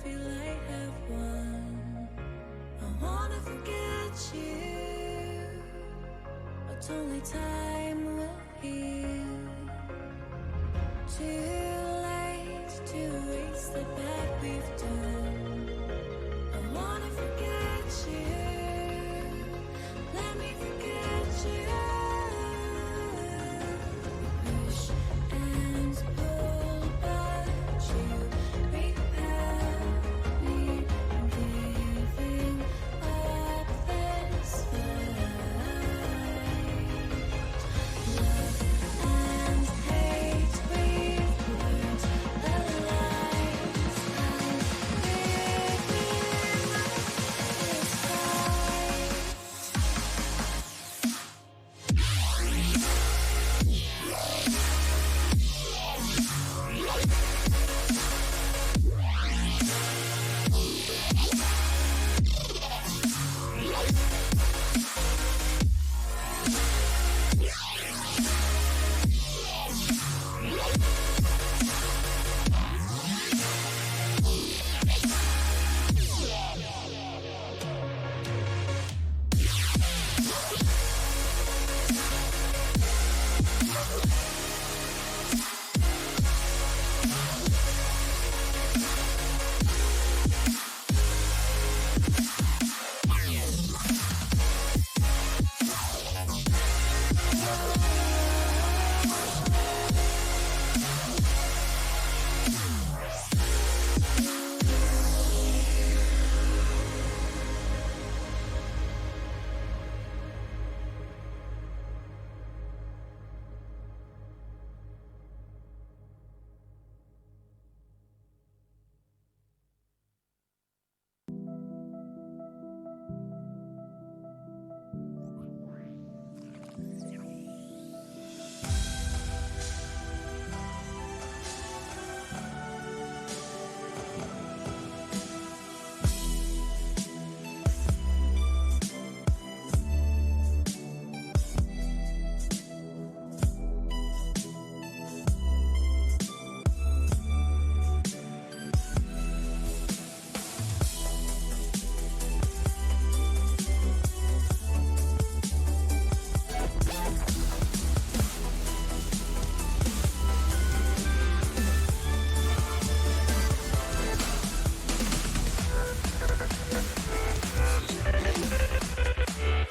feel I have won. I wanna forget you, but only time will heal. Too late to erase the bad we've done. I wanna forget you, let me forget you. Push and pull, but you repel me. I'm giving up this fight. Love and hate, we've learned the lines. I'm giving up this fight.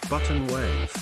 Button wave.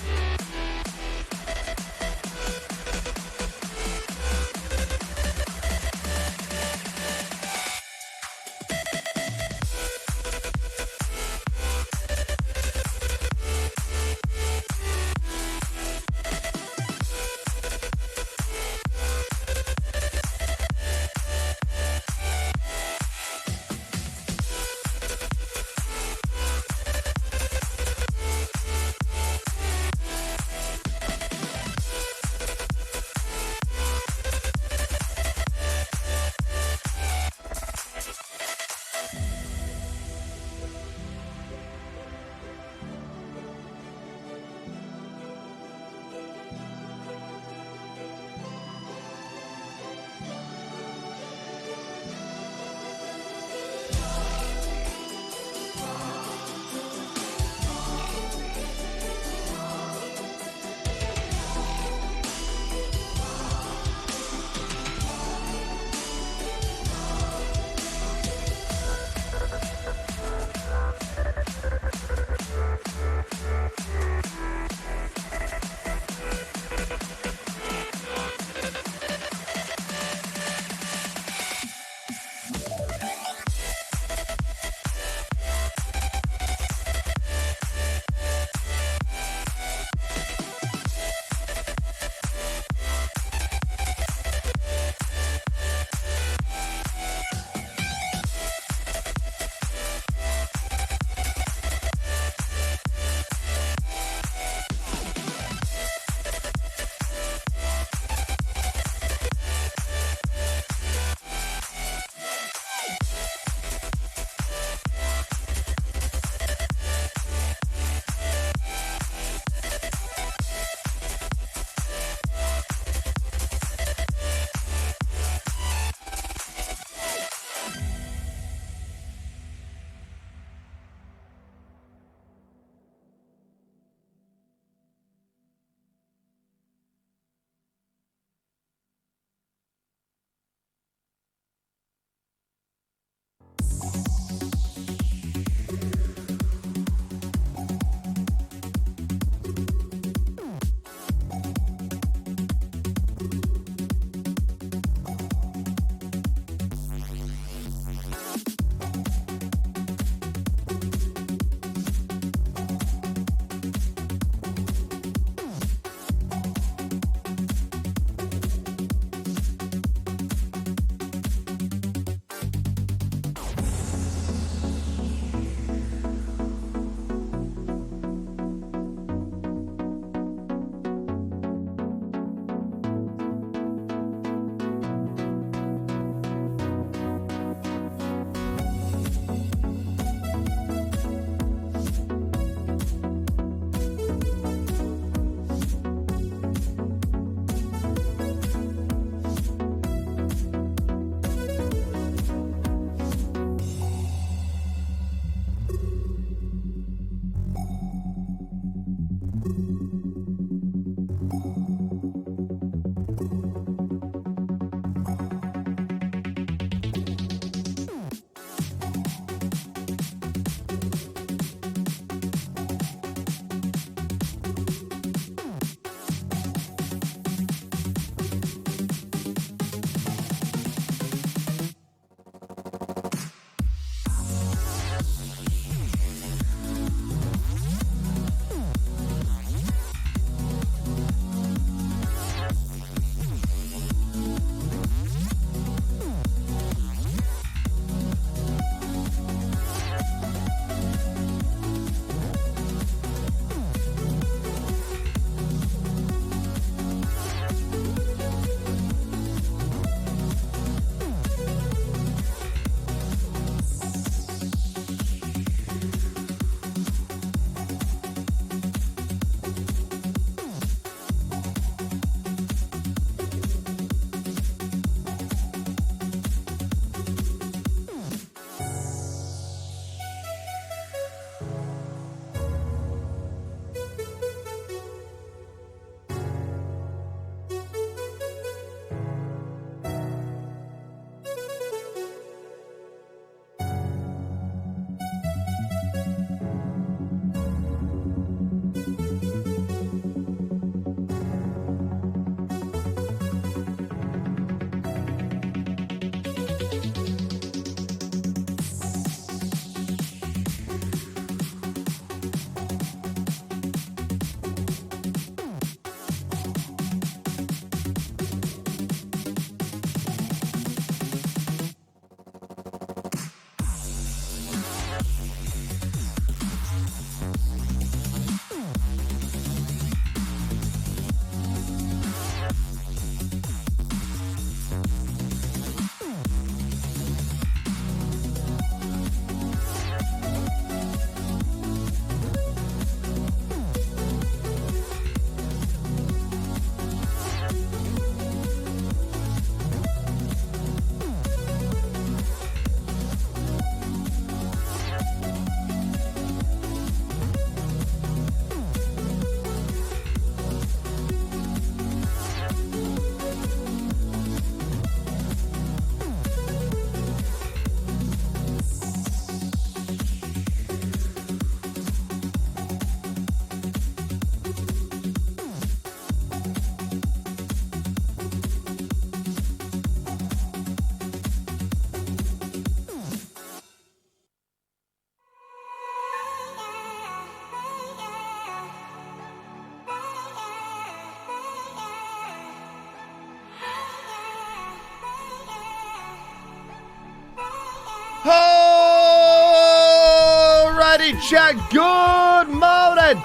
Street Chat, good morning!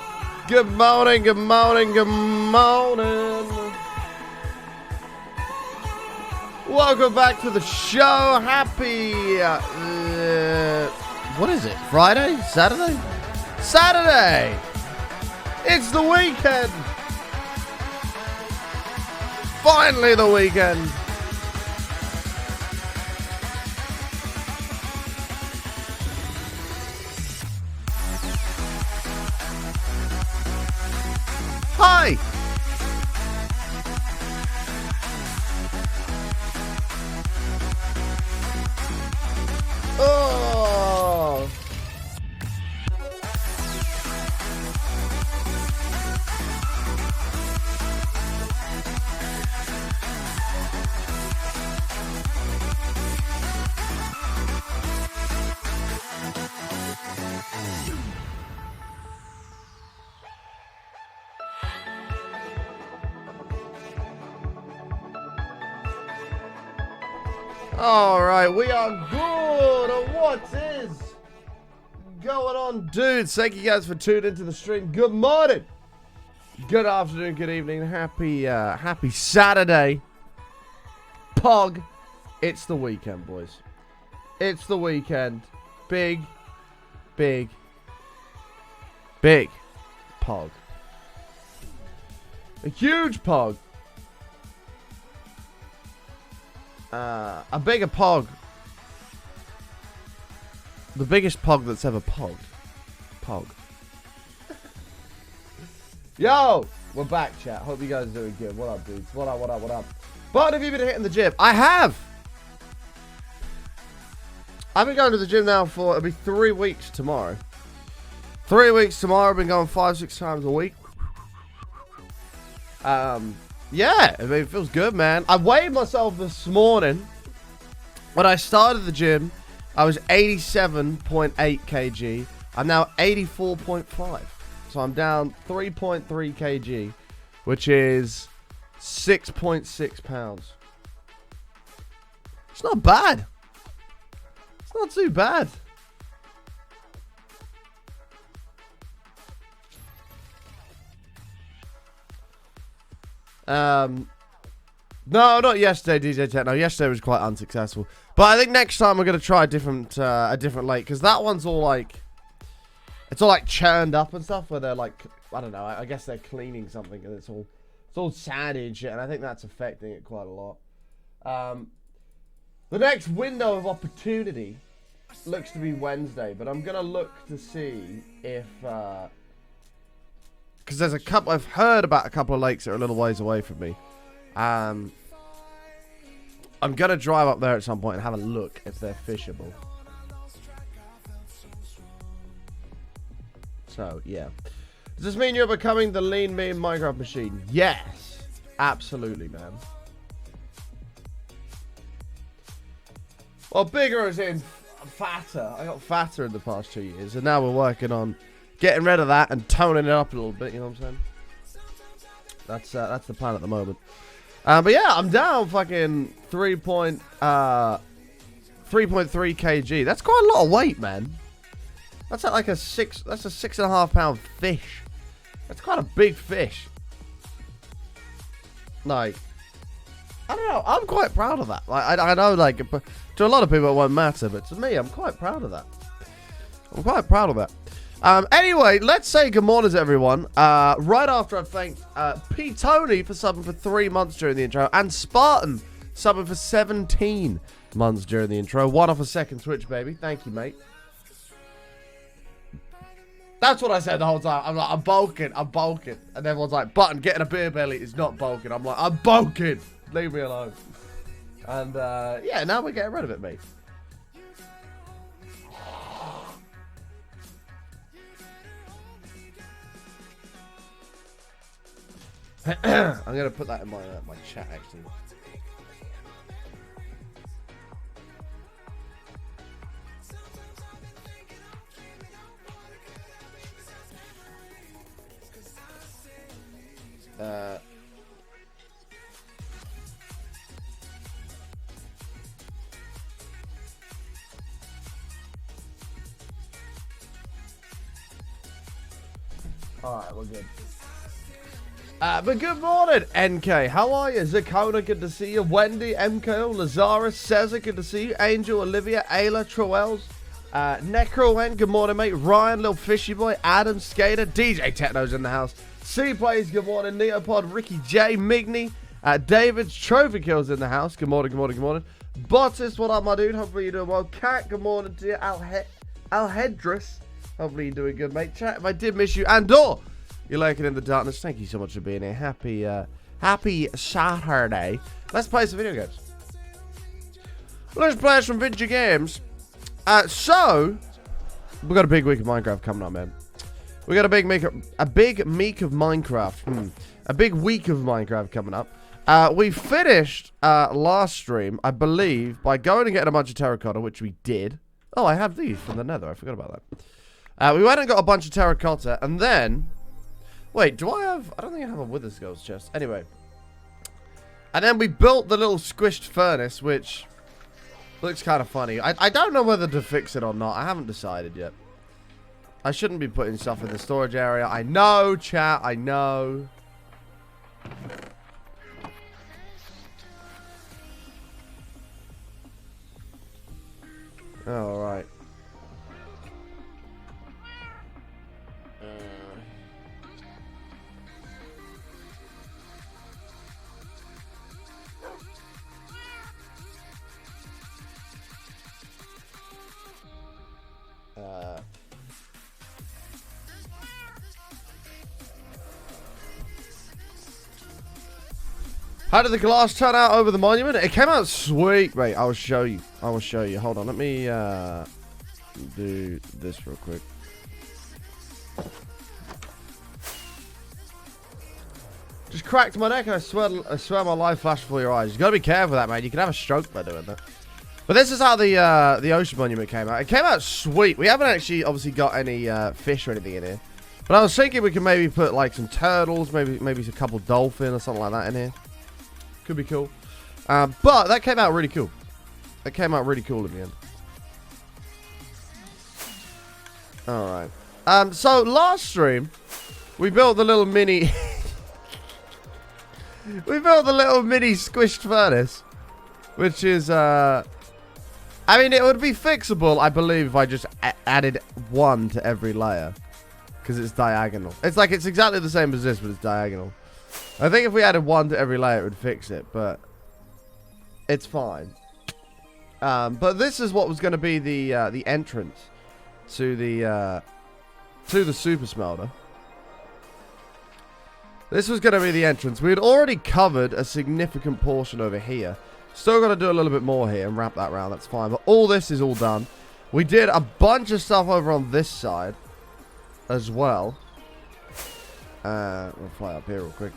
Good morning, good morning, good morning. Welcome back to the show. Happy, what is it? Friday? Saturday? Saturday! It's the weekend! Finally the weekend! Hi! Oh! Alright, we are good. What is going on, dudes? Thank you guys for tuning into the stream. Good morning, good afternoon, good evening. Happy Saturday. Pog. It's the weekend, boys. It's the weekend. Big pog. A huge pog. A bigger pog. The biggest pog that's ever pogged. Pog. Yo! We're back, chat. Hope you guys are doing good. What up, dudes? What up? But have you been hitting the gym? I have! I've been going to the gym now for, it'll be 3 weeks tomorrow. 3 weeks tomorrow. I've been going 5-6 times a week. Yeah, I mean, it feels good, man. I weighed myself this morning. When I started the gym, I was 87.8 kg. I'm now 84.5. So I'm down 3.3 kg, which is 6.6 pounds. It's not bad. It's not too bad. No, not yesterday, DJ Techno. Yesterday was quite unsuccessful. But I think next time we're going to try a different lake. Because that one's all like... It's all like churned up and stuff. Where they're like... I don't know. I guess they're cleaning something. And it's all sandy and shit. And I think that's affecting it quite a lot. The next window of opportunity looks to be Wednesday. But I'm going to look to see if... Because there's a couple... I've heard about a couple of lakes that are a little ways away from me. I'm going to drive up there at some point and have a look if they're fishable. So, yeah. Does this mean you're becoming the lean mean Minecraft machine? Yes. Absolutely, man. Well, bigger as in fatter. I got fatter in the past 2 years. And now we're working on getting rid of that and toning it up a little bit. You know what I'm saying? That's the plan at the moment. But yeah, I'm down fucking 3.3 kg. That's quite a lot of weight, man. That's like a 6.5 pound fish. That's quite a big fish. Like, I don't know. I'm quite proud of that. Like, I know, like, to a lot of people it won't matter, but to me, I'm quite proud of that. I'm quite proud of that. Anyway, let's say good morning to everyone. Right after I've thanked P. Tony for subbing for 3 months during the intro, and Spartan subbing for 17 months during the intro. One off a second Twitch, baby. Thank you, mate. That's what I said the whole time. I'm like, I'm bulking. And everyone's like, Button, getting a beer belly is not bulking. I'm like, I'm bulking. Leave me alone. And, yeah, now we're getting rid of it, mate. I'm going to put that in my chat, actually. Alright, we're good. But good morning, NK. How are you? Zakona, good to see you. Wendy, MKO, Lazarus, Cesar, good to see you. Angel, Olivia, Ayla, Troels, Necro, good morning, mate. Ryan, Little Fishy Boy, Adam, Skater, DJ Techno's in the house. C Plays, good morning. Neopod, Ricky J, Migny, David's Trophy Kills in the house. Good morning, good morning, good morning. Bottis, what up, my dude? Hopefully you're doing well. Cat, good morning to you. Alhedris, hopefully you're doing good, mate. Chat, if I did miss you. Andor, you're lurking in the darkness. Thank you so much for being here. Happy Saturday. Let's play some video games. Let's play some video games. So, we've got a big week of Minecraft coming up, man. We got a big week of Minecraft. A big week of Minecraft coming up. We finished last stream, I believe, by going and getting a bunch of terracotta, which we did. Oh, I have these from the nether. I forgot about that. We went and got a bunch of terracotta, and then... Wait, do I have... I don't think I have a Wither Skulls chest. Anyway. And then we built the little squished furnace, which looks kind of funny. I don't know whether to fix it or not. I haven't decided yet. I shouldn't be putting stuff in the storage area. I know, chat. I know. All right. How did the glass turn out over the monument? It came out sweet. Wait, I will show you. I will show you. Hold on. Let me do this real quick. Just cracked my neck and I swear my life flashed before your eyes. You gotta be careful with that, man. You can have a stroke by doing that. But this is how the ocean monument came out. It came out sweet. We haven't actually obviously got any fish or anything in here. But I was thinking we could maybe put like some turtles, maybe a couple dolphins or something like that in here. Could be cool. But that came out really cool. That came out really cool in the end. Alright. So last stream, we built the little mini... we built the little mini squished furnace. Which is, I mean, it would be fixable, I believe, if I just added one to every layer. Because it's diagonal. It's like, it's exactly the same as this, but it's diagonal. I think if we added one to every layer, it would fix it, but it's fine. But this is what was going to be the entrance to the super smelter. This was going to be the entrance. We had already covered a significant portion over here. Still got to do a little bit more here and wrap that round. That's fine. But all this is all done. We did a bunch of stuff over on this side as well. We'll fly up here real quick.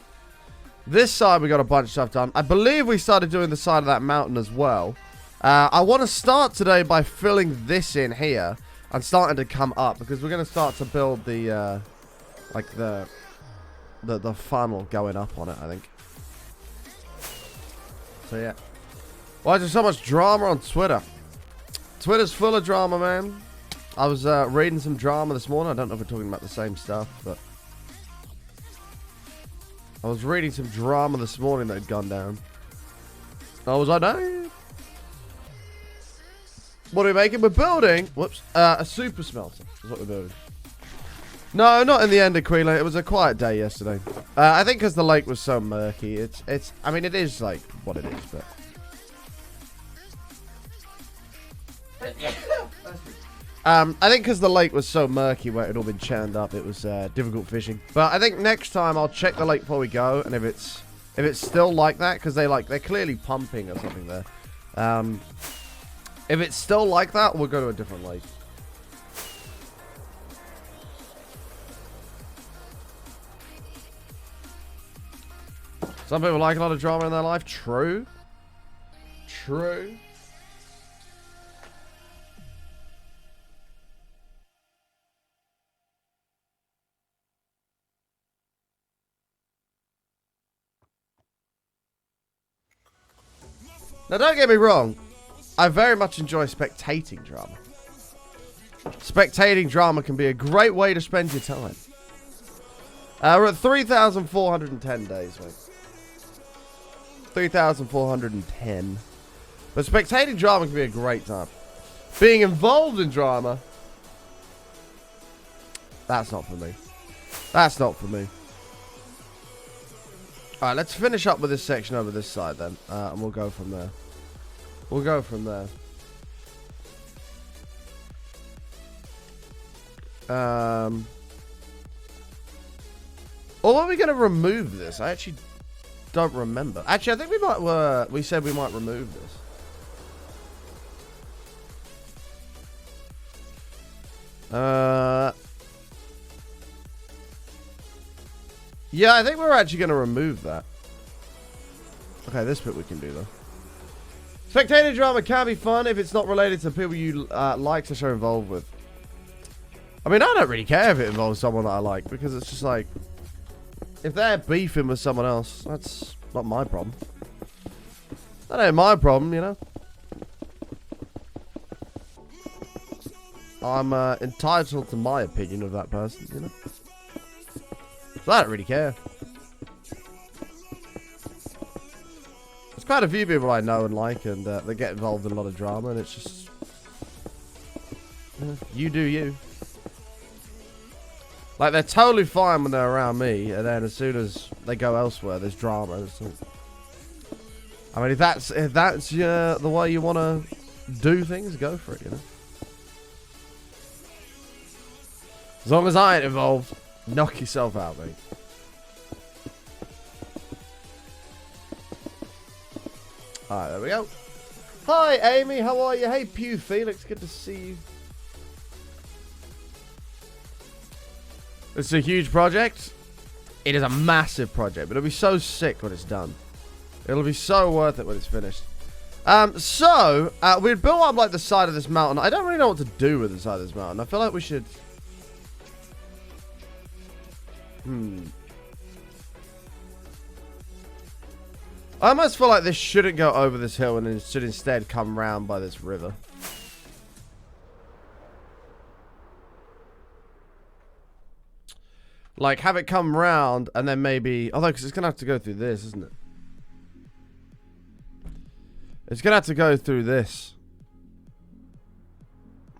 This side we got a bunch of stuff done. I believe we started doing the side of that mountain as well. I want to start today by filling this in here and starting to come up because we're going to start to build the like the funnel going up on it, I think. So yeah. Why is there so much drama on Twitter? Twitter's full of drama, man. I was reading some drama this morning. I don't know if we're talking about the same stuff, but I was reading some drama this morning that had gone down. I was like, no. What are we making? We're building, whoops, a super smelter is what we're building. No, not in the end of Queen Lake. It was a quiet day yesterday. I think because the lake was so murky. It's. I mean, it is like what it is, but. I think because the lake was so murky where it had all been churned up, it was difficult fishing. But I think next time I'll check the lake before we go, and if it's still like that, because they're clearly pumping or something there. If it's still like that, we'll go to a different lake. Some people like a lot of drama in their life. True. True. Now, don't get me wrong. I very much enjoy spectating drama. Spectating drama can be a great way to spend your time. We're at 3,410 days, mate. 3,410. But spectating drama can be a great time. Being involved in drama, that's not for me. That's not for me. Alright, let's finish up with this section over this side then. And we'll go from there. We'll go from there. Or are we going to remove this? I actually don't remember. Actually, I think we might. We said we might remove this. Yeah, I think we're actually going to remove that. Okay, this bit we can do though. Spectator drama can be fun if it's not related to people you like to show involved with. I mean, I don't really care if it involves someone that I like, because it's just like, if they're beefing with someone else, that's not my problem. That ain't my problem, you know. I'm entitled to my opinion of that person, you know. So I don't really care. There's quite a few people I know and like, and they get involved in a lot of drama, and it's just, you do you. Like, they're totally fine when they're around me, and then as soon as they go elsewhere, there's drama. It's like, I mean, if that's the way you want to do things, go for it, you know. As long as I ain't involved, knock yourself out, mate. Alright, there we go. Hi, Amy. How are you? Hey, Pew Felix. Good to see you. It's a huge project. It is a massive project, but it'll be so sick when it's done. It'll be so worth it when it's finished. We've built up like the side of this mountain. I don't really know what to do with the side of this mountain. I feel like we should... I almost feel like this shouldn't go over this hill and it should instead come round by this river. Like, have it come round and then maybe... Although, because it's going to have to go through this, isn't it? It's going to have to go through this.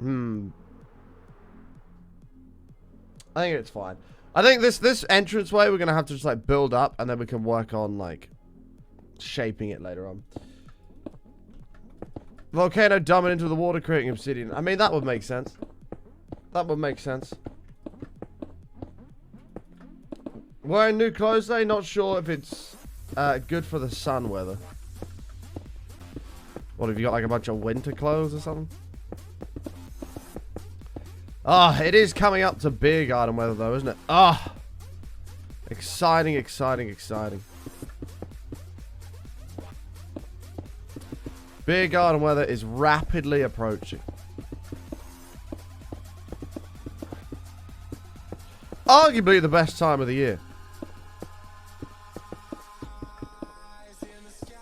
I think it's fine. I think this entranceway we're going to have to just, like, build up, and then we can work on, like, shaping it later on. Volcano dump it into the water, creating obsidian. I mean, that would make sense. That would make sense. Wearing new clothes today, not sure if it's good for the sun weather. What, have you got like a bunch of winter clothes or something? Ah, it is coming up to big garden weather though, isn't it? Ah, exciting, exciting, exciting. Big garden weather is rapidly approaching. Arguably the best time of the year.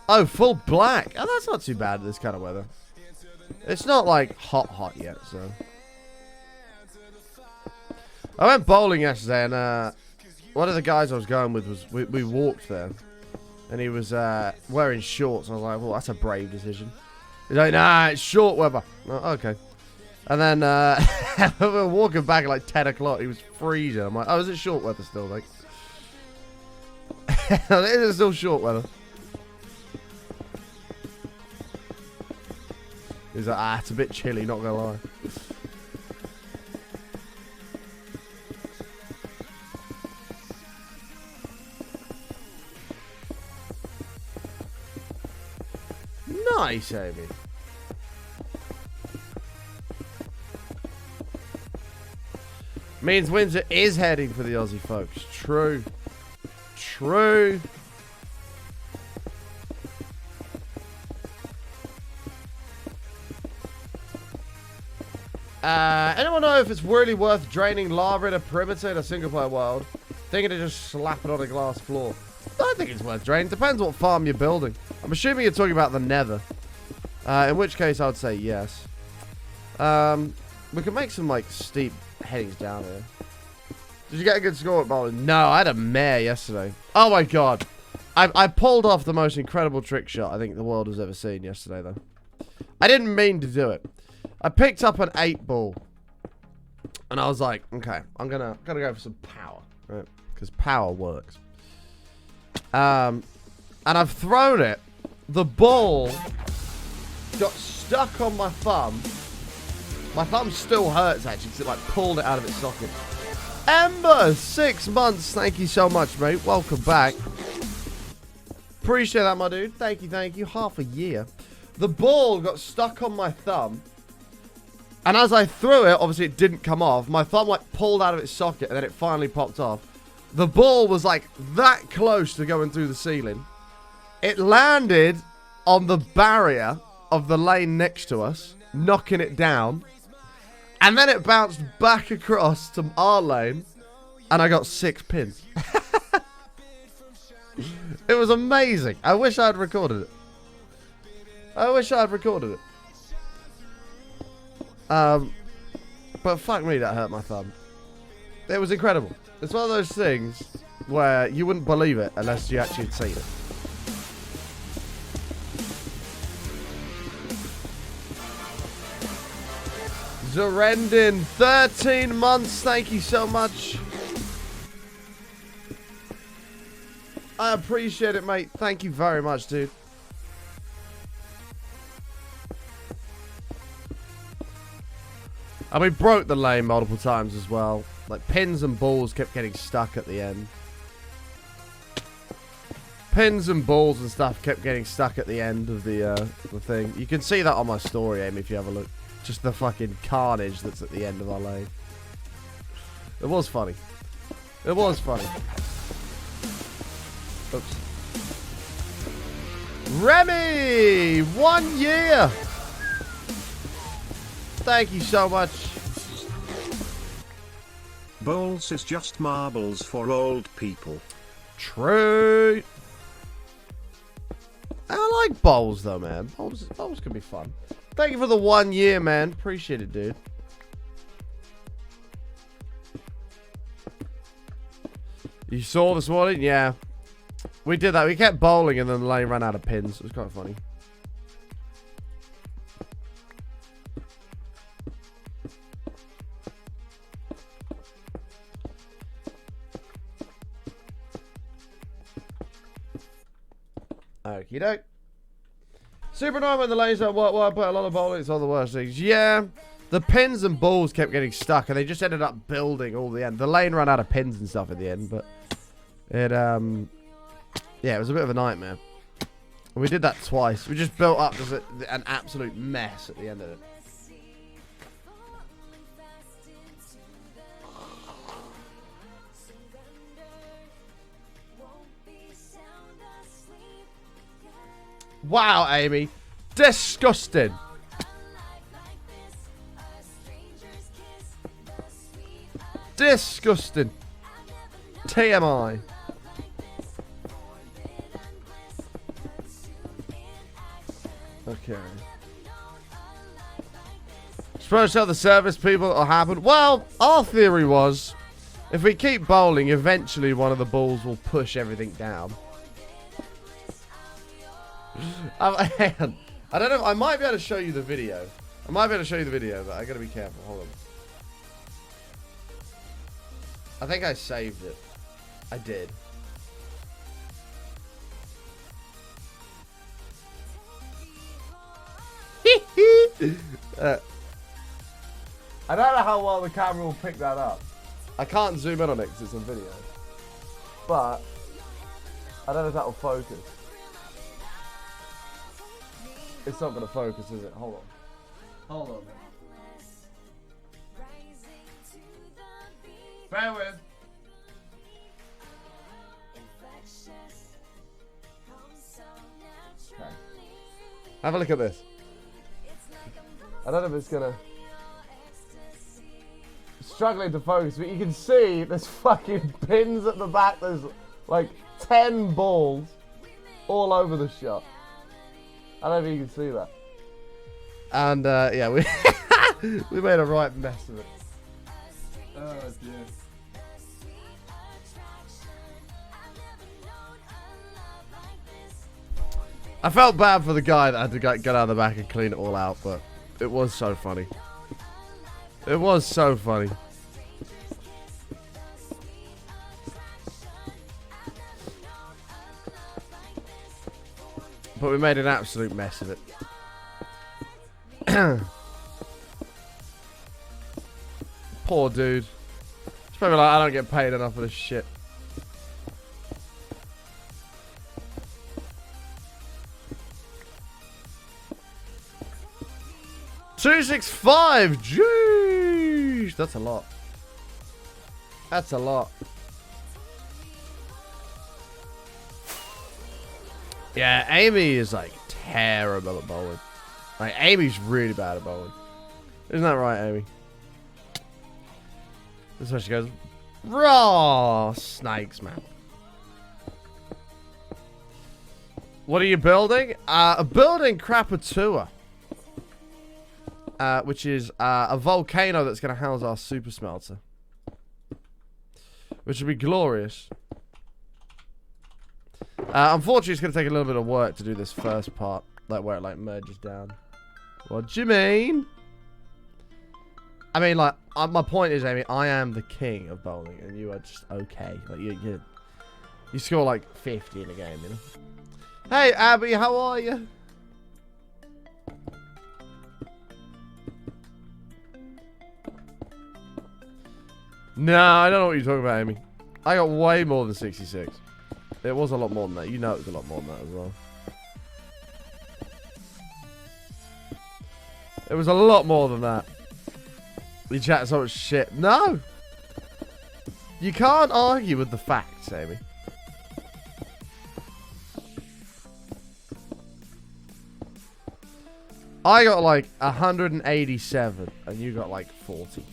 Oh, full black. Oh, that's not too bad in this kind of weather. It's not like hot yet, so. I went bowling yesterday, and one of the guys I was going with was we walked there, and he was wearing shorts. And I was like, well, that's a brave decision. He's like, nah, it's short weather. Oh, okay. And then we were walking back at like 10 o'clock. He was freezing. I'm like, oh, is it short weather still? Like, it is still short weather. He's like, it's a bit chilly, not gonna lie. Nice, Amy. Means Windsor is heading for the Aussie folks. True. True. Anyone know if it's really worth draining lava in a perimeter in a single player world? Thinking to just slap it on a glass floor. I think it's worth draining. Depends what farm you're building. I'm assuming you're talking about the nether. In which case I would say yes. We can make some like steep headings down here. Did you get a good score at bowling? No, I had a mare yesterday. Oh my god. I pulled off the most incredible trick shot I think the world has ever seen yesterday, though. I didn't mean to do it. I picked up an 8 ball. And I was like, okay, I'm gonna go for some power. Right? Because power works. And I've thrown it. The ball got stuck on my thumb. My thumb still hurts, actually, because it, like, pulled it out of its socket. Ember, 6 months. Thank you so much, mate. Welcome back. Appreciate that, my dude. Thank you, thank you. Half a year. The ball got stuck on my thumb. And as I threw it, obviously it didn't come off. My thumb, like, pulled out of its socket, and then it finally popped off. The ball was, like, that close to going through the ceiling. It landed on the barrier of the lane next to us, knocking it down. And then it bounced back across to our lane, and I got 6 pins. It was amazing. I wish I had recorded it. But fuck me, that hurt my thumb. It was incredible. It's one of those things where you wouldn't believe it unless you actually had seen it. Zarendin, 13 months. Thank you so much. I appreciate it, mate. Thank you very much, dude. And we broke the lane multiple times as well. Like, pins and balls kept getting stuck at the end. Pins and balls and stuff kept getting stuck at the end of the thing. You can see that on my story, Amy, if you have a look. Just the fucking carnage that's at the end of our lane. It was funny. It was funny. Oops. Remy! 1 year! Thank you so much. Bowls is just marbles for old people. True. I like bowls though, man. Bowls can be fun. Thank you for the 1 year, man. Appreciate it, dude. You saw this morning? Yeah. We did that. We kept bowling and then the lane ran out of pins. It was quite funny. Okie doke. Super annoying when the lanes don't work well. I put a lot of bowling. It's all the worst things. Yeah. The pins and balls kept getting stuck and they just ended up building all the end. The lane ran out of pins and stuff at the end, but it, yeah, it was a bit of a nightmare. And we did that twice. We just built up just an absolute mess at the end of it. Wow, Amy. Disgusting. Disgusting. TMI. Okay. Suppose how the service people will happen. Well, our theory was, if we keep bowling, eventually one of the balls will push everything down. Hang on. I don't know. I might be able to show you the video. But I gotta be careful. Hold on. I think I saved it. I did. I don't know how well the camera will pick that up. I can't zoom in on it because it's on video. But I don't know if that will focus. It's not going to focus, is it? Hold on. Hold on. Bear with. Okay. Have a look at this. I don't know if it's gonna... Struggling to focus, but you can see there's fucking pins at the back. There's like 10 balls all over the shot. I don't know if you can see that. And yeah, we made a right mess of it. Oh dear. I felt bad for the guy that had to get out of the back and clean it all out, but it was so funny. It was so funny. But we made an absolute mess of it. Poor dude. It's probably like, I don't get paid enough for this shit. $265. Jeez, that's a lot. That's a lot. Yeah, Amy is like terrible at bowling. Like Amy's really bad at bowling. Isn't that right, Amy? This is where she goes. Raw snakes, man. What are you building? Building Krakatoa. Which is a volcano that's going to house our super smelter. Which would be glorious. Unfortunately, it's going to take a little bit of work to do this first part. Like, where it, like, merges down. What do you mean? I mean, like, my point is, Amy, I am the king of bowling, and you are just okay. Like, you score, like, 50 in a game, you know? Hey, Abby, how are you? No, I don't know what you're talking about, Amy. I got way more than 66. It was a lot more than that. You know it was a lot more than that as well. It was a lot more than that. You chat so much shit. No! You can't argue with the facts, Amy. I got like 187 and you got like 40.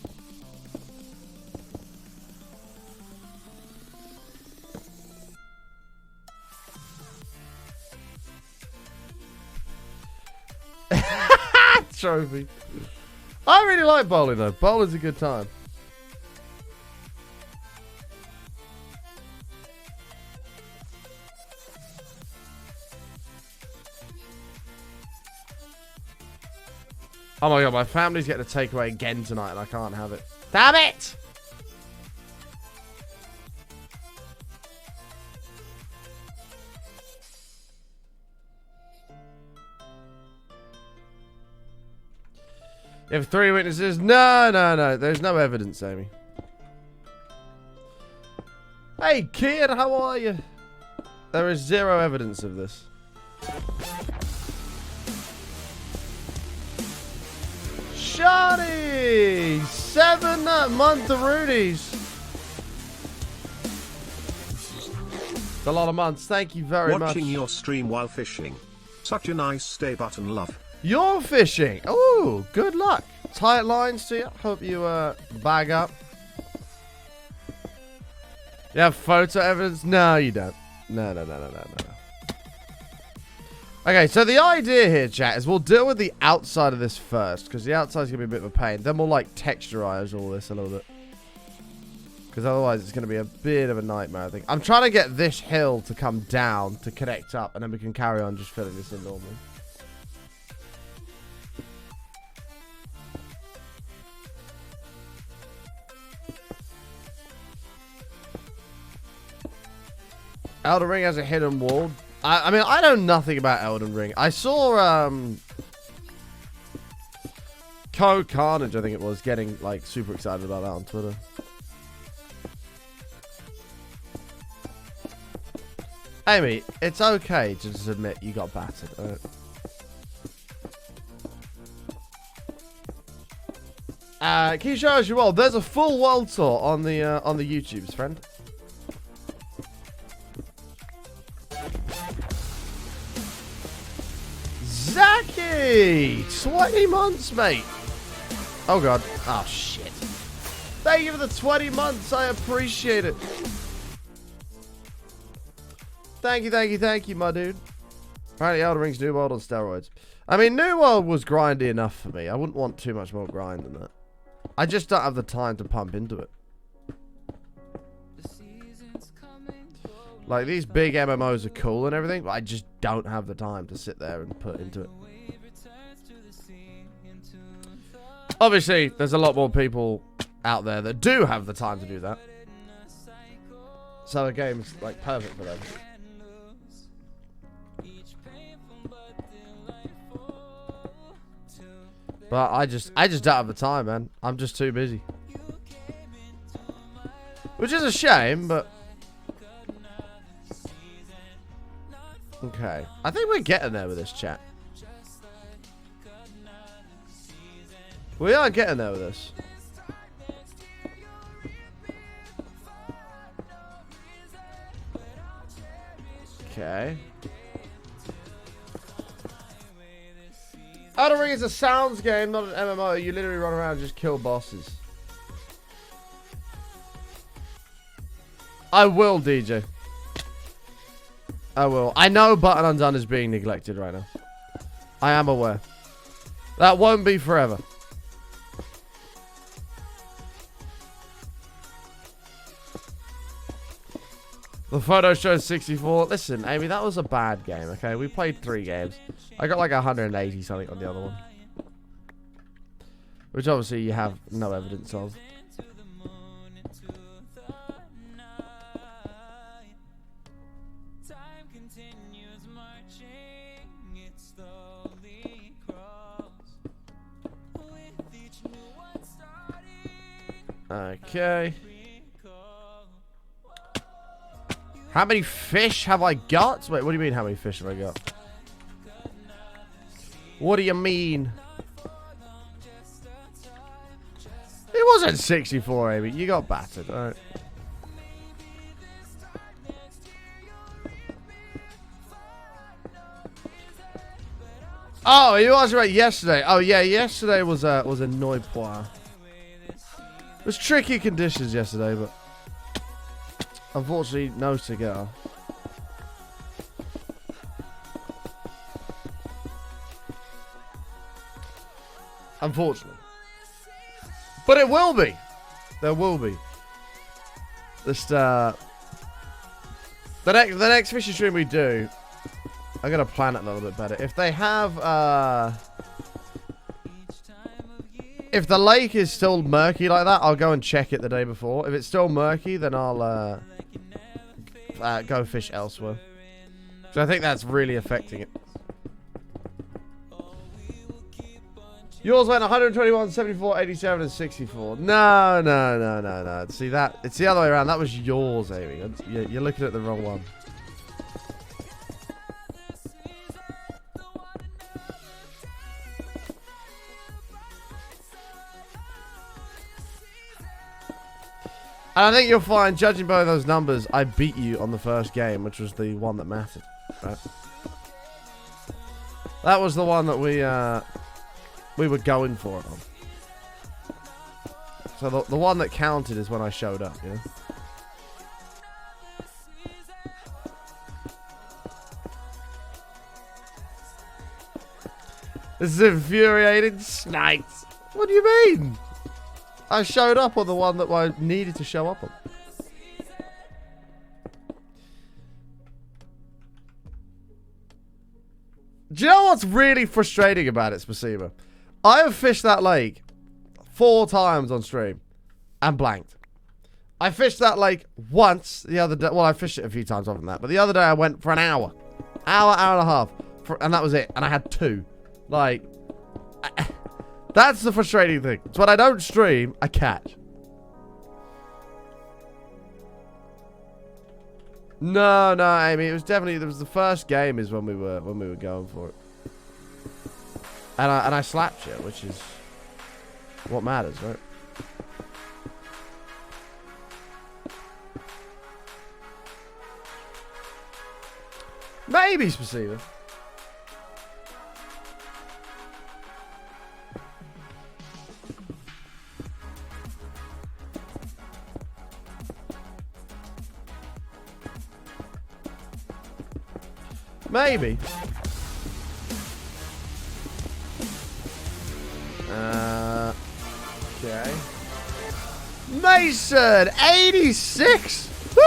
Trophy. I really like bowling though. Bowling's a good time. Oh my god, my family's getting a takeaway again tonight and I can't have it. Damn it! You have 3 witnesses? No, no, no. There's no evidence, Amy. Hey, kid, how are you? There is 0 evidence of this. Shawty! 7-month Rudies. It's a lot of months. Thank you very much. Watching your stream while fishing. Such a nice stay button, love. You're fishing. Oh, good luck. Tight lines to you. Hope you bag up. You have photo evidence? No, you don't. No. Okay, so the idea here, chat, is we'll deal with the outside of this first, because the outside's going to be a bit of a pain. Then we'll, like, texturize all this a little bit. Because otherwise it's going to be a bit of a nightmare, I think. I'm trying to get this hill to come down to connect up, and then we can carry on just filling this in normally. Elden Ring has a hidden wall. I mean, I know nothing about Elden Ring. I saw Code Carnage, I think it was, getting like super excited about that on Twitter. Amy, it's okay to just admit you got battered. Can you show us your world? There's a full world tour on the YouTubes, friend. Zaki! 20 months, mate. Oh, God. Oh, shit. Thank you for the 20 months. I appreciate it. Thank you, my dude. Apparently, Elden Ring's New World on steroids. I mean, New World was grindy enough for me. I wouldn't want too much more grind than that. I just don't have the time to pump into it. Like, these big MMOs are cool and everything, but I just don't have the time to sit there and put into it. Obviously, there's a lot more people out there that do have the time to do that. So the game's, like, perfect for them. But I just don't have the time, man. I'm just too busy. Which is a shame, but... Okay. I think we're getting there with this chat. We are getting there with this. Okay. Elden Ring is a sounds game, not an MMO. You literally run around and just kill bosses. I will, DJ. I will. I know Button Undone is being neglected right now. I am aware. That won't be forever. The photo shows 64. Listen, Amy, that was a bad game, okay? We played 3 games. I got like 180 something on the other one. Which obviously you have no evidence of. Okay. How many fish have I got? Wait, what do you mean how many fish have I got? What do you mean? It wasn't 64, Amy. You got battered, alright. Oh, you asked about yesterday. Oh yeah, yesterday was a Noi Poir. It was tricky conditions yesterday, but unfortunately, no cigar. Unfortunately. But it will be. There will be. Just, the next fishing stream we do, I'm going to plan it a little bit better. If they have, if the lake is still murky like that, I'll go and check it the day before. If it's still murky, then I'll go fish elsewhere. So I think that's really affecting it. Yours went 121, 74, 87, and 64. No. See that? It's the other way around. That was yours, Amy. You're looking at the wrong one. And I think you'll find, judging by those numbers, I beat you on the first game, which was the one that mattered. Right? That was the one that we were going for it on. So the one that counted is when I showed up, you know? This is infuriating. Snipes. What do you mean? I showed up on the one that I needed to show up on. Do you know what's really frustrating about it, Spasiba? I have fished that lake 4 times on stream and blanked. I fished that lake once the other day. Well, I fished it a few times other than that. But the other day I went for an hour. Hour and a half. And that was it. And I had 2. Like... That's the frustrating thing. It's when I don't stream, I catch. No, Amy. It was the first game is when we were going for it. And I slapped you, which is what matters, right? Maybe, Spasiba. Maybe. Okay. Mason, 86. Woo!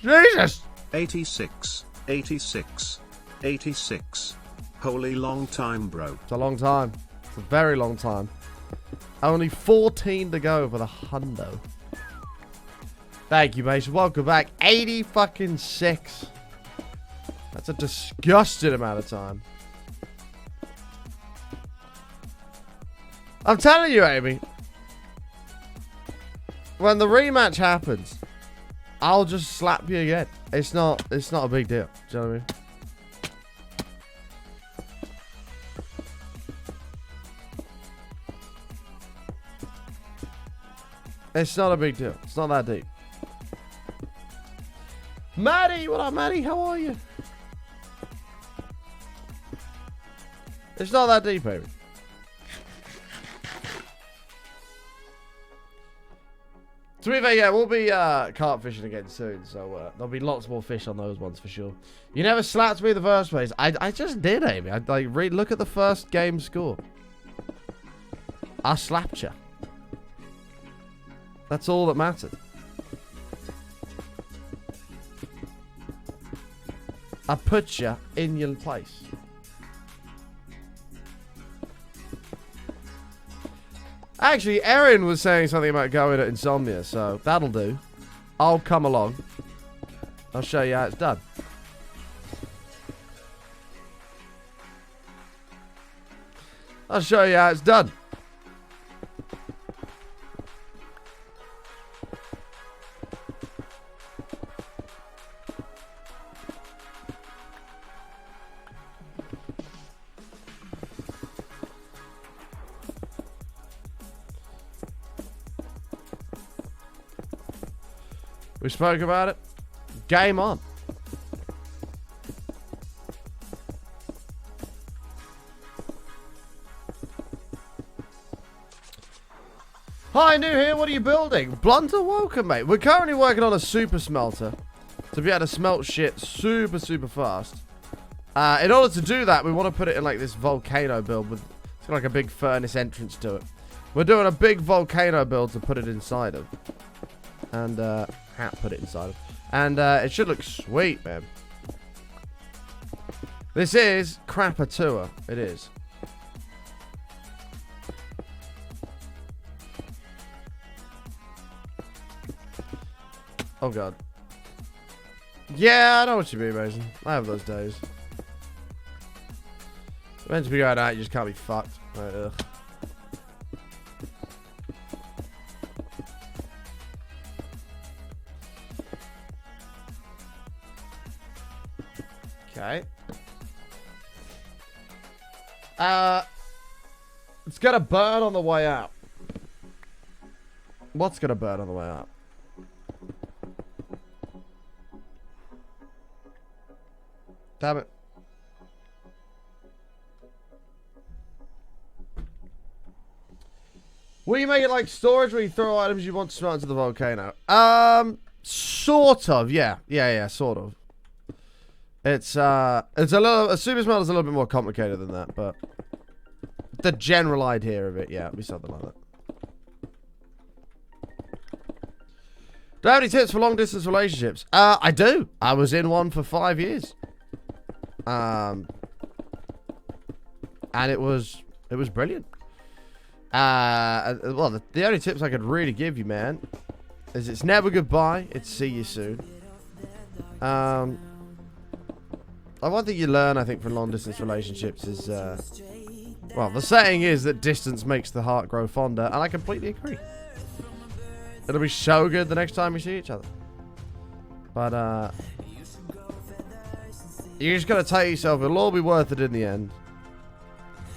Jesus! 86, 86, 86. Holy long time, bro. It's a long time. It's a very long time. Only 14 to go for the hundo. Thank you, Mason. Welcome back. 80 fucking 6. That's a disgusting amount of time. I'm telling you, Amy. When the rematch happens, I'll just slap you again. It's not a big deal. Do you know what I mean? It's not a big deal. It's not that deep. Maddie, what up, Maddie? How are you? It's not that deep, baby. To be fair, yeah, we'll be carp fishing again soon, so there'll be lots more fish on those ones for sure. You never slapped me in the first place. I just did, Amy. Look at the first game score. I slapped you. That's all that mattered. I put you in your place. Actually, Erin was saying something about going at Insomnia, so that'll do. I'll come along. I'll show you how it's done. I'll show you how it's done. We spoke about it. Game on. Hi, new here. What are you building? Blunter, welcome, mate. We're currently working on a super smelter to be able to smelt shit super, super fast. In order to do that, we want to put it in like this volcano build with it's got like a big furnace entrance to it. We're doing a big volcano build to put it inside of. And, put it inside of. And, it should look sweet, man. This is Krakatoa. It is. Oh, God. Yeah, I know what you mean, Mason. I have those days. Meant to be going out, you just can't be fucked. Right, ugh. Okay. It's gonna burn on the way out. What's gonna burn on the way out? Damn it. Will you make it like storage where you throw items you want to smelt into the volcano? Sort of, yeah. Yeah, sort of. It's a super smelt is a little bit more complicated than that, but the general idea of it, yeah, it'd be something like that. Do I have any tips for long distance relationships? I do. I was in one for 5 years. And it was brilliant. Well, the only tips I could really give you, man, is it's never goodbye. It's see you soon. One thing you learn, I think, from long-distance relationships is, well, the saying is that distance makes the heart grow fonder, and I completely agree. It'll be so good the next time we see each other. But, you just gotta tell yourself it'll all be worth it in the end.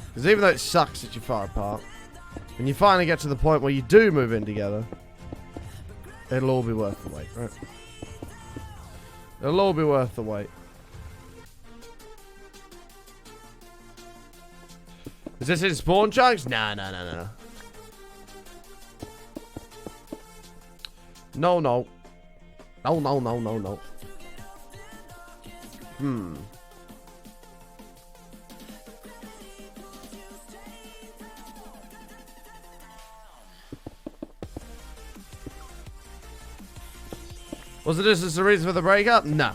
Because even though it sucks that you're far apart, when you finally get to the point where you do move in together, it'll all be worth the wait, right? It'll all be worth the wait. Is this in spawn chunks? No. No. Was the distance the reason for the breakup? No.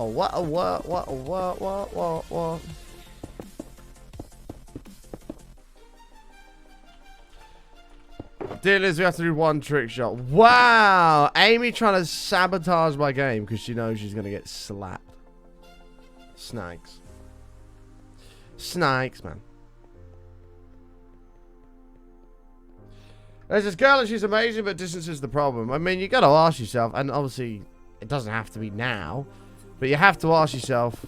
Oh, what? Deal is we have to do one trick shot. Wow! Amy trying to sabotage my game because she knows she's going to get slapped. Snakes. Snakes, man. There's this girl and she's amazing, but distance is the problem. I mean, you got to ask yourself, and obviously it doesn't have to be now, but you have to ask yourself,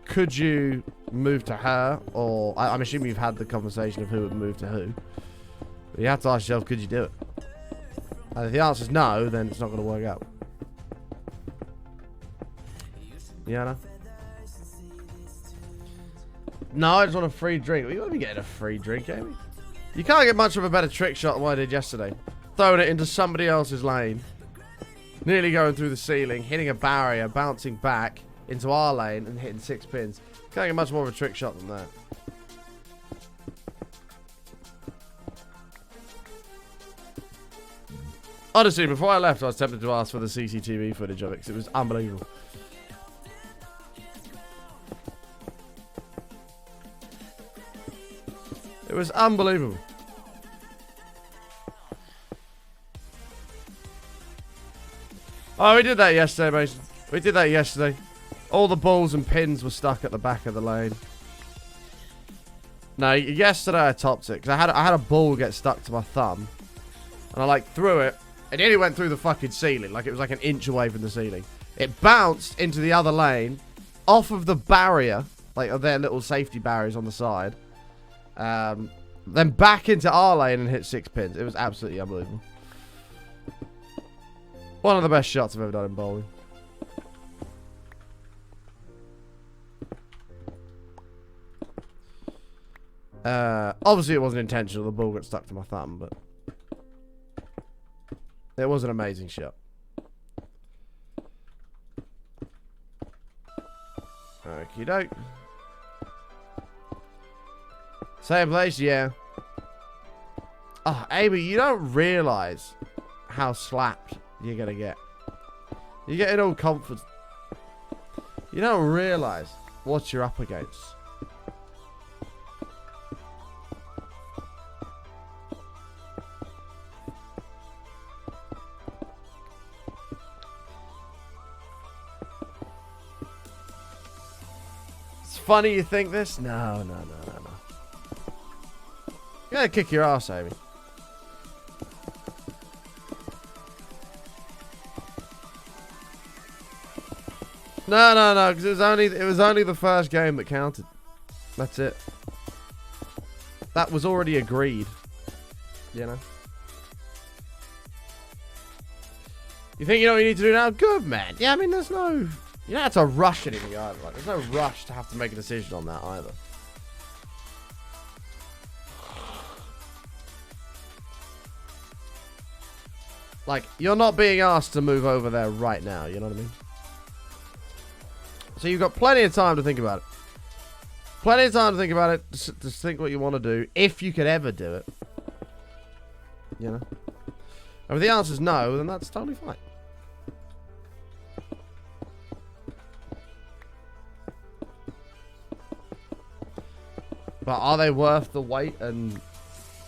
could you move to her? Or, I'm assuming you've had the conversation of who would move to who. But you have to ask yourself, could you do it? And if the answer is no, then it's not going to work out. Yeah, no? No, I just want a free drink. You want to be getting a free drink, Amy? You can't get much of a better trick shot than what I did yesterday. Throwing it into somebody else's lane. Nearly going through the ceiling, hitting a barrier, bouncing back into our lane and hitting 6 pins. Can't get much more of a trick shot than that. Honestly, before I left, I was tempted to ask for the CCTV footage of it because it was unbelievable. It was unbelievable. Oh, we did that yesterday, Mason. We did that yesterday. All the balls and pins were stuck at the back of the lane. No, yesterday I topped it because I had a ball get stuck to my thumb, and I like threw it. It nearly went through the fucking ceiling. Like it was like an inch away from the ceiling. It bounced into the other lane, off of the barrier, like of their little safety barriers on the side. Then back into our lane and hit 6 pins. It was absolutely unbelievable. One of the best shots I've ever done in bowling. Obviously it wasn't intentional. The ball got stuck to my thumb, but it was an amazing shot. Okie doke. Same place, yeah. Oh, Amy, you don't realise how slapped you're going to get. You're getting all confident. You don't realise what you're up against. It's funny you think this? No. You gotta kick your ass, Amy. No, because it was only the first game that counted. That's it. That was already agreed. You know? You think you know what you need to do now? Good, man. Yeah, I mean, there's no... You don't have to rush anything either. Like, there's no rush to have to make a decision on that either. Like, you're not being asked to move over there right now, you know what I mean? So you've got plenty of time to think about it. Plenty of time to think about it, to think what you want to do, if you could ever do it. You know? And if the answer's no, then that's totally fine. But are they worth the wait and,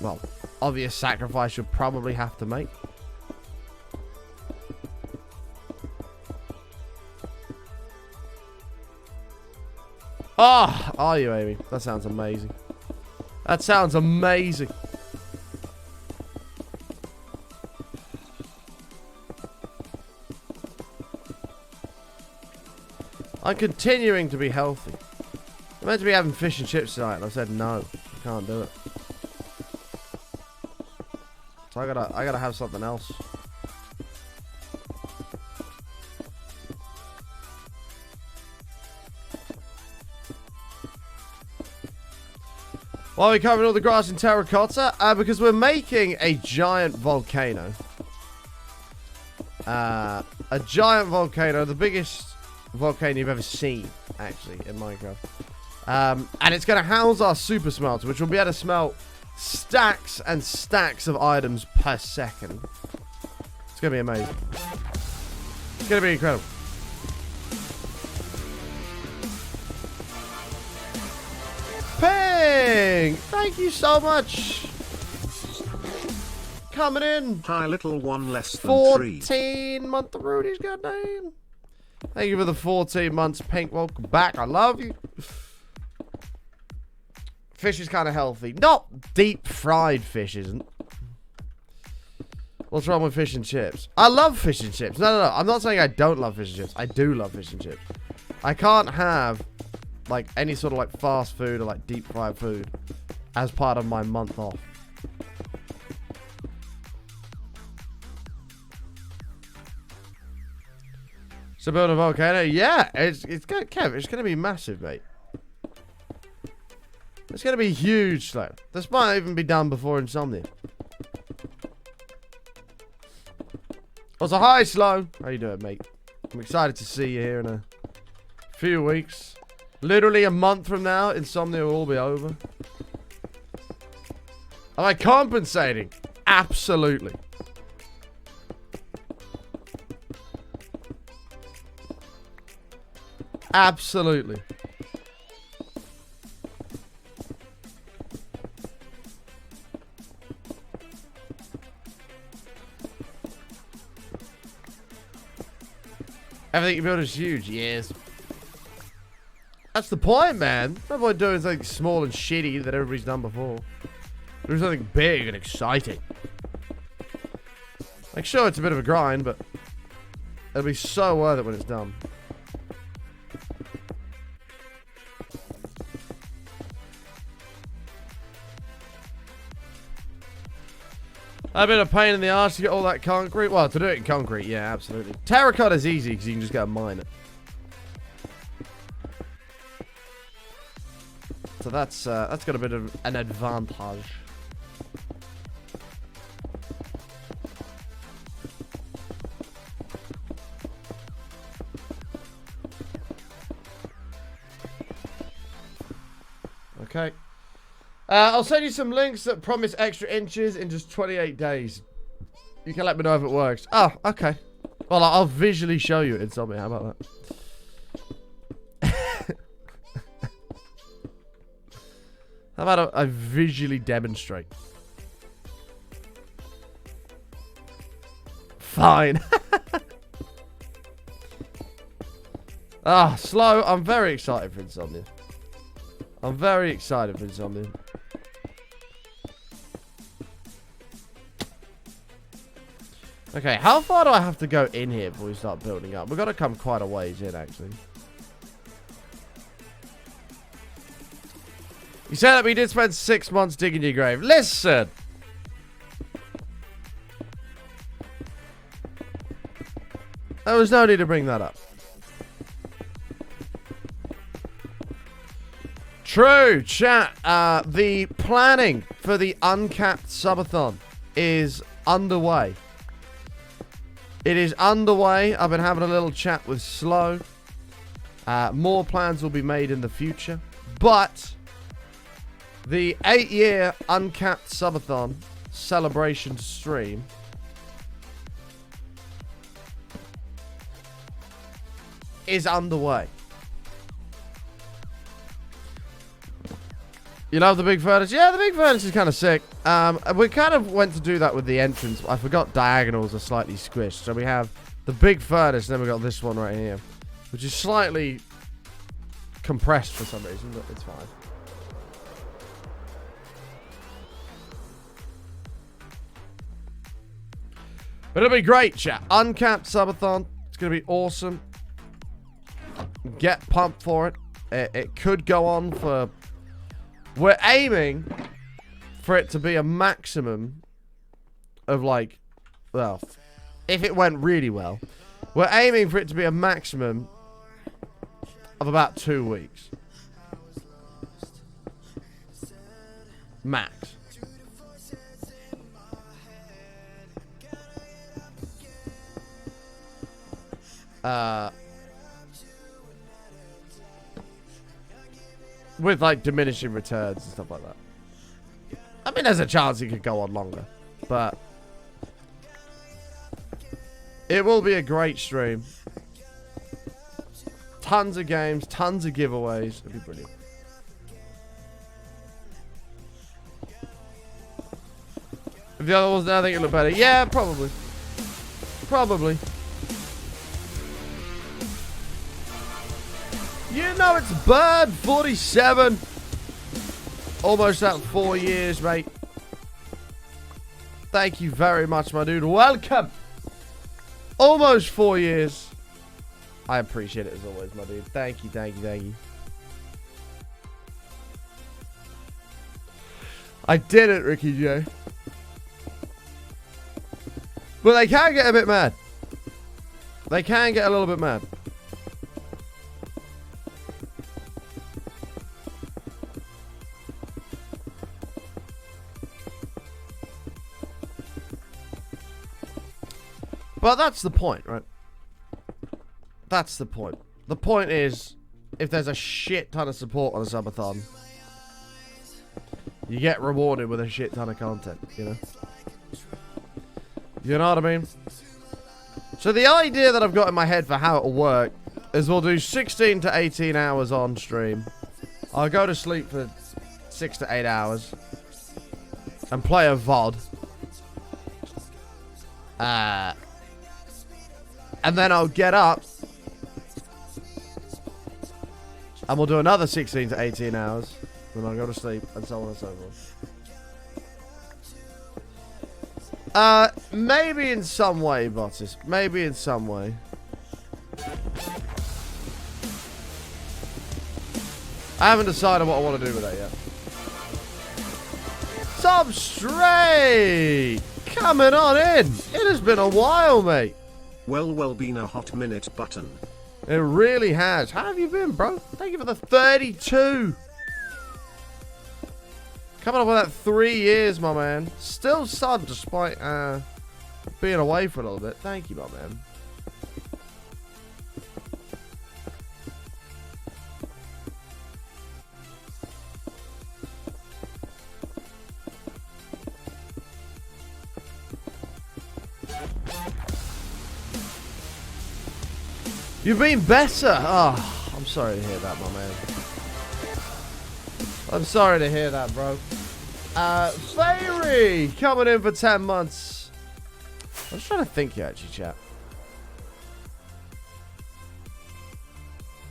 well, obvious sacrifice you'll probably have to make? Oh, are you, Amy? That sounds amazing. That sounds amazing. I'm continuing to be healthy. I'm meant to be having fish and chips tonight, and I said no. I can't do it. So I gotta have something else. Why are we covering all the grass in terracotta? Because we're making a giant volcano. A giant volcano, the biggest volcano you've ever seen, actually, in Minecraft. And it's going to house our super smelter, which will be able to smelt stacks and stacks of items per second. It's going to be amazing. It's going to be incredible. Ping! Thank you so much. Coming in. Hi, little one less than 3. 14-month Rudy's got name. Thank you for the 14 months, Pink. Welcome back. I love you. Fish is kind of healthy. Not deep fried fish isn't. What's wrong with fish and chips? I love fish and chips. No. I'm not saying I don't love fish and chips. I do love fish and chips. I can't have like any sort of like fast food or like deep fried food as part of my month off. So build a volcano? Yeah, it's gonna, Kev, it's gonna be massive, mate. It's gonna be huge, Slow. This might even be done before Insomnia. Also, hi, Slow. How you doing, mate? I'm excited to see you here in a few weeks. Literally a month from now, Insomnia will all be over. Am I compensating? Absolutely. Absolutely. Everything you build is huge, yes. That's the point, man. No point doing something small and shitty that everybody's done before. Do something big and exciting. Like, sure, it's a bit of a grind, but it'll be so worth it when it's done. I've been a pain in the arse to get all that concrete. Well, to do it in concrete, yeah, absolutely. Terracotta is easy because you can just go and mine it. So that's got a bit of an advantage. Okay. I'll send you some links that promise extra inches in just 28 days. You can let me know if it works. Oh, okay. Well, I'll visually show you it in something. How about that? How about I visually demonstrate? Fine. Slow. I'm very excited for Insomnia. I'm very excited for Insomnia. Okay, how far do I have to go in here before we start building up? We've got to come quite a ways in, actually. You said that we did spend 6 months digging your grave. Listen! There was no need to bring that up. True, chat. The planning for the uncapped subathon is underway. It is underway. I've been having a little chat with Slow. More plans will be made in the future. But the 8-year uncapped subathon celebration stream is underway. You love the big furnace? Yeah, the big furnace is kind of sick. We kind of went to do that with the entrance. I forgot diagonals are slightly squished. So we have the big furnace, and then we got this one right here, which is slightly compressed for some reason, but it's fine. But it'll be great, chat. Uncapped subathon. It's going to be awesome. Get pumped for it. It could go on for... We're aiming for it to be a maximum of like, well, if it went really well, we're aiming for it to be a maximum of about 2 weeks. Max. with like diminishing returns and stuff like that. I mean, there's a chance it could go on longer, but it will be a great stream. Tons of games, tons of giveaways. It'll be brilliant. If the other ones now, I think it'll look better. Yeah, probably. Probably. You know it's Bird47. Almost at 4 years, mate. Thank you very much, my dude. Welcome. Almost 4 years. I appreciate it as always, my dude. Thank you, thank you, thank you. I did it, Ricky J. But they can get a bit mad. They can get a little bit mad. But that's the point, right? That's the point. The point is, if there's a shit ton of support on a subathon, you get rewarded with a shit ton of content, you know? You know what I mean? So the idea that I've got in my head for how it'll work is we'll do 16 to 18 hours on stream. I'll go to sleep for 6 to 8 hours and play a VOD. And then I'll get up and we'll do another 16 to 18 hours. Then I'll go to sleep and so on and so forth. Maybe in some way, Bottis. Maybe in some way. I haven't decided what I want to do with that yet. Substrate! Coming on in! It has been a while, mate. Well, been a hot minute button. It really has. How have you been, bro? Thank you for the 32. Coming up with that 3 years, my man. Still sub despite being away for a little bit. Thank you, my man. You've been better. Oh, I'm sorry to hear that, my man. I'm sorry to hear that, bro. Fairy coming in for 10 months. I was trying to think here, actually, chat.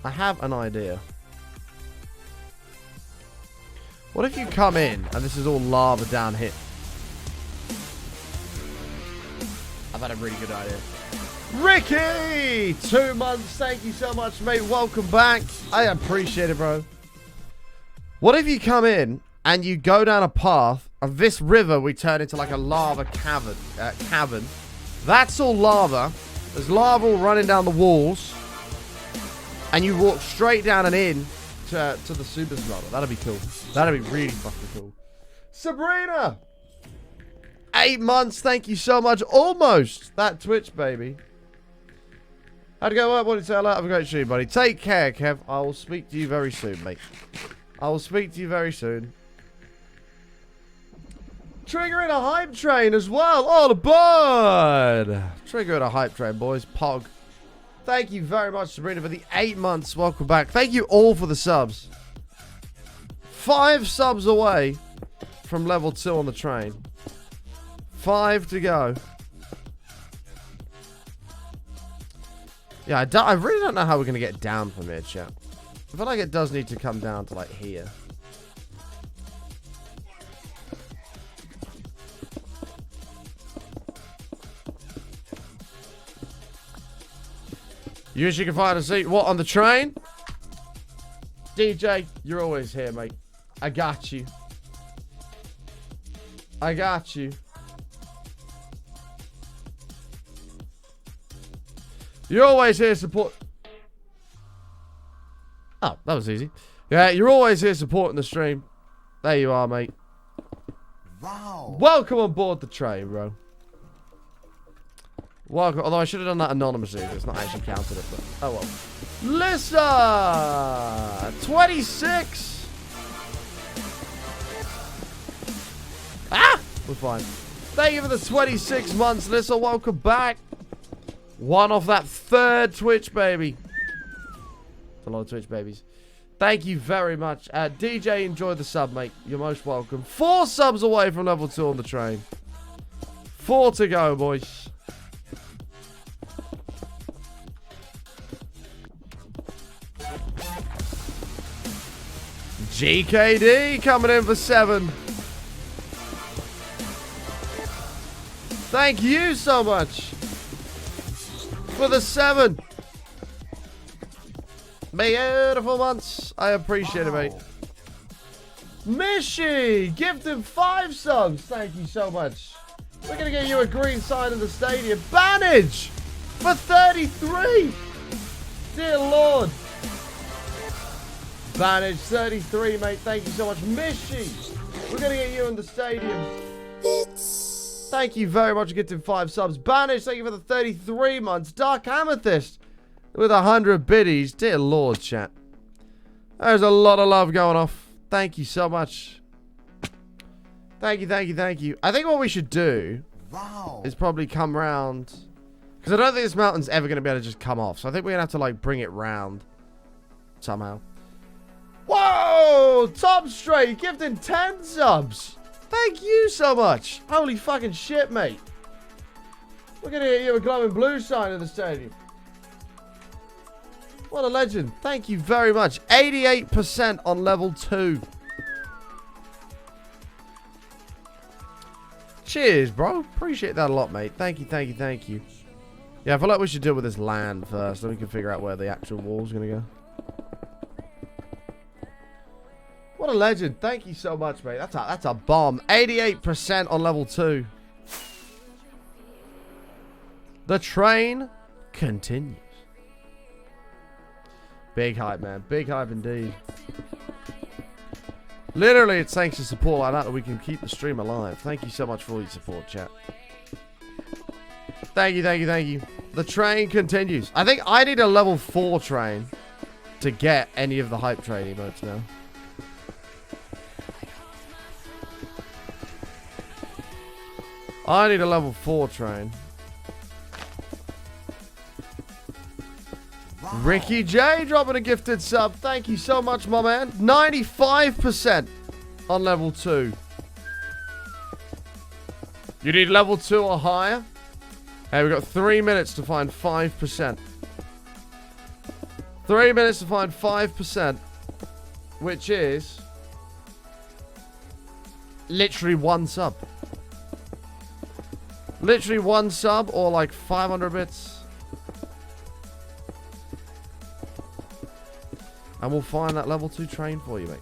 I have an idea. What if you come in and this is all lava down here? I've had a really good idea. Ricky! 2 months. Thank you so much, mate. Welcome back. I appreciate it, bro. What if you come in and you go down a path of this river we turn into like a lava cavern. That's all lava. There's lava all running down the walls. And you walk straight down and in to the super slaughter. That'd be cool. That'd be really fucking cool. Sabrina! 8 months. Thank you so much. Almost. That Twitch, baby. How'd it go? What did you say? Have a great stream, buddy. Take care, Kev. I will speak to you very soon, mate. I will speak to you very soon. Triggering a hype train as well. All aboard. Triggering a hype train, boys. Pog. Thank you very much, Sabrina, for the 8 months. Welcome back. Thank you all for the subs. 5 subs away from level 2 on the train. 5 to go. Yeah, I really don't know how we're going to get down from here, chat. I feel like it does need to come down to, like, here. You wish you could find a seat. What, on the train? DJ, you're always here, mate. I got you. I got you. You're always here support. Oh, that was easy. Yeah, you're always here supporting the stream. There you are, mate. Wow. Welcome on board the train, bro. Welcome. Although I should have done that anonymously. It's not actually counted it, but oh well. Lissa! 26! We're fine. Thank you for the 26 months, Lissa. Welcome back. One off that third Twitch, baby. It's a lot of Twitch babies. Thank you very much. DJ, enjoy the sub, mate. You're most welcome. 4 subs away from level 2 on the train. 4 to go, boys. GKD coming in for 7. Thank you so much for the 7. Beautiful months. I appreciate it, mate. Mishy, gifted 5 subs. Thank you so much. We're going to get you a green sign in the stadium. Banage for 33. Dear Lord. Banage 33, mate. Thank you so much. Mishy, we're going to get you in the stadium. Thank you very much for gifting 5 subs. Banage, thank you for the 33 months. Dark Amethyst with 100 biddies. Dear Lord, chat. There's a lot of love going off. Thank you so much. Thank you, thank you, thank you. I think what we should do is probably come round. Because I don't think this mountain's ever going to be able to just come off. So I think we're going to have to, like, bring it round. Somehow. Whoa! Top Straight gifting 10 subs. Thank you so much. Holy fucking shit, mate. We're going to get you a glowing blue sign in the stadium. What a legend. Thank you very much. 88% on level 2. Cheers, bro. Appreciate that a lot, mate. Thank you, thank you, thank you. Yeah, I feel like we should deal with this land first. Then we can figure out where the actual wall's going to go. What a legend. Thank you so much, mate. That's a bomb. 88% on level 2. The train continues. Big hype, man. Big hype indeed. Literally, it's thanks to support like that we can keep the stream alive. Thank you so much for all your support, chat. Thank you, thank you, thank you. The train continues. I think I need a level 4 train to get any of the hype train emotes now. I need a level 4 train. Ricky J dropping a gifted sub. Thank you so much, my man. 95% on level 2. You need level 2 or higher. Hey, we've got 3 minutes to find 5%. 3 minutes to find 5%. Which is literally 1 sub. Literally 1 sub or like 500 bits. And we'll find that level 2 train for you, mate.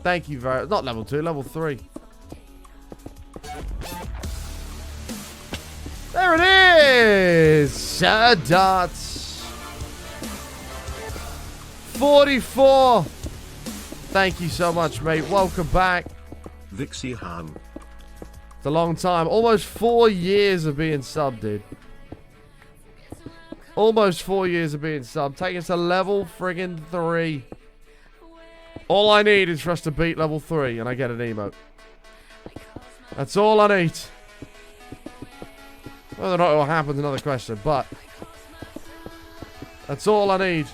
Thank you very much. Not level 2, level 3. There it is! Sir Darts. 44. Thank you so much, mate. Welcome back. Vixie Han. It's a long time. Almost 4 years of being subbed, dude. Almost 4 years of being subbed. Taking us to level friggin' 3. All I need is for us to beat level 3 and I get an emote. That's all I need. Whether or not it will happen is another question, but that's all I need.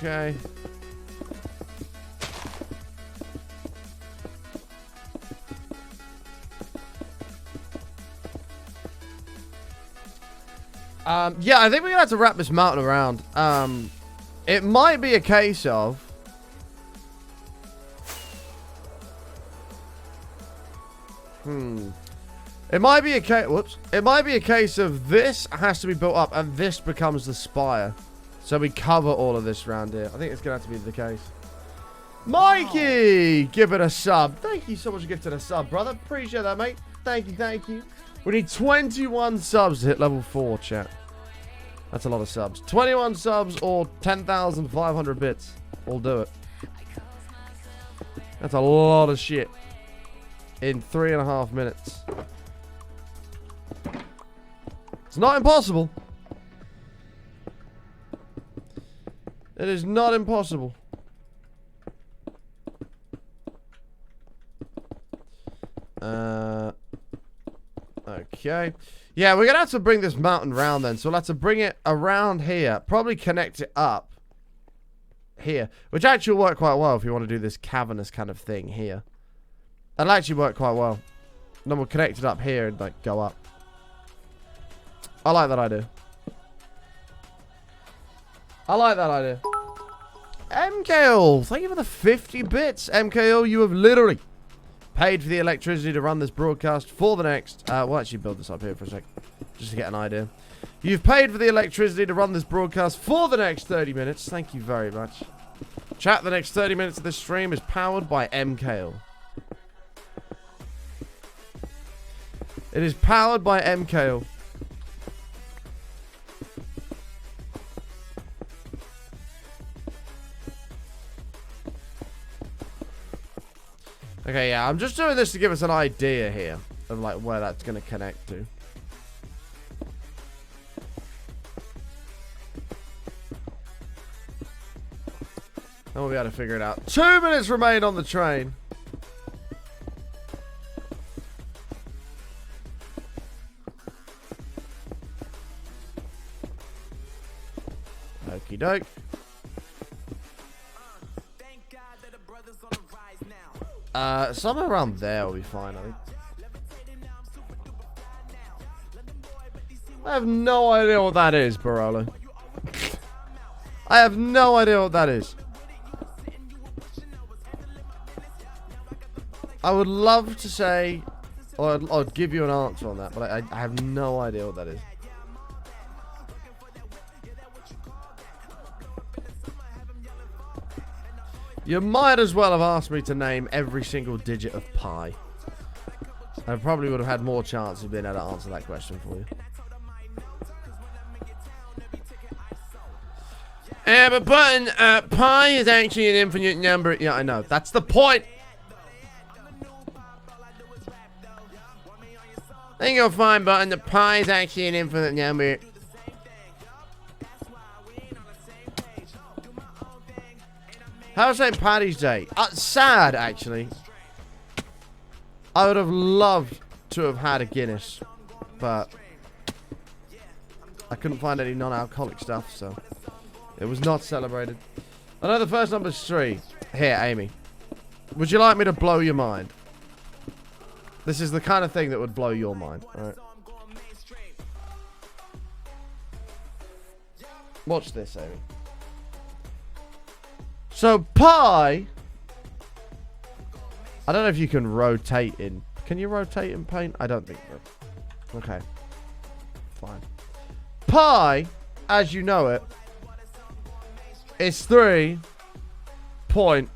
Okay. Yeah, I think we're gonna have to wrap this mountain around. It might be a case of It might be a case. Whoops. It might be a case of this has to be built up and this becomes the spire. So we cover all of this around here. I think it's going to have to be the case. Mikey! Give it a sub. Thank you so much for gifting a sub, brother. Appreciate that, mate. Thank you, thank you. We need 21 subs to hit level 4, chat. That's a lot of subs. 21 subs or 10,500 bits. We'll do it. That's a lot of shit. in 3.5 minutes. It's not impossible. It is not impossible. Okay. Yeah, we're going to have to bring this mountain round then. So we'll have to bring it around here. Probably connect it up here. Which actually will work quite well if you want to do this cavernous kind of thing here. That'll actually work quite well. And then we'll connect it up here and like go up. I like that idea. I like that idea. MKO, thank you for the 50 bits. MKO, you have literally paid for the electricity to run this broadcast for the next... we'll actually build this up here for a sec, just to get an idea. You've paid for the electricity to run this broadcast for the next 30 minutes. Thank you very much. Chat, the next 30 minutes of this stream is powered by MKO. It is powered by MKO. Okay, yeah, I'm just doing this to give us an idea here of like where that's going to connect to. And we'll be able to figure it out. 2 minutes remain on the train. Okie doke. Somewhere around there will be fine, I think. I have no idea what that is, Barolo. I have no idea what that is. I would love to say, or I'd give you an answer on that, but I have no idea what that is. You might as well have asked me to name every single digit of pi. I probably would have had more chance of being able to answer that question for you. But button, pi is actually an infinite number. Yeah, I know. That's the point. I think you'll find, button, the pi is actually an infinite number. How's St. Paddy's Day? Sad, actually. I would have loved to have had a Guinness, but I couldn't find any non-alcoholic stuff, so it was not celebrated. I know the first number's 3. Here, Amy. Would you like me to blow your mind? This is the kind of thing that would blow your mind. All right. Watch this, Amy. So, pi... I don't know if you can rotate in... Can you rotate in paint? I don't think so. Okay. Fine. Pi, as you know it, is 3.14.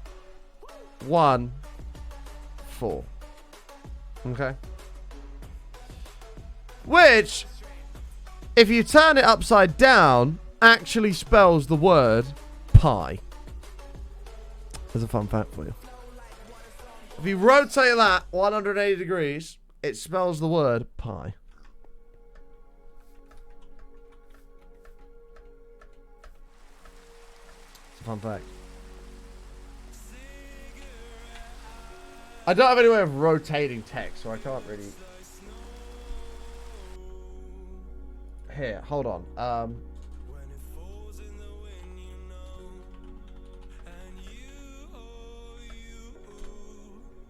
Okay? Which, if you turn it upside down, actually spells the word pi. There's a fun fact for you. If you rotate that 180 degrees, it spells the word pi. It's a fun fact. I don't have any way of rotating text, so I can't really... Here, hold on.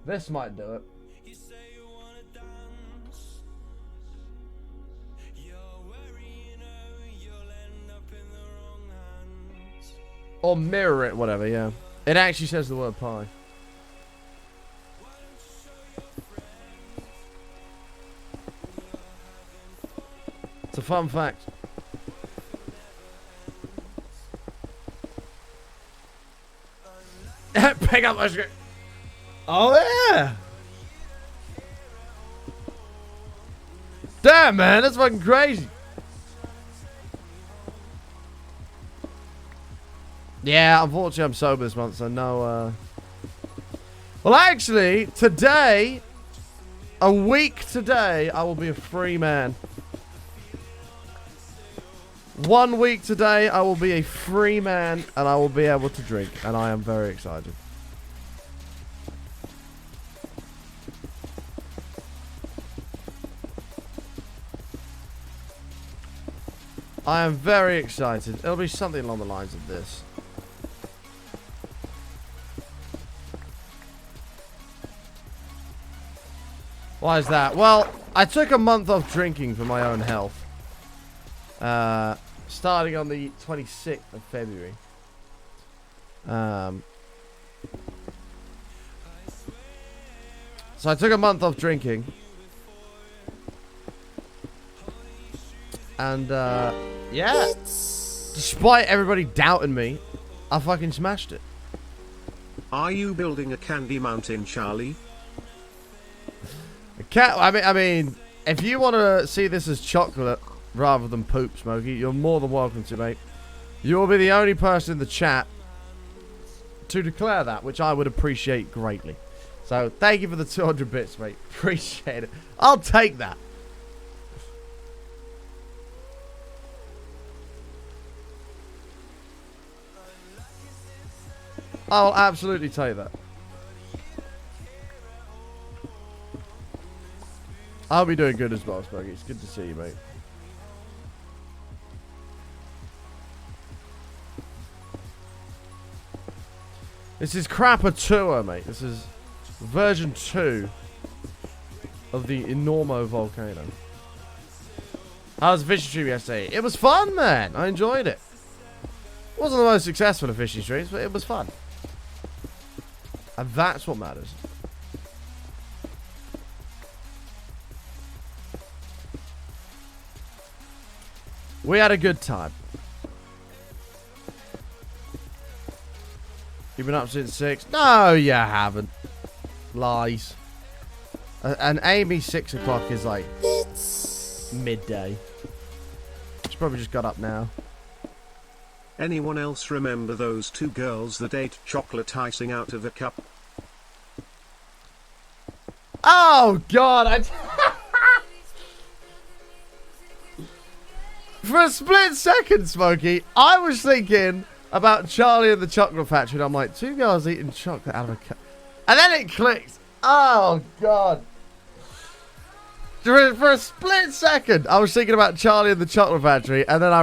This might do it. Or mirror it, whatever, yeah. It actually says the word pi. It's a fun fact. Pick up my script. Oh, yeah. Damn, man. That's fucking crazy. Yeah, unfortunately, I'm sober this month, so no, Well, actually, today A week today, I will be a free man. 1 week today, I will be a free man, and I will be able to drink, and I am very excited. I am very excited. It'll be something along the lines of this. Why is that? Well, I took a month off drinking for my own health. Starting on the 26th of February. So I took a month off drinking. And, yeah. Despite everybody doubting me, I fucking smashed it. Are you building a candy mountain, Charlie? I mean, if you want to see this as chocolate rather than poop, Smokey, you're more than welcome to, mate. You'll be the only person in the chat to declare that, which I would appreciate greatly. So, thank you for the 200 bits, mate. Appreciate it. I'll take that. I'll absolutely take that. I'll be doing good as well, Smokey. It's good to see you, mate. This is Crapper Tour, mate. This is version 2 of the Enormo Volcano. How was the fishing stream yesterday? It was fun, man. I enjoyed it. It wasn't the most successful of fishing streams, but it was fun. And that's what matters. We had a good time. You've been up since 6? No, you haven't. Lies. And Amy, 6 o'clock is like midday. She's probably just got up now. Anyone else remember those two girls that ate chocolate icing out of a cup? Oh, God. For a split second, Smokey, I was thinking about Charlie and the Chocolate Factory, and I'm like, two girls eating chocolate out of a cup. And then it clicked. Oh, God. For a split second, I was thinking about Charlie and the Chocolate Factory, and then I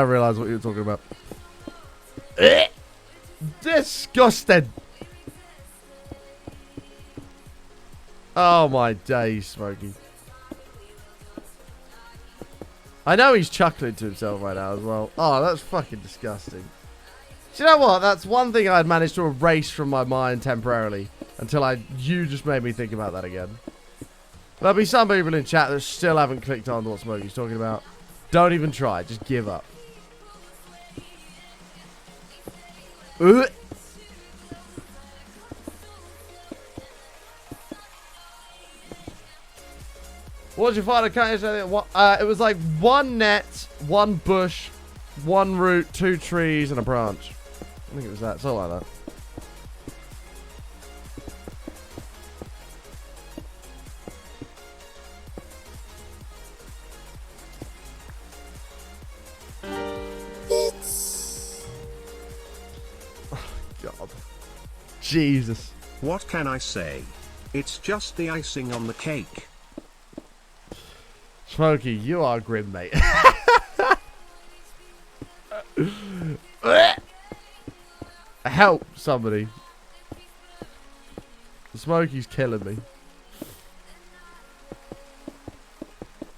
realized what you were talking about. Disgusting. Oh, my days, Smokey. I know he's chuckling to himself right now as well. Oh, that's fucking disgusting. Do you know what? That's one thing I'd managed to erase from my mind temporarily until you just made me think about that again. There'll be some people in chat that still haven't clicked on what Smokey's talking about. Don't even try. Just give up. What did you find? It was like one net, one bush, one root, 2 trees, and a branch. I think it was that. It's all like that. God. Jesus. What can I say? It's just the icing on the cake. Smokey, you are grim, mate. Help somebody. Smokey's killing me.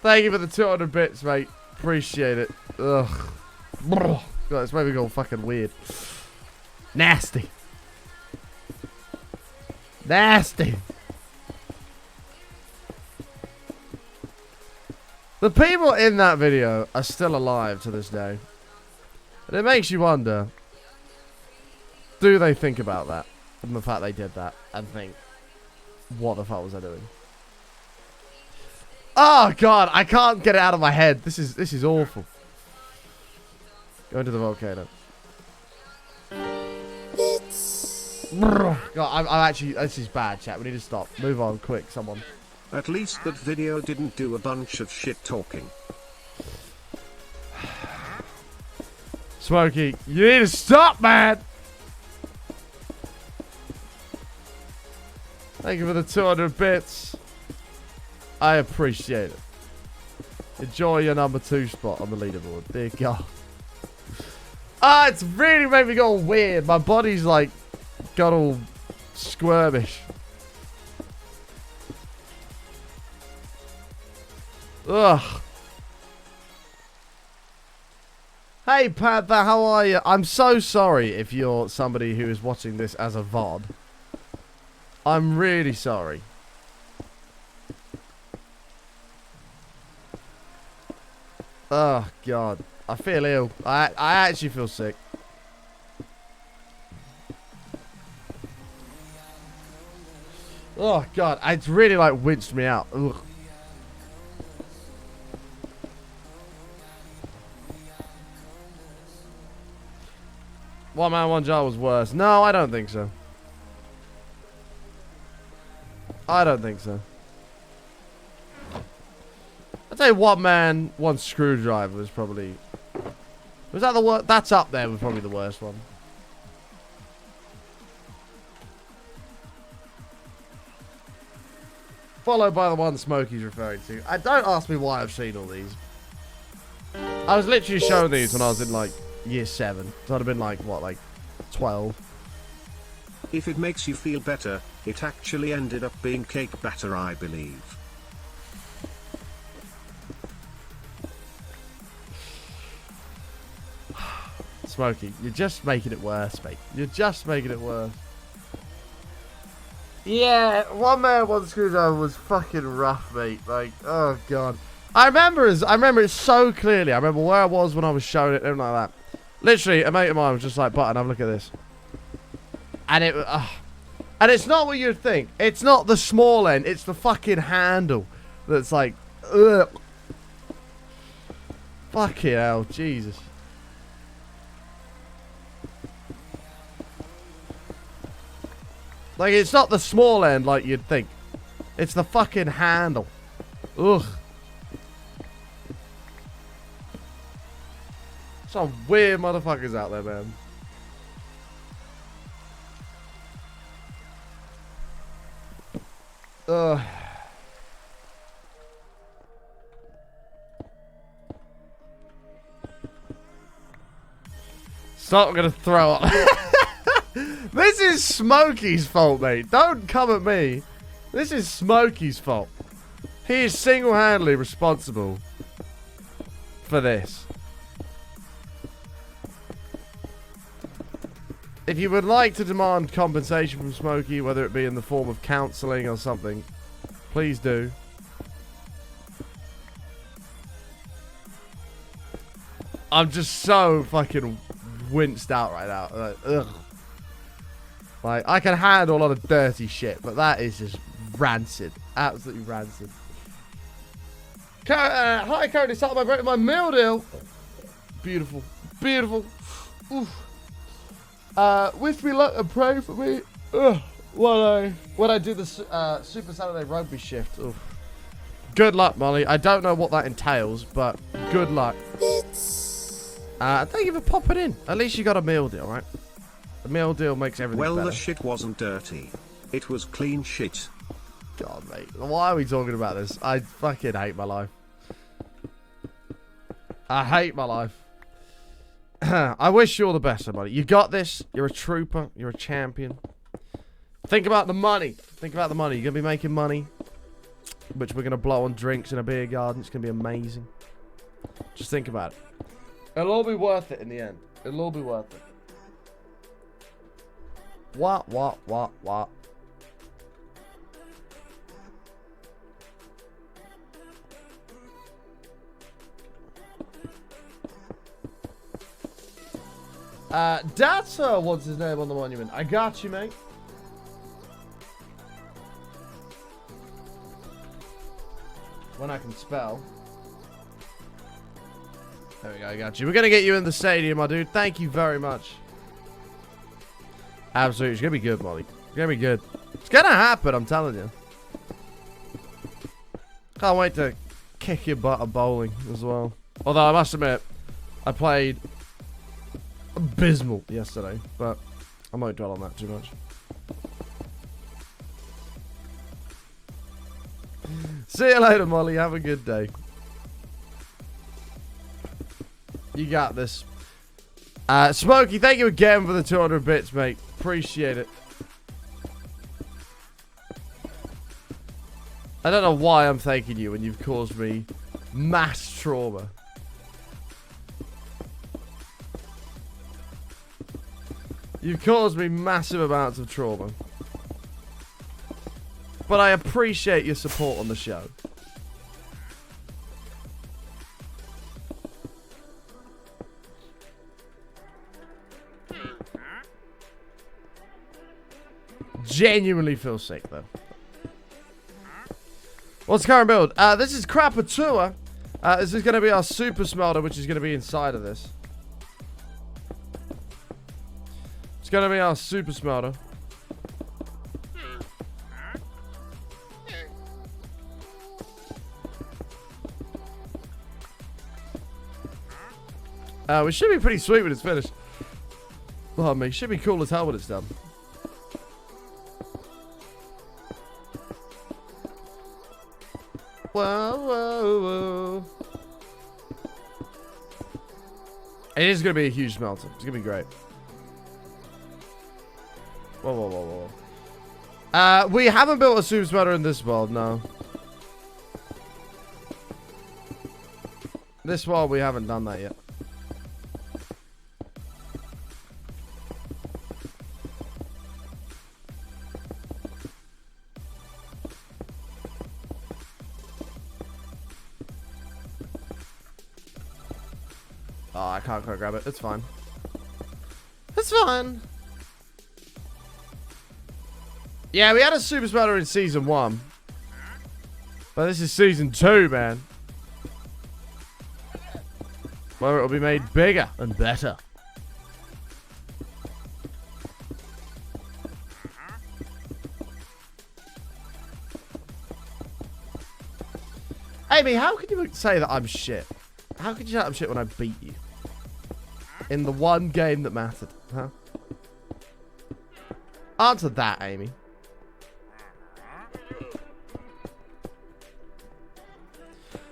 Thank you for the 200 bits, mate. Appreciate it. Ugh. God, it's made me go fucking weird. Nasty. Nasty. The people in that video are still alive to this day. And it makes you wonder, do they think about that? And the fact they did that and think, what the fuck was I doing? Oh god, I can't get it out of my head. This is awful. Going to the volcano. God, I'm actually, this is bad, chat. We need to stop. Move on, quick, someone. At least that video didn't do a bunch of shit talking. Smokey, you need to stop, man! Thank you for the 200 bits. I appreciate it. Enjoy your number 2 spot on the leaderboard. Dear God. Ah, it's really made me go weird. My body's like got all squirmish. Ugh. Hey Panther, how are you? I'm so sorry if you're somebody who is watching this as a VOD. I'm really sorry. Oh God, I feel ill. I actually feel sick. Oh God, it's really like winched me out. Ugh. One Man, One Jar was worse. No, I don't think so. I don't think so. I'd say One Man, One Screwdriver was probably... Was that the worst? That's up there with probably the worst one. Followed by the one Smokey's referring to. Don't ask me why I've seen all these. I was literally showing these when I was in like year 7. So I'd have been like, what, like 12? If it makes you feel better, it actually ended up being cake batter, I believe. Smokey, you're just making it worse, mate. You're just making it worse. Yeah, One Man, One Screwdriver was fucking rough, mate. Like, oh God. I remember it so clearly. I remember where I was when I was showing it, everything like that. Literally, a mate of mine was just like, Button, have a look at this. And and it's not what you'd think. It's not the small end. It's the fucking handle that's like, ugh. Fucking hell, Jesus. Like, it's not the small end like you'd think. It's the fucking handle. Ugh. Some weird motherfuckers out there, man. Ugh. Stop, I'm gonna throw up. This is Smokey's fault, mate. Don't come at me. This is Smokey's fault. He is single-handedly responsible for this. If you would like to demand compensation from Smokey, whether it be in the form of counselling or something, please do. I'm just so fucking winced out right now. Like, ugh. Like, I can handle a lot of dirty shit, but that is just rancid. Absolutely rancid. Hi, Cody. Start by breaking my meal deal. Beautiful. Beautiful. Oof. Wish me luck and pray for me. Ugh. When I do the Super Saturday Rugby shift. Oof. Good luck, Molly. I don't know what that entails, but good luck. Thank you for popping in. At least you got a meal deal, right? The meal deal makes everything better. Well, the shit wasn't dirty. It was clean shit. God, mate. Why are we talking about this? I fucking hate my life. I hate my life. I wish you all the best, everybody. You got this. You're a trooper. You're a champion. Think about the money. Think about the money. You're going to be making money, which we're going to blow on drinks in a beer garden. It's going to be amazing. Just think about it. It'll all be worth it in the end. It'll all be worth it. What? Data wants his name on the monument. I got you, mate. When I can spell. There we go, I got you. We're going to get you in the stadium, my dude. Thank you very much. Absolutely. It's going to be good, Molly. It's going to be good. It's going to happen, I'm telling you. Can't wait to kick your butt at bowling as well. Although I must admit, I played abysmal yesterday, but I won't dwell on that too much. See you later, Molly. Have a good day. You got this. Smokey, thank you again for the 200 bits, mate. Appreciate it. I don't know why I'm thanking you when you've caused me mass trauma. You've caused me massive amounts of trauma. But I appreciate your support on the show. Genuinely feel sick, though. What's the current build? This is Crapatua. This is going to be our super smelter, which is going to be inside of this. It's going to be our super smelter. Which should be pretty sweet when it's finished. Oh, me, should be cool as hell when it's done. Whoa, whoa, whoa. It is going to be a huge smelter. It's going to be great. Whoa, whoa, whoa, whoa. We haven't built a super smelter in this world, no. This world, we haven't done that yet. Oh, I can't quite grab it. It's fine. It's fine. Yeah, we had a super smelter in season 1. But this is season 2, man. Where it'll be made bigger and better. Amy, how can you say that I'm shit? How could you say I'm shit when I beat you? In the one game that mattered, huh? Answer that, Amy.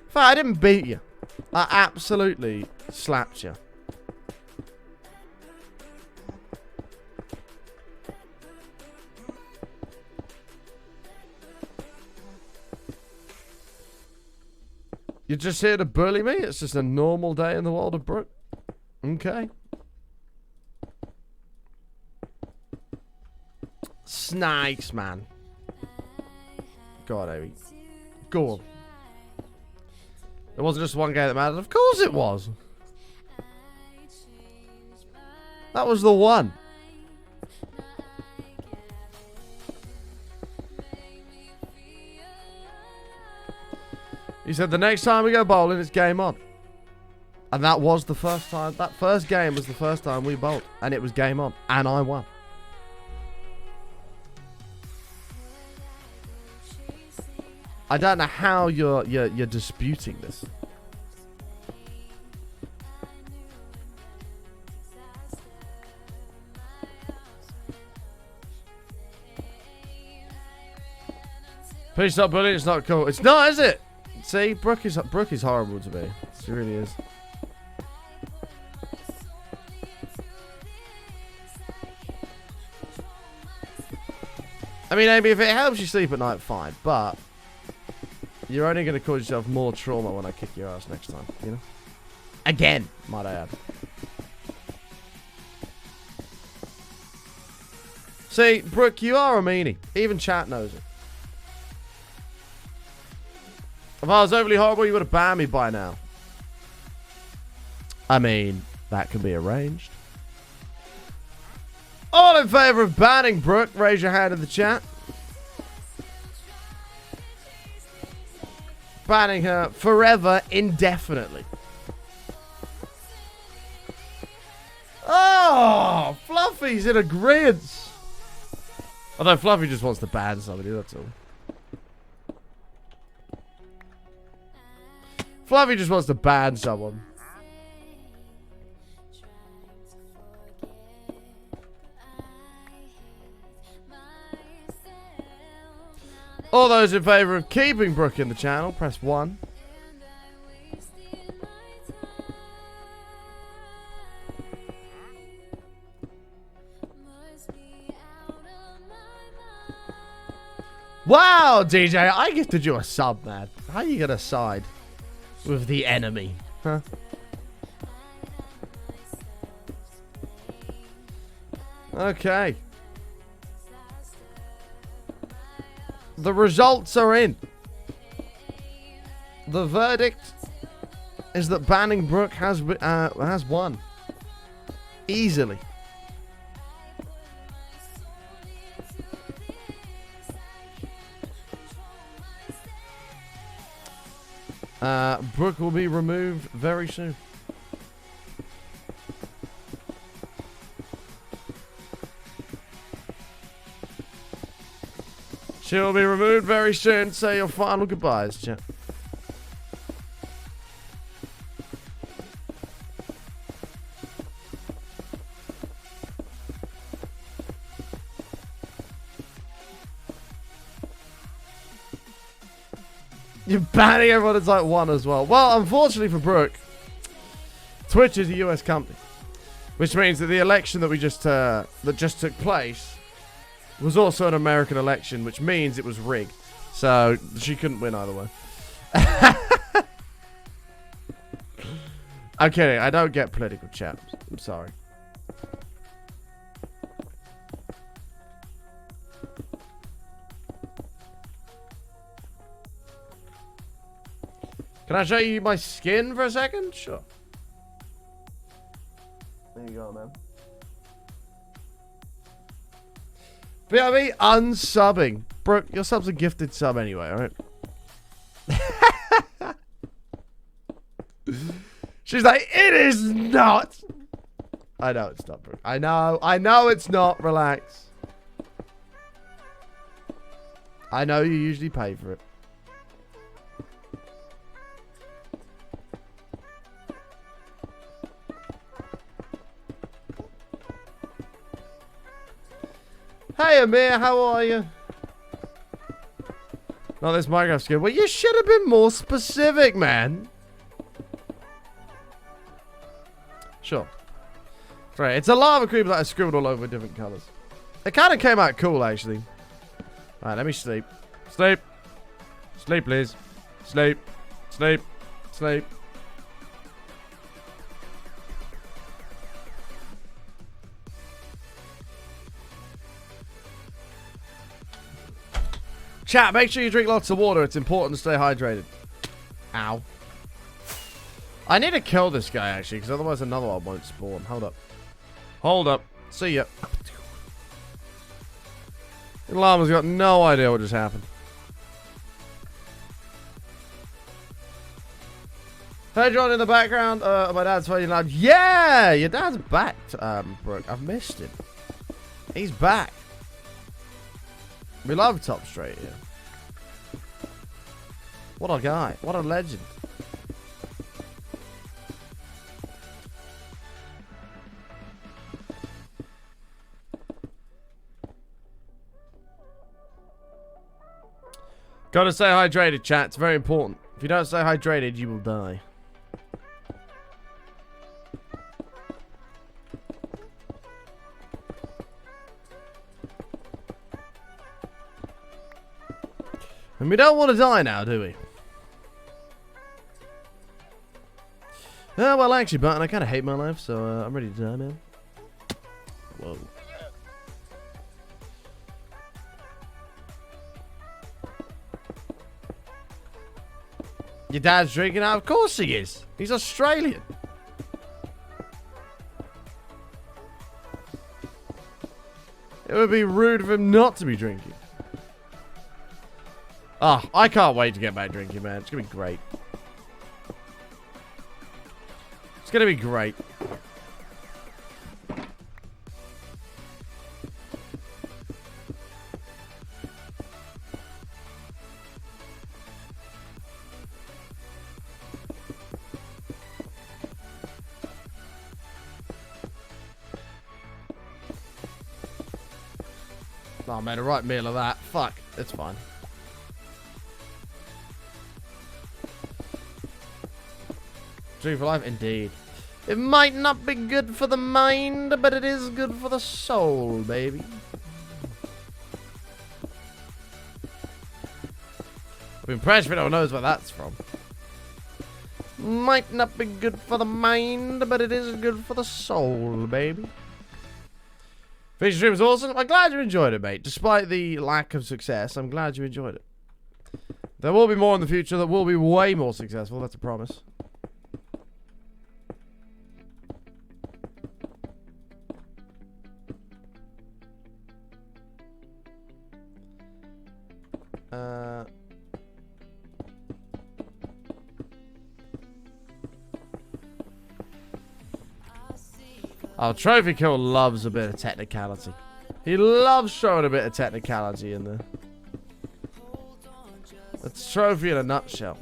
Fair, I didn't beat you. I absolutely slapped you. You're just here to bully me? It's just a normal day in the world of Brook. Okay. Snakes, man. Go on, Amy. Go on. It wasn't just one game that mattered. Of course it was. That was the one. He said the next time we go bowling, it's game on. And that was the first time. That first game was the first time we bowled. And it was game on. And I won. I don't know how you're disputing this. Please stop bullying. It's not cool. It's not, is it? See, Brooke is horrible to me. She really is. I mean, Amy, if it helps you sleep at night, fine. But you're only going to cause yourself more trauma when I kick your ass next time, you know? Again, might I add. See, Brooke, you are a meanie. Even chat knows it. If I was overly horrible, you would have banned me by now. I mean, that can be arranged. All in favor of banning Brooke, raise your hand in the chat. Banning her forever, indefinitely. Oh, Fluffy's in agreeance. Although Fluffy just wants to ban somebody, that's all. Fluffy just wants to ban someone. All those in favour of keeping Brooke in the channel, press 1. Wow, DJ, I gifted you a sub, man. How are you gonna side with the enemy? Huh? Okay. The results are in. The verdict is that banning Brooke has won. Easily. Brooke will be removed very soon. She'll be removed very soon. Say your final goodbyes, chat. You're banning everyone that's like 1 as well. Well, unfortunately for Brooke, Twitch is a US company, which means that the election that we just that just took place was also an American election, which means it was rigged. So she couldn't win either way. I'm kidding. I don't get political chaps. I'm sorry. Can I show you my skin for a second? Sure. There you go, man. BRB unsubbing. Brooke, your sub's a gifted sub anyway, alright? She's like, it is not. I know it's not, Brooke. I know it's not. Relax. I know you usually pay for it. Hey Amir, how are you? Not this Minecraft skin. Well, you should have been more specific, man. Sure. Right, it's a lava creeper that I scribbled all over with different colours. It kind of came out cool, actually. Alright, let me sleep. Sleep. Sleep, please. Sleep. Sleep. Sleep. Chat, make sure you drink lots of water. It's important to stay hydrated. Ow. I need to kill this guy, actually, because otherwise another one won't spawn. Hold up. Hold up. See ya. The llama's got no idea what just happened. Hey, John, in the background. My dad's playing loud. Yeah! Your dad's back, Brooke. I've missed him. He's back. We love Top Straight here. What a guy. What a legend. Gotta stay hydrated, chat. It's very important. If you don't stay hydrated, you will die. And we don't want to die now, do we? Oh, well, actually, Barton, I kind of hate my life, so I'm ready to die, man. Whoa. Your dad's drinking out? Of course he is. He's Australian. It would be rude of him not to be drinking. Oh, I can't wait to get back drinking, man. It's going to be great. It's going to be great. Oh, I made a right meal of that. Fuck. It's fine. Drink for life? Indeed. It might not be good for the mind, but it is good for the soul, baby. I'm impressed if anyone knows where that's from. Might not be good for the mind, but it is good for the soul, baby. Feature stream was awesome. I'm glad you enjoyed it, mate. Despite the lack of success, I'm glad you enjoyed it. There will be more in the future that will be way more successful. That's a promise. Oh, Trophy Kill loves a bit of technicality. He loves showing a bit of technicality in there. That's Trophy in a nutshell.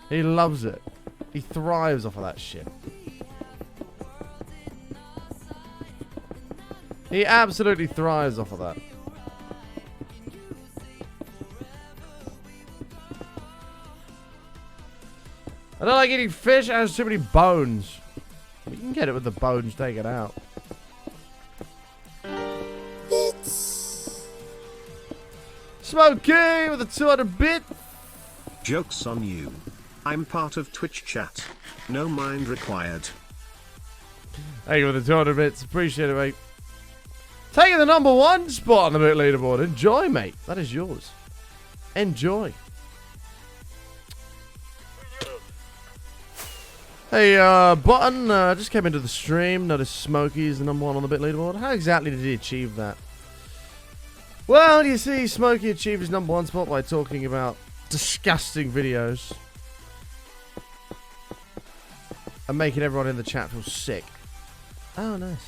He loves it. He thrives off of that shit. He absolutely thrives off of that. I don't like eating fish. It has too many bones. You can get it with the bones taken out. Smokey with a 200 bit. Joke's on you. I'm part of Twitch chat. No mind required. Thank you for the 200 bits. Appreciate it, mate. Taking the #1 spot on the bit leaderboard. Enjoy, mate. That is yours. Enjoy. Hey, Button, just came into the stream. Noticed Smokey's the #1 on the bit leaderboard. How exactly did he achieve that? Well, you see, Smokey achieved his #1 spot by talking about disgusting videos and making everyone in the chat feel sick. Oh, nice.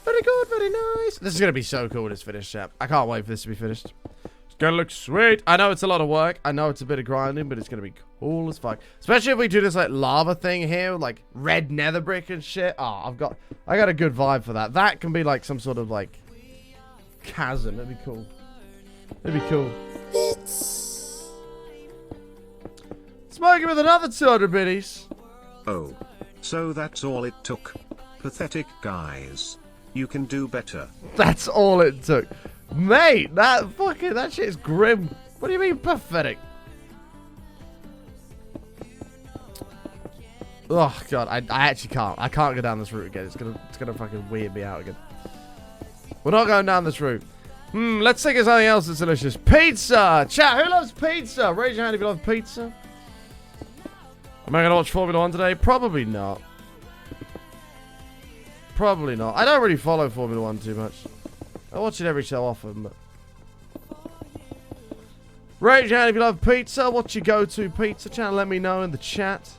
Very good, very nice. This is going to be so cool when it's finished, chap. I can't wait for this to be finished. It's going to look sweet. I know it's a lot of work. I know it's a bit of grinding, but it's going to be cool as fuck. Especially if we do this, like, lava thing here, like, red nether brick and shit. Oh, I got a good vibe for that. That can be, like, some sort of, like, chasm. That'd be cool. That'd be cool. Smoking with another 200 biddies. Oh. So that's all it took. Pathetic guys. You can do better. That's all it took. Mate, that shit is grim. What do you mean pathetic? Oh god, I actually can't. I can't go down this route again. It's gonna fucking weird me out again. We're not going down this route. Let's think of something else that's delicious. Pizza! Chat, who loves pizza? Raise your hand if you love pizza. Am I gonna watch Formula 1 today? Probably not. Probably not. I don't really follow Formula 1 too much. I watch it every so often, but... Raise your hand if you love pizza. What's your go-to pizza channel? Let me know in the chat.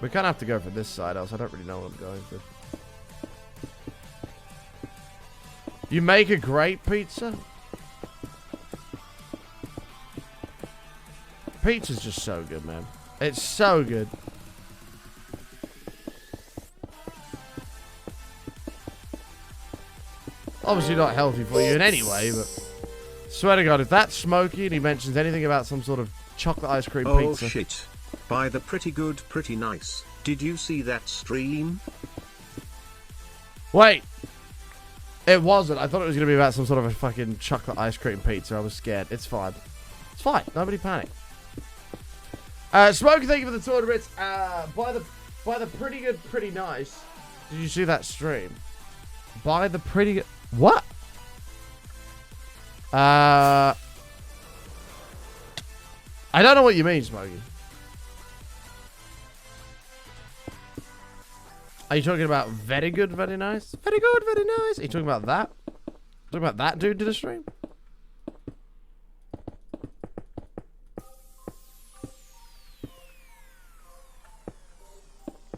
We kind of have to go for this side, else I don't really know what I'm going for. You make a great pizza? Pizza's just so good, man. It's so good. Obviously not healthy for you in any way, but... Swear to God, if that's Smokey and he mentions anything about some sort of chocolate ice cream pizza... Oh shit. By the pretty good, pretty nice. Did you see that stream? Wait. It wasn't. I thought it was going to be about some sort of a fucking chocolate ice cream pizza. I was scared. It's fine. It's fine. Nobody panic. Smokey, thank you for the 200 bits. By the pretty good, pretty nice. Did you see that stream? By the pretty good... What? I don't know what you mean, Smokey. Are you talking about very good, very nice? Very good, very nice. Are you talking about that? Talking about that dude did a stream?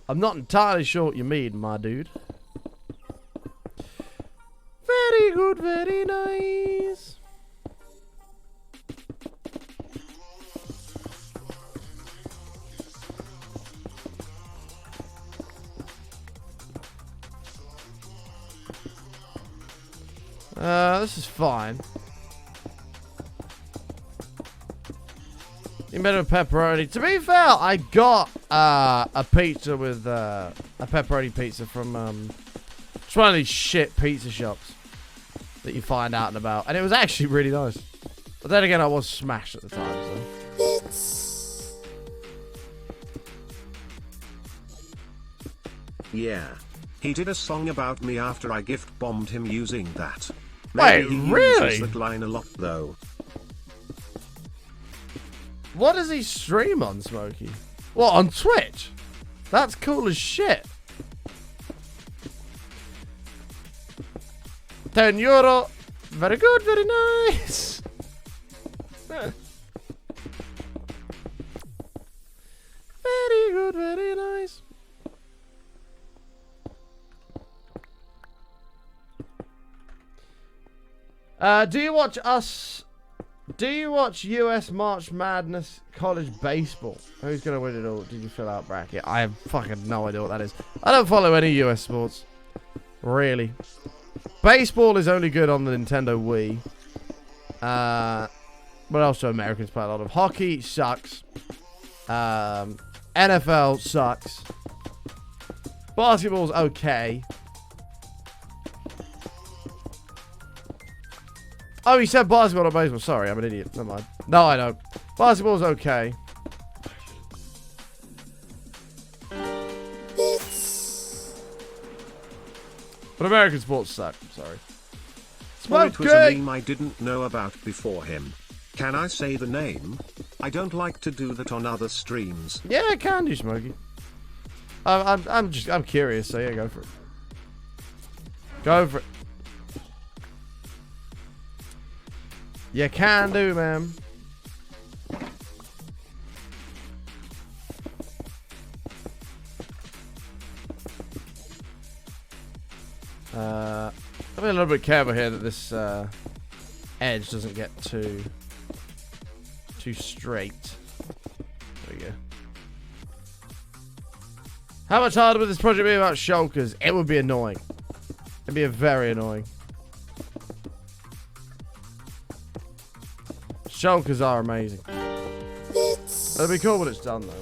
I'm not entirely sure what you mean, my dude. Very good, very nice. This is fine. You better with pepperoni. To be fair, I got a pizza with a pepperoni pizza from it's one of these shit pizza shops that you find out and about, and it was actually really nice. But then again, I was smashed at the time. So. Yeah. He did a song about me after I gift bombed him using that. Wait, Maybe he really? uses that line a lot though. What does he stream on, Smokey? What, on Twitch? That's cool as shit. €10. Very good, very nice. Very good, very nice. Do you watch us? Do you watch US March Madness college baseball? Who's gonna win it all? Did you fill out bracket? I have fucking no idea what that is. I don't follow any US sports. Really. Baseball is only good on the Nintendo Wii. What else do Americans play a lot of? Hockey sucks. NFL sucks. Basketball's okay. Oh, he said basketball, not baseball. Sorry, I'm an idiot. Never mind. No, I don't. Basketball's okay. But American sports suck. I'm sorry. Well, it was a meme I didn't know about before him. Can I say the name? I don't like to do that on other streams. Yeah, I can do, Smokey. I'm curious, so yeah, go for it. Go for it. You can do, man. I'll be a little bit careful here that this edge doesn't get too straight. There we go. How much harder would this project be about shulkers? It would be annoying. It'd be very annoying. Shulkers are amazing. It'll be cool when it's done, though.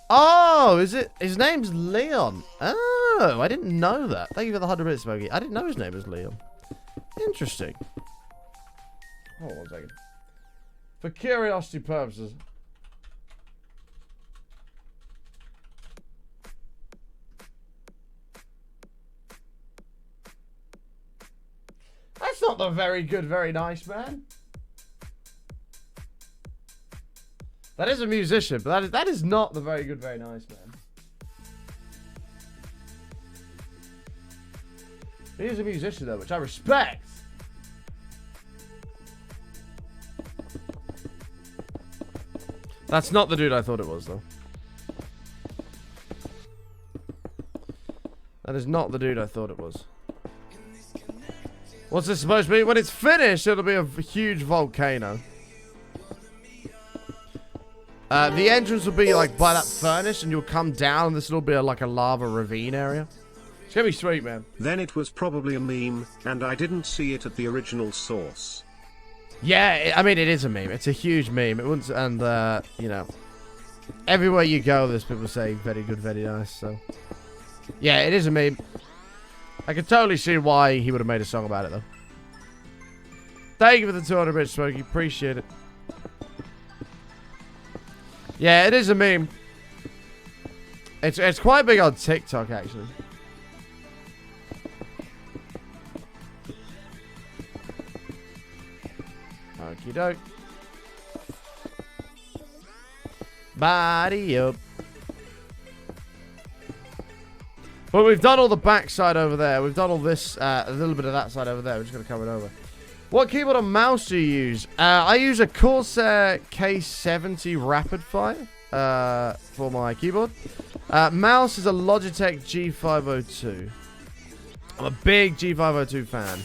Oh, is it? His name's Leon. Oh, I didn't know that. Thank you for the 100 bits, Smokey. I didn't know his name was Leon. Interesting. Hold on 1 second. For curiosity purposes. That's not the very good, very nice man. That is a musician, but that is not the very good, very nice man. He is a musician though, which I respect. That's not the dude I thought it was though. That is not the dude I thought it was. What's this supposed to be? When it's finished, it'll be a huge volcano. The entrance will be like by that furnace, and you'll come down, and this will be like a lava ravine area. It's gonna be sweet, man. Then it was probably a meme, and I didn't see it at the original source. Yeah, I mean, it is a meme. It's a huge meme. It wouldn't, and you know, everywhere you go, there's people say very good, very nice. So, yeah, it is a meme. I can totally see why he would have made a song about it, though. Thank you for the 200 bits, Smokey. Appreciate it. Yeah, it is a meme. It's quite big on TikTok, actually. Okie doke. Body up. But we've done all the back side over there. We've done all this, a little bit of that side over there. We're just going to cover it over. What keyboard and mouse do you use? I use a Corsair K70 Rapid Fire for my keyboard. Mouse is a Logitech G502. I'm a big G502 fan.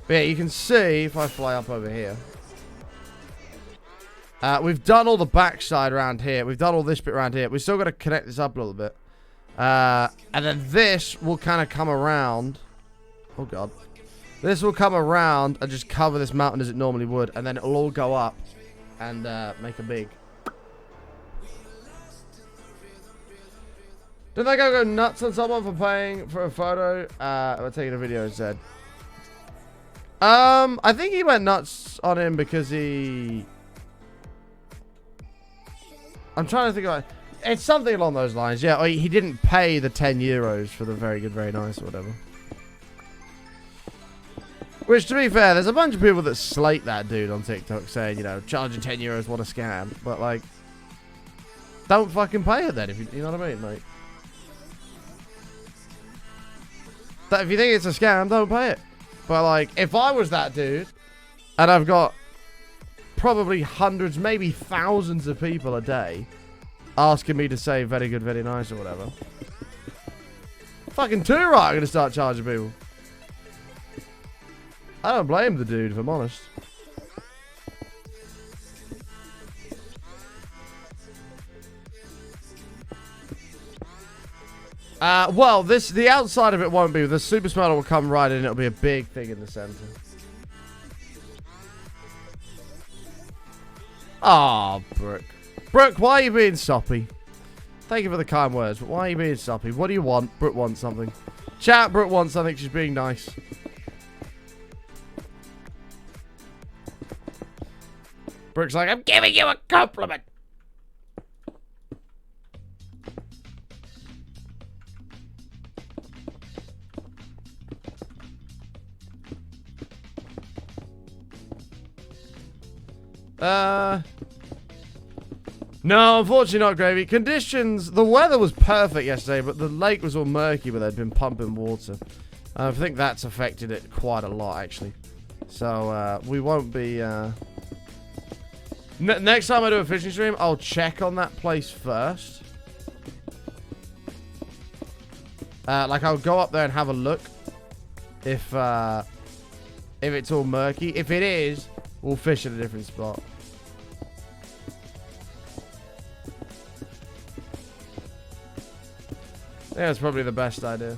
But yeah, you can see, if I fly up over here, We've done all the backside around here. We've done all this bit around here. We've still got to connect this up a little bit. And then this will kind of come around. Oh, God. This will come around and just cover this mountain as it normally would. And then it'll all go up and make a big. Did that guy go nuts on someone for paying for a photo? We're taking a video instead. I think he went nuts on him because he... I'm trying to think about it. It's something along those lines. Yeah, or he didn't pay the 10 euros for the very good, very nice or whatever. Which, to be fair, there's a bunch of people that slate that dude on TikTok saying, you know, charging 10 euros, what a scam. But, like, don't fucking pay it then, if you know what I mean, mate. That if you think it's a scam, don't pay it. But, like, if I was that dude, and I've got probably hundreds, maybe thousands of people a day asking me to say very good, very nice or whatever. Fucking too right, I'm going to start charging people. I don't blame the dude, if I'm honest. Well, the outside of it won't be. The super smelter will come right in. It'll be a big thing in the center. Ah, Brooke. Brooke, why are you being soppy? Thank you for the kind words, but why are you being soppy? What do you want? Brooke wants something. Chat, Brooke wants something. She's being nice. Brooke's like, I'm giving you a compliment. No, unfortunately not, Gravy. Conditions, the weather was perfect yesterday, but the lake was all murky where they'd been pumping water. I think that's affected it quite a lot, actually. So, we won't be, next time I do a fishing stream, I'll check on that place first. Like, I'll go up there and have a look. If it's all murky. If it is, we'll fish at a different spot. Yeah, it's probably the best idea.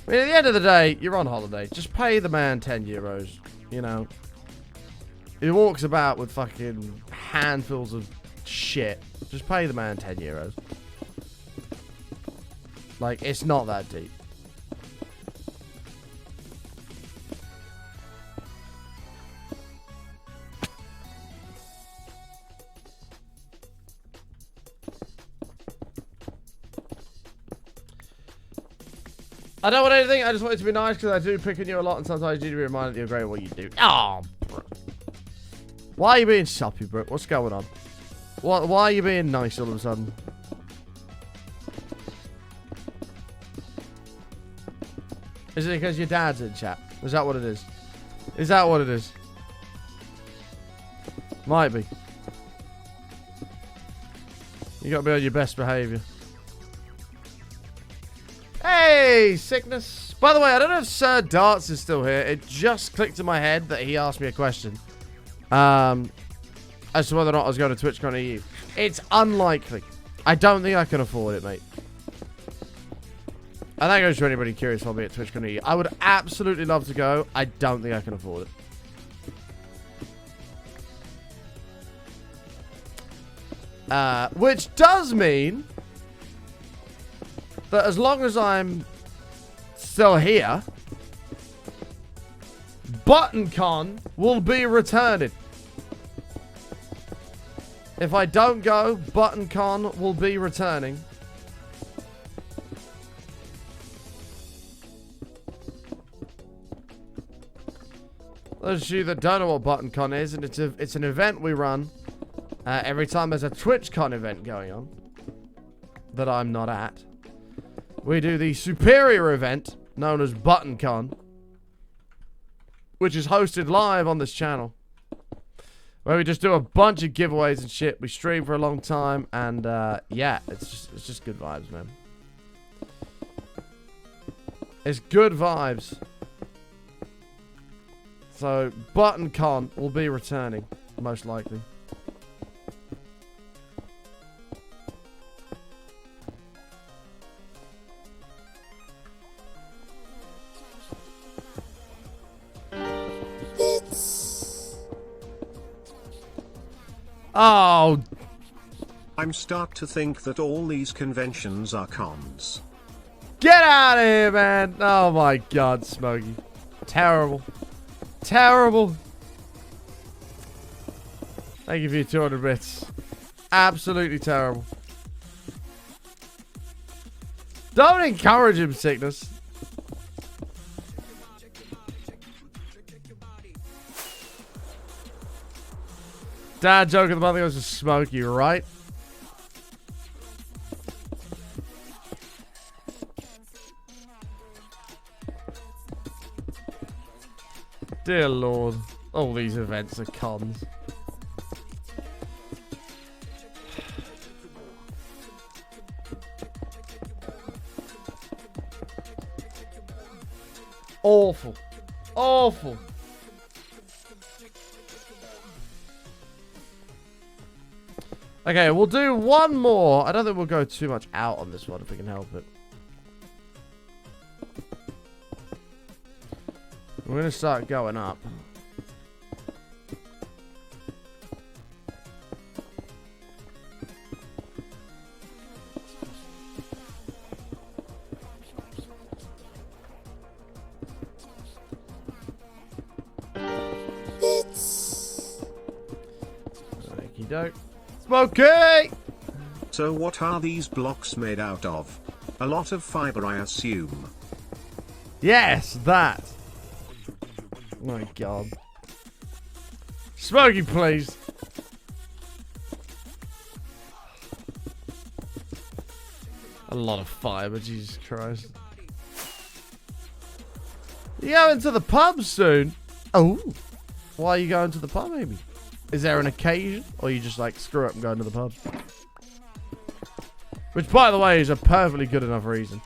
I mean, at the end of the day, you're on holiday. Just pay the man 10 euros, you know. He walks about with fucking handfuls of shit. Just pay the man 10 euros. Like, it's not that deep. I don't want anything. I just want it to be nice because I do pick on you a lot and sometimes you need to be reminded that you're great at what you do. Oh, bro. Why are you being soppy, bro? What's going on? Why are you being nice all of a sudden? Is it because your dad's in chat? Is that what it is? Is that what it is? Might be. You got to be on your best behavior. Hey, Sickness. By the way, I don't know if Sir Darts is still here. It just clicked in my head that he asked me a question. As to whether or not I was going to TwitchCon EU. It's unlikely. I don't think I can afford it, mate. And that goes to anybody curious for me at TwitchCon EU. I would absolutely love to go. I don't think I can afford it. Which does mean that as long as I'm still here, ButtonCon will be returning. If I don't go, ButtonCon will be returning. Those of you that don't know what ButtonCon is, and it's an event we run every time there's a TwitchCon event going on that I'm not at. We do the superior event known as ButtonCon, which is hosted live on this channel, where we just do a bunch of giveaways and shit. We stream for a long time, and yeah, it's just good vibes, man. It's good vibes. So, Button Con will be returning, most likely. Oh, I'm start to think that all these conventions are cons. get out of here, man. Oh my god, Smokey. Terrible. Terrible. Thank you for your 200 bits. Absolutely terrible. Don't encourage him, Sickness. Dad joke of the month goes to Smokey, right? Dear Lord. All these events are cons. Awful. Awful. Okay, we'll do one more. I don't think we'll go too much out on this one if we can help it. We're going to start going up. Okie doke. Smokey! So what are these blocks made out of? A lot of fiber, I assume. Yes, that. Oh my god. Smokey, please. A lot of fiber, Jesus Christ. You going to the pub soon? Oh. Why are you going to the pub, maybe? Is there an occasion? Or you just like, screw up and going to the pub? Which, by the way, is a perfectly good enough reason.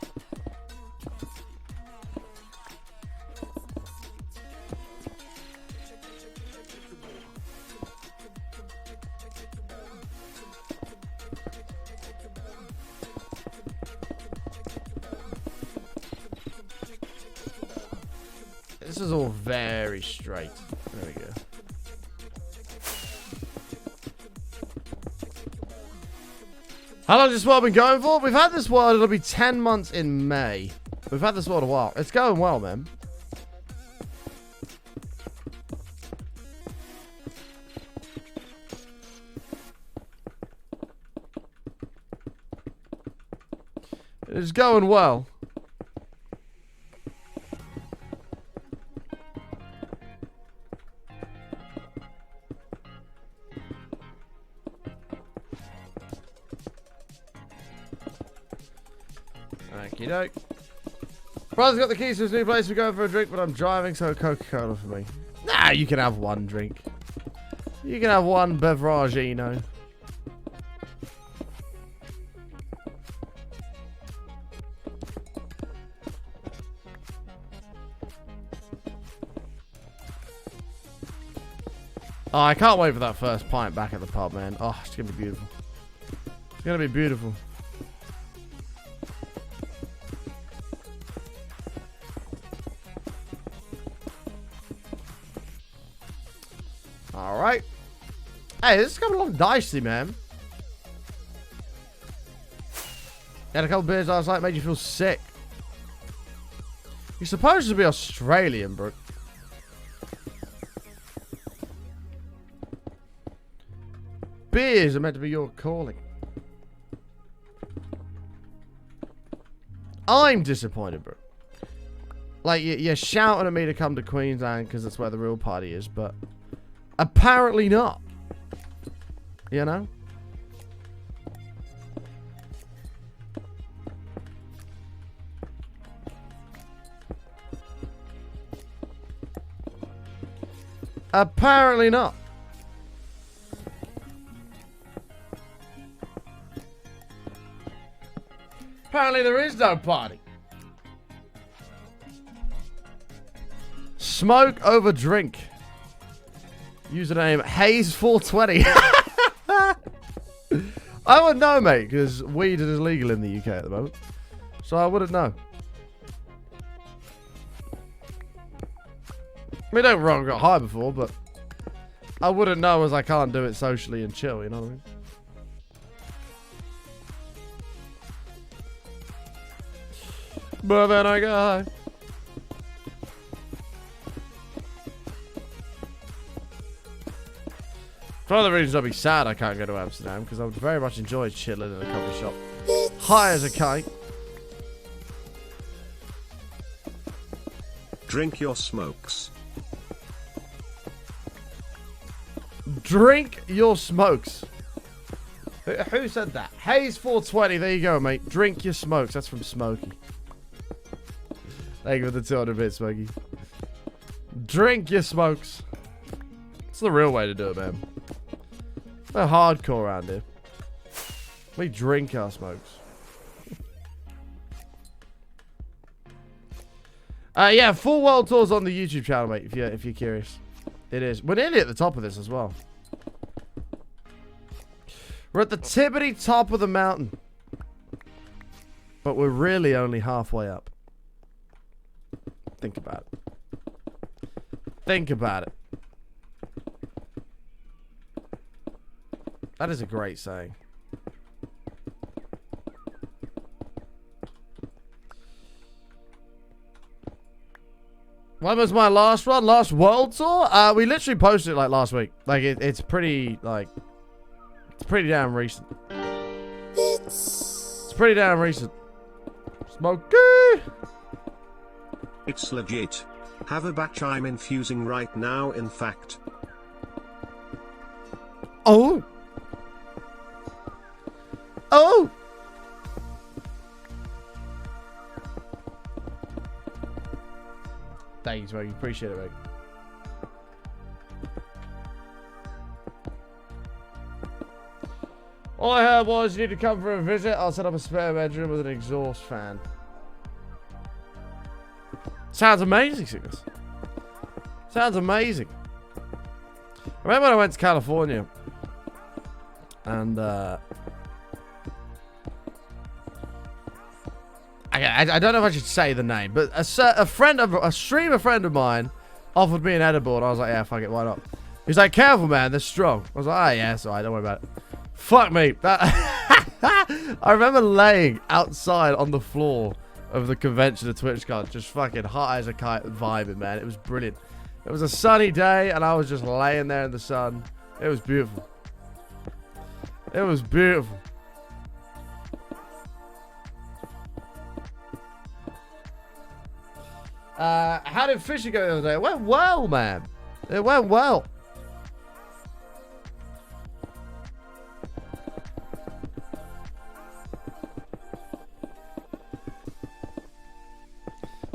This is all very straight. There we go. How long has this world been going for? We've had this world, it'll be 10 months in May. We've had this world a while. It's going well, man. It's going well. Okie doke. Brother's got the keys to his new place. We're going for a drink, but I'm driving, so Coca-Cola for me. Nah, you can have one drink. You can have one beveragino. Oh, I can't wait for that first pint back at the pub, man. Oh, it's going to be beautiful. It's going to be beautiful. Alright. Hey, this is coming along dicey, man. Had a couple beers last night, made you feel sick. You're supposed to be Australian, bro. Beers are meant to be your calling. I'm disappointed, bro. Like, you're shouting at me to come to Queensland because that's where the real party is, but apparently not. You know? Apparently not. Apparently there is no party. Smoke over drink. Username Hayes420. I wouldn't know, mate, because weed is illegal in the UK at the moment. So I wouldn't know. I mean, don't get me wrong, I got high before, but I wouldn't know as I can't do it socially and chill, you know what I mean? But then I got high. For other reasons, I'll be sad I can't go to Amsterdam, because I would very much enjoy chilling in a coffee shop. High as a kite. Drink your smokes. Drink your smokes. Who said that? Hayes420, there you go, mate. Drink your smokes. That's from Smokey. Thank you for the 200 bits, Smokey. Drink your smokes. It's the real way to do it, man. We're hardcore around here. We drink our smokes. Yeah, full world tours on the YouTube channel, mate, if you're curious. It is. We're nearly at the top of this as well. We're at the tippity top of the mountain. But we're really only halfway up. Think about it. Think about it. That is a great saying. When was my last one? Last world tour? We literally posted it like last week. Like it's pretty like it's pretty damn recent. It's pretty damn recent. Smokey! It's legit. Have a batch I'm infusing right now, in fact. Oh! Oh! Thanks, Smokey. Appreciate it, mate. All I heard was you need to come for a visit. I'll set up a spare bedroom with an exhaust fan. Sounds amazing, Sickness. Sounds amazing. I remember when I went to California and I don't know if I should say the name, but a streamer friend of mine offered me an edible, and I was like, yeah, fuck it, why not? He's like, careful, man, they're strong. I was like, oh, yeah, it's alright, don't worry about it. Fuck me. I remember laying outside on the floor of the convention at TwitchCon, just fucking hot as a kite vibing, man. It was brilliant. It was a sunny day, and I was just laying there in the sun. It was beautiful. It was beautiful. How did fishing go the other day? It went well, man. It went well.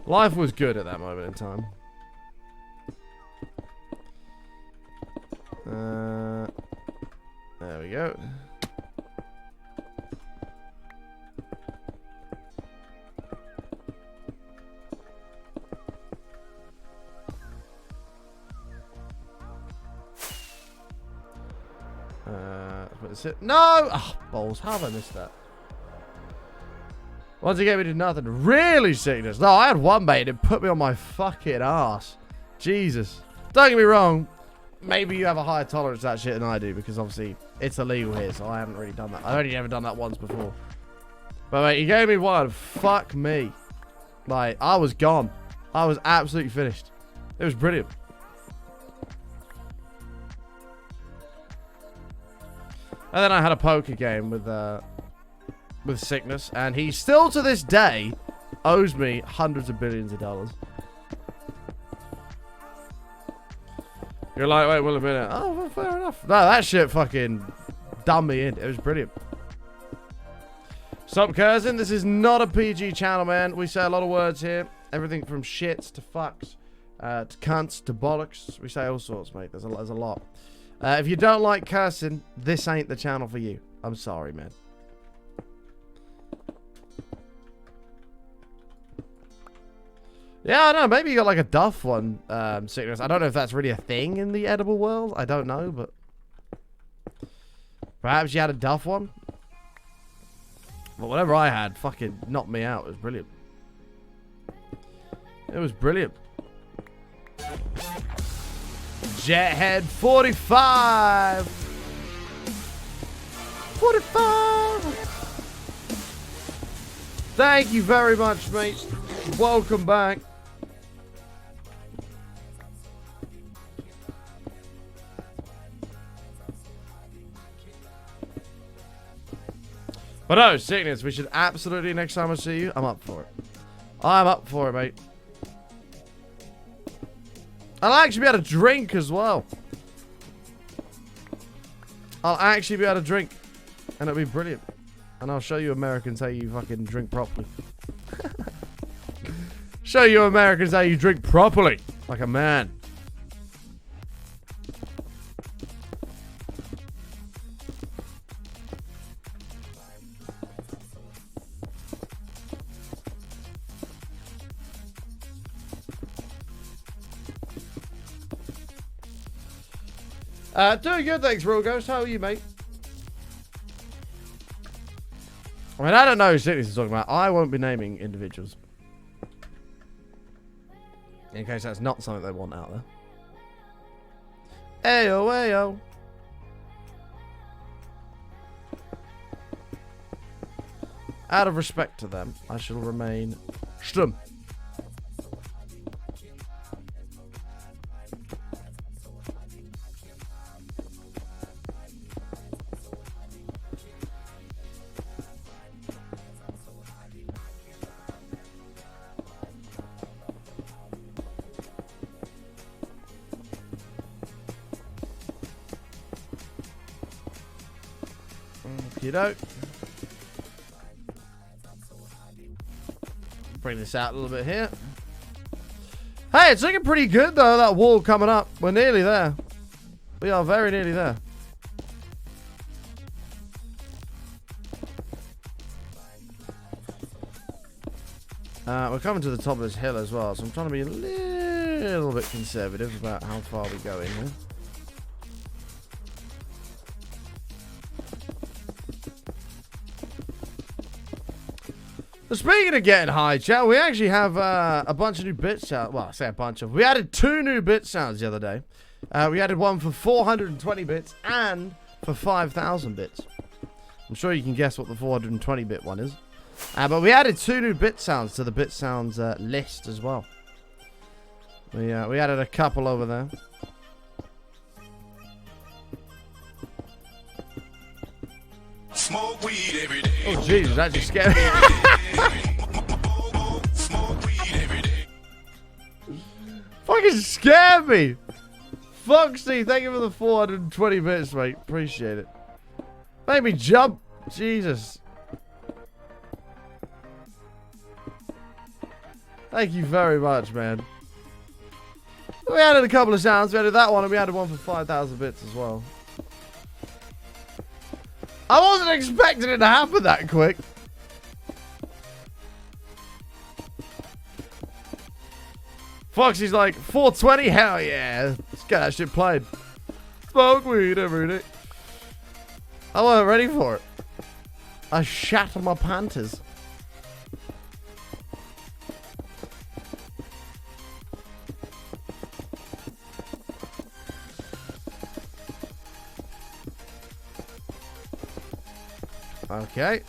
Life was good at that moment in time. There we go. What's it? No! Oh, balls. How have I missed that? Once again, we did nothing. Really, Sickness. No, I had one mate. It put me on my fucking ass. Jesus. Don't get me wrong. Maybe you have a higher tolerance to that shit than I do, because obviously it's illegal here, so I haven't really done that. I've only ever done that once before. But mate, he gave me one. Fuck me. Like, I was gone. I was absolutely finished. It was brilliant. And then I had a poker game with Sickness, and he still to this day owes me hundreds of billions of dollars. You're like, wait, well, a minute. Oh, well, fair enough. No, that shit fucking done me in. It was brilliant. Stop cursing. This is not a PG channel, man. We say a lot of words here. Everything from shits to fucks, to cunts to bollocks. We say all sorts, mate. There's a lot. If you don't like cursing, this ain't the channel for you. I'm sorry, man. Yeah, I don't know. Maybe you got like a duff one, sickness. I don't know if that's really a thing in the edible world. I don't know, but perhaps you had a duff one. But whatever I had, fucking knocked me out. It was brilliant. It was brilliant. Jethead 45. 45. Thank you very much, mate. Welcome back. But no, sickness. We should absolutely, next time I see you, I'm up for it. I'm up for it, mate. I'll actually be able to drink as well. I'll actually be able to drink. And it'll be brilliant. And I'll show you Americans how you fucking drink properly. Show you Americans how you drink properly. Like a man. Doing good, thanks, Real Ghost. How are you, mate? I mean, I don't know who Sickness is talking about. I won't be naming individuals. In case that's not something they want out there. Ayo, ayo. Out of respect to them, I shall remain stum. Okey-doke. Bring this out a little bit here. Hey, it's looking pretty good though, that wall coming up. We're nearly there. We are very nearly there. We're coming to the top of this hill as well, so I'm trying to be a little bit conservative about how far we go in here. Speaking of getting high, chat, we actually have a bunch of new bit sounds. Well, I say a bunch of. We added 2 new bit sounds the other day. We added one for 420 bits and for 5,000 bits. I'm sure you can guess what the 420 bit one is. But we added 2 new bit sounds to the bit sounds list as well. We added a couple over there. Smoke weed every day. Oh, Jesus, that just scared me. Fucking scared me. Foxy, thank you for the 420 bits, mate. Appreciate it. Made me jump. Jesus. Thank you very much, man. We added a couple of sounds. We added that one, and we added one for 5,000 bits as well. I wasn't expecting it to happen that quick. Foxy's like, 420? Hell yeah. Let's get that shit played. Smoke weed every day. I wasn't ready for it. I shat on my panties. Okay.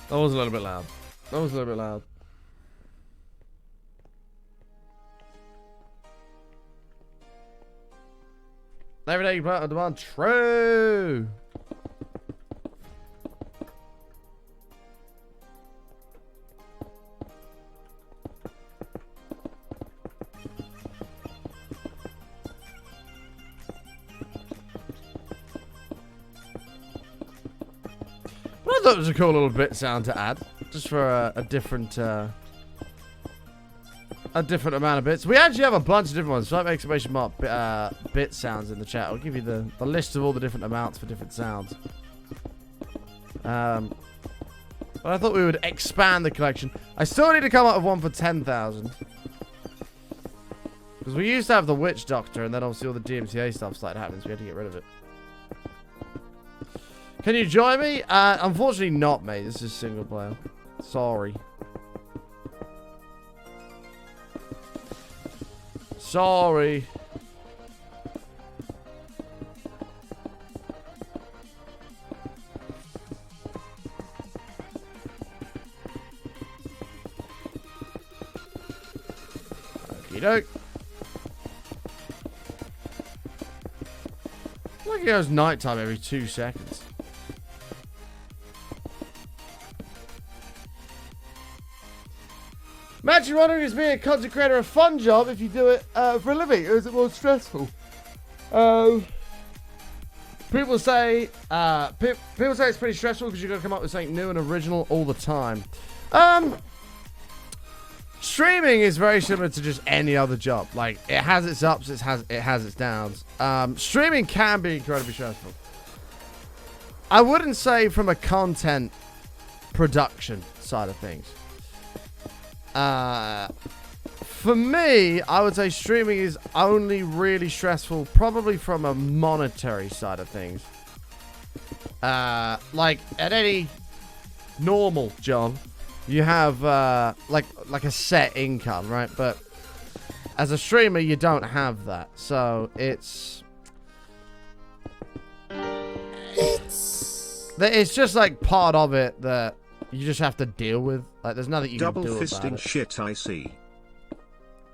That was a little bit loud. That was a little bit loud. Every day you put on demand. True. I thought it was a cool little bit sound to add, just for a different amount of bits. We actually have a bunch of different ones. Type exclamation mark bit sounds in the chat. I'll give you the list of all the different amounts for different sounds. But I thought we would expand the collection. I still need to come up with one for 10,000. Because we used to have the Witch Doctor, and then obviously all the DMCA stuff started happening, so we had to get rid of it. Can you join me? Unfortunately not, mate. This is single player. Sorry. Sorry. Okie doke. Like it goes nighttime every 2 seconds. Imagine wondering is being a content creator a fun job if you do it for a living, or is it more stressful? People say it's pretty stressful because you got to come up with something new and original all the time. Streaming is very similar to just any other job. Like, it has its ups, it has its downs. Streaming can be incredibly stressful. I wouldn't say from a content production side of things. For me, I would say streaming is only really stressful probably from a monetary side of things. Like, at any normal job, you have, like a set income, right? But as a streamer, you don't have that. So, it's just, like, part of it that you just have to deal with. Like, there's nothing you can do about it. Double fisting shit, I see.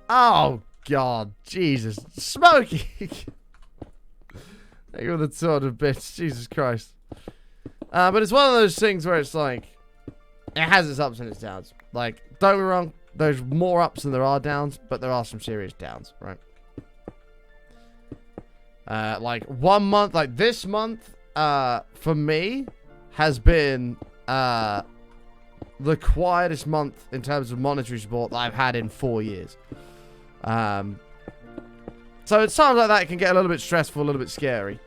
Oh, God. Jesus. Smokey! You're the sort of bitch. Jesus Christ. But it's one of those things where it's like, it has its ups and its downs. Like, don't get me wrong, there's more ups than there are downs, but there are some serious downs, right? Like, 1 month, like this month, for me, has been, the quietest month in terms of monetary support that I've had in 4 years. So at times like that, it can get a little bit stressful, a little bit scary.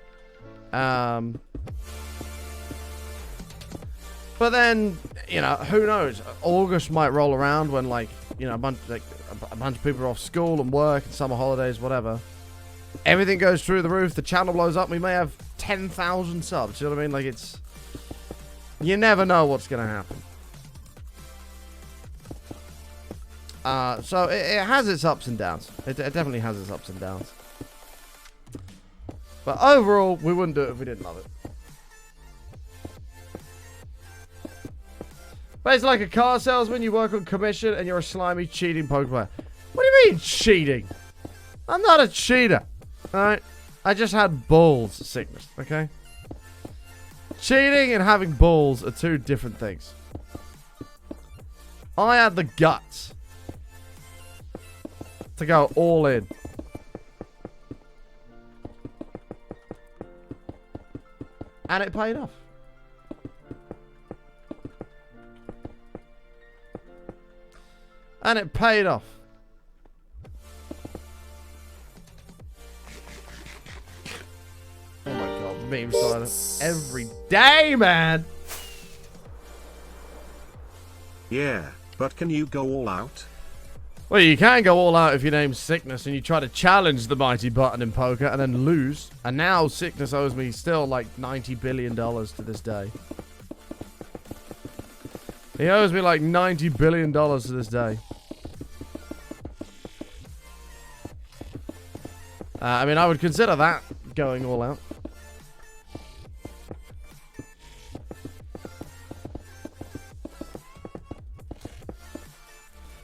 But then, you know, who knows? August might roll around when, like, you know, a bunch of people are off school and work and summer holidays, whatever. Everything goes through the roof. The channel blows up. We may have 10,000 subs. You know what I mean? Like, it's... You never know what's going to happen. So it has its ups and downs. It definitely has its ups and downs. But overall, we wouldn't do it if we didn't love it. But it's like a car salesman. You work on commission and you're a slimy, cheating poker player. What do you mean, cheating? I'm not a cheater. Alright? I just had balls sickness, okay? Cheating and having balls are two different things. I had the guts to go all in. And it paid off. And it paid off. Oh my god, meme silence every day, man. Yeah, but can you go all out? Well, you can go all out if your name's Sickness and you try to challenge the mighty button in poker and then lose. And now Sickness owes me still like $90 billion to this day. He owes me like $90 billion to this day. I mean, I would consider that going all out.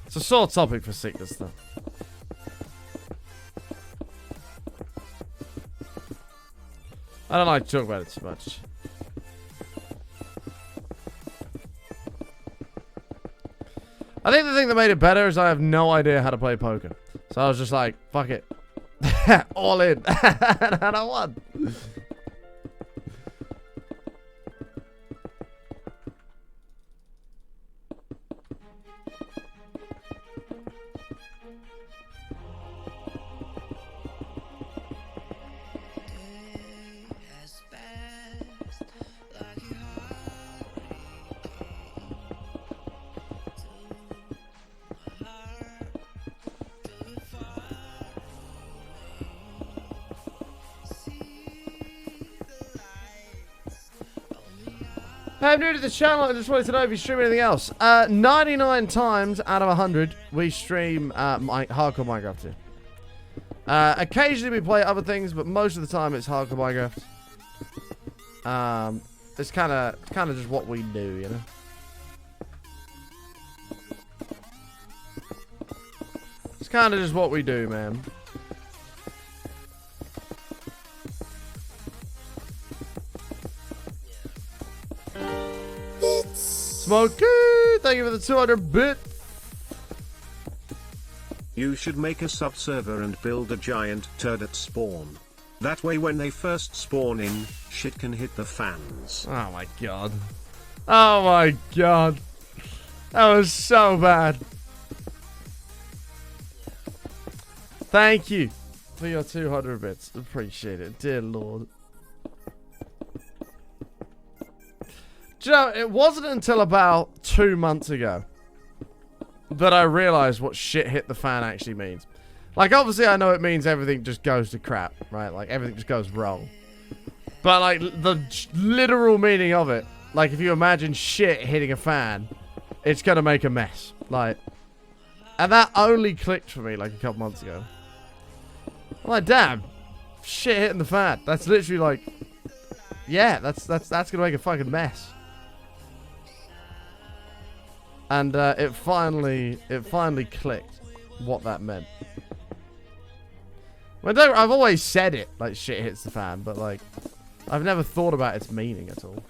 It's a sore topic for Sickness, though. I don't like to talk about it too much. I think the thing that made it better is I have no idea how to play poker. So I was just like, fuck it. All in. And I won. I'm new to the channel. I just wanted to know if you stream anything else. 99 times out of 100, we stream hardcore Minecraft too. Occasionally we play other things, but most of the time it's hardcore Minecraft. It's kind of just what we do, you know. It's kind of just what we do, man. Smokey, thank you for the 200 bit. You should make a sub-server and build a giant turd at spawn. That way when they first spawn in, shit can hit the fans. Oh my god. Oh my god. That was so bad. Thank you for your 200 bits. Appreciate it, dear lord. Do you know, it wasn't until about 2 months ago that I realized what shit hit the fan actually means. Like, obviously I know it means everything just goes to crap, right? Like, everything just goes wrong. But, like, the literal meaning of it, like, if you imagine shit hitting a fan, it's gonna make a mess. Like, and that only clicked for me, like, a couple months ago. I'm like, damn, shit hitting the fan. That's literally, like, yeah, that's gonna make a fucking mess. And it finally clicked what that meant. Well, I've always said it, like, shit hits the fan, but, like, I've never thought about its meaning at all.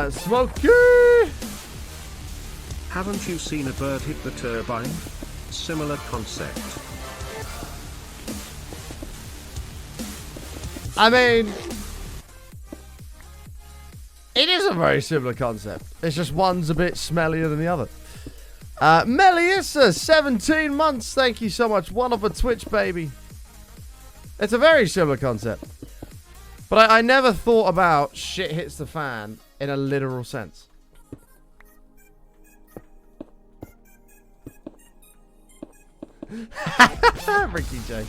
Smokey! Haven't you seen a bird hit the turbine? Similar concept. I mean, it is a very similar concept. It's just one's a bit smellier than the other. Melissa, 17 months. Thank you so much. One of a Twitch, baby. It's a very similar concept. But I never thought about shit hits the fan in a literal sense. Ricky J.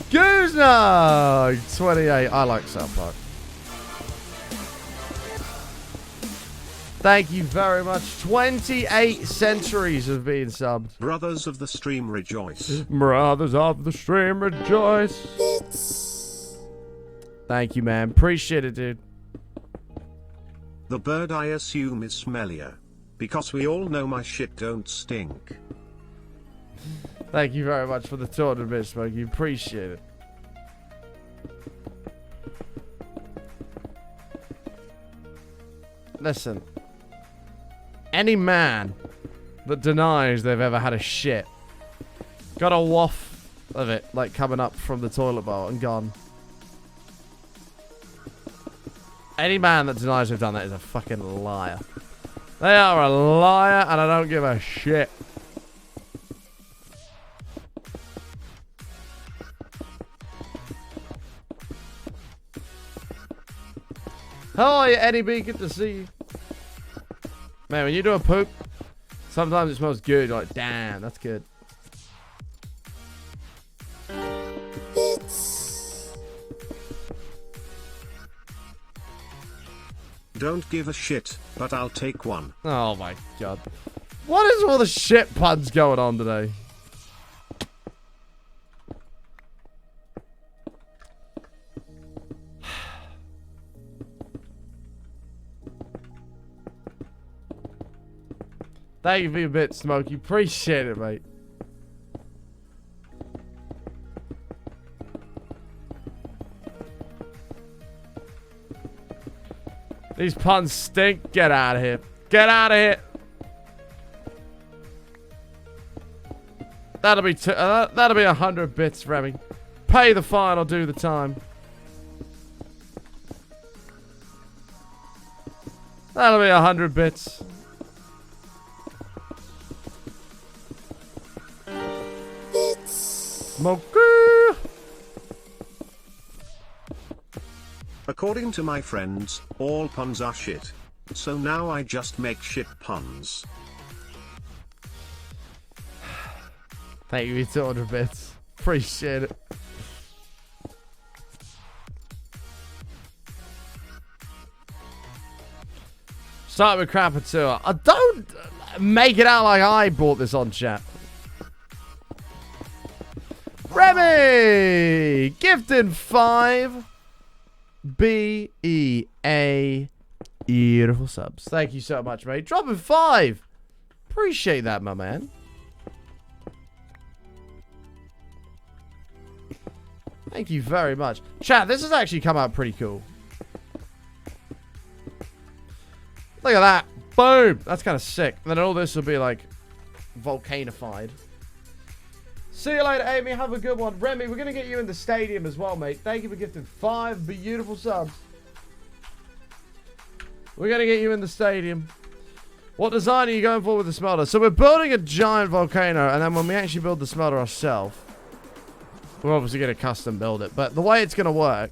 Goosno 28. I like South Park. Thank you very much. 28 centuries of being subbed. Brothers of the stream rejoice. Brothers of the stream rejoice. Thank you, man. Appreciate it, dude. The bird I assume is smellier. Because we all know my shit don't stink. Thank you very much for the 200 bits, Smokey. Appreciate it. Listen. Any man that denies they've ever had a shit got a waft of it, like, coming up from the toilet bowl and gone. Any man that denies they've done that is a fucking liar. They are a liar, and I don't give a shit. How are you, Eddie B? Good to see you. Man, when you do a poop, sometimes it smells good. You're like, damn, that's good. Don't give a shit, but I'll take one. Oh my god. What is all the shit puns going on today? Thank you for your bit, Smokey. Appreciate it, mate. These puns stink. Get out of here. Get out of here. That'll be 100 bits, Remy. Pay the fine or do the time. That'll be 100 bits. Smokey. According to my friends, all puns are shit. So now I just make shit puns. Thank you for 200 bits. Appreciate it. Start with Crapper. I don't make it out like I brought this on, chat. Remy! Gifted 5 BEA. Beautiful subs. Thank you so much, mate. Dropping 5. Appreciate that, my man. Thank you very much. Chat, this has actually come out pretty cool. Look at that. Boom. That's kind of sick. And then all this will be like volcanified. See you later, Amy. Have a good one. Remy, we're going to get you in the stadium as well, mate. Thank you for gifting 5 beautiful subs. We're going to get you in the stadium. What design are you going for with the smelter? So we're building a giant volcano, and then when we actually build the smelter ourselves, we're obviously going to custom build it. But the way it's going to work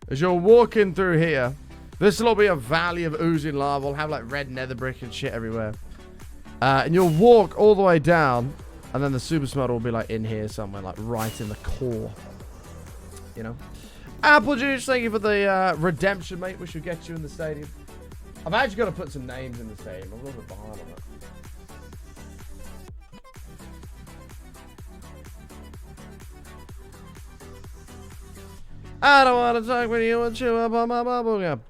is you're walking through here. This will all be a valley of oozing lava. We'll have like red nether brick and shit everywhere. And you'll walk all the way down, and then the super smelter will be like in here somewhere, like right in the core. You know? Apple Juice, thank you for the redemption, mate. We should get you in the stadium. I've actually got to put some names in the stadium. I'm a little bit behind on it. I don't want to talk with you and chew up on my bubble gum.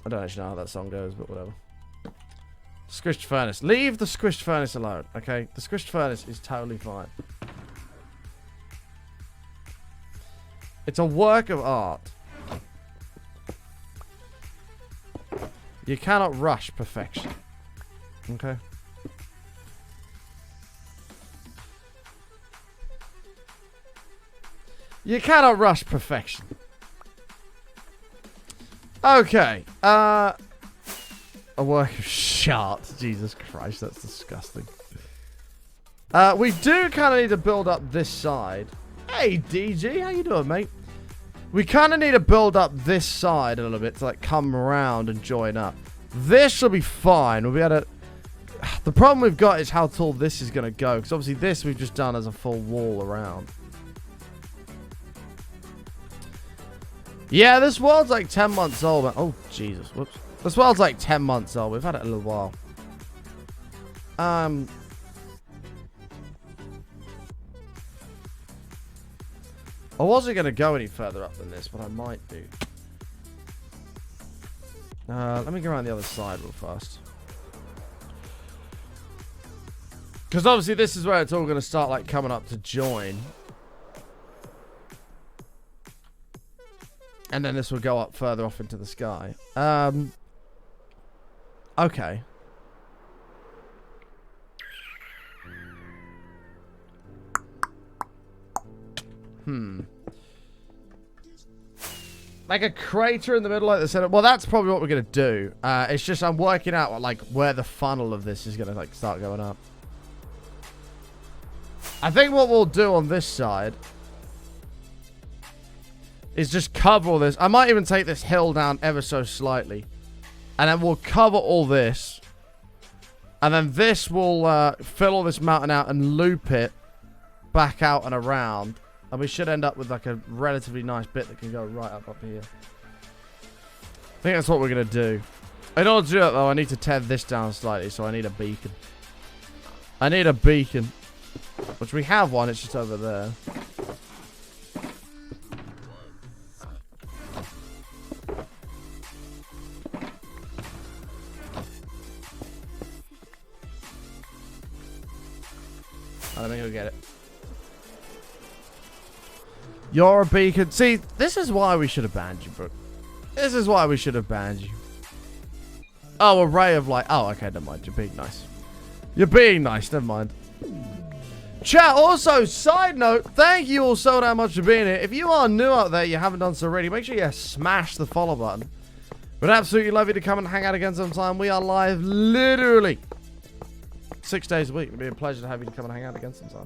I don't actually know how that song goes, but whatever. Squished furnace. Leave the squished furnace alone, okay? The squished furnace is totally fine. It's a work of art. You cannot rush perfection. Okay? You cannot rush perfection. Okay. A work of shart. Jesus Christ, that's disgusting. We do kind of need to build up this side. Hey, DG, how you doing, mate? We kind of need to build up this side a little bit to, like, come around and join up. This will be fine. We'll be able to... The problem we've got is how tall this is going to go. Because, obviously, this we've just done as a full wall around. Yeah, this world's, like, 10 months old. Man. Oh, Jesus. Whoops. This world's, like, 10 months old. We've had it a little while. I wasn't going to go any further up than this, but I might do. Let me go around the other side real fast. Because obviously this is where it's all going to start like coming up to join. And then this will go up further off into the sky. Okay. Like a crater in the middle, like the center. Well, that's probably what we're gonna do. It's just I'm working out like where the funnel of this is gonna like start going up. I think what we'll do on this side is just cover all this. I might even take this hill down ever so slightly, and then we'll cover all this, and then this will fill all this mountain out and loop it back out and around. And we should end up with like a relatively nice bit that can go right up here. I think that's what we're going to do. In order to do that though, I need to tear this down slightly, so I need a beacon. I need a beacon. Which we have one, it's just over there. Let me go get it. You're a beacon. See, this is why we should have banned you, bro. This is why we should have banned you. Oh, a ray of light. Oh, okay, never mind. You're being nice. You're being nice. Never mind. Chat, also, side note, thank you all so damn much for being here. If you are new out there, you haven't done so already, make sure you smash the follow button. We'd absolutely love you to come and hang out again sometime. We are live literally 6 days a week. It'd be a pleasure to have you to come and hang out again sometime.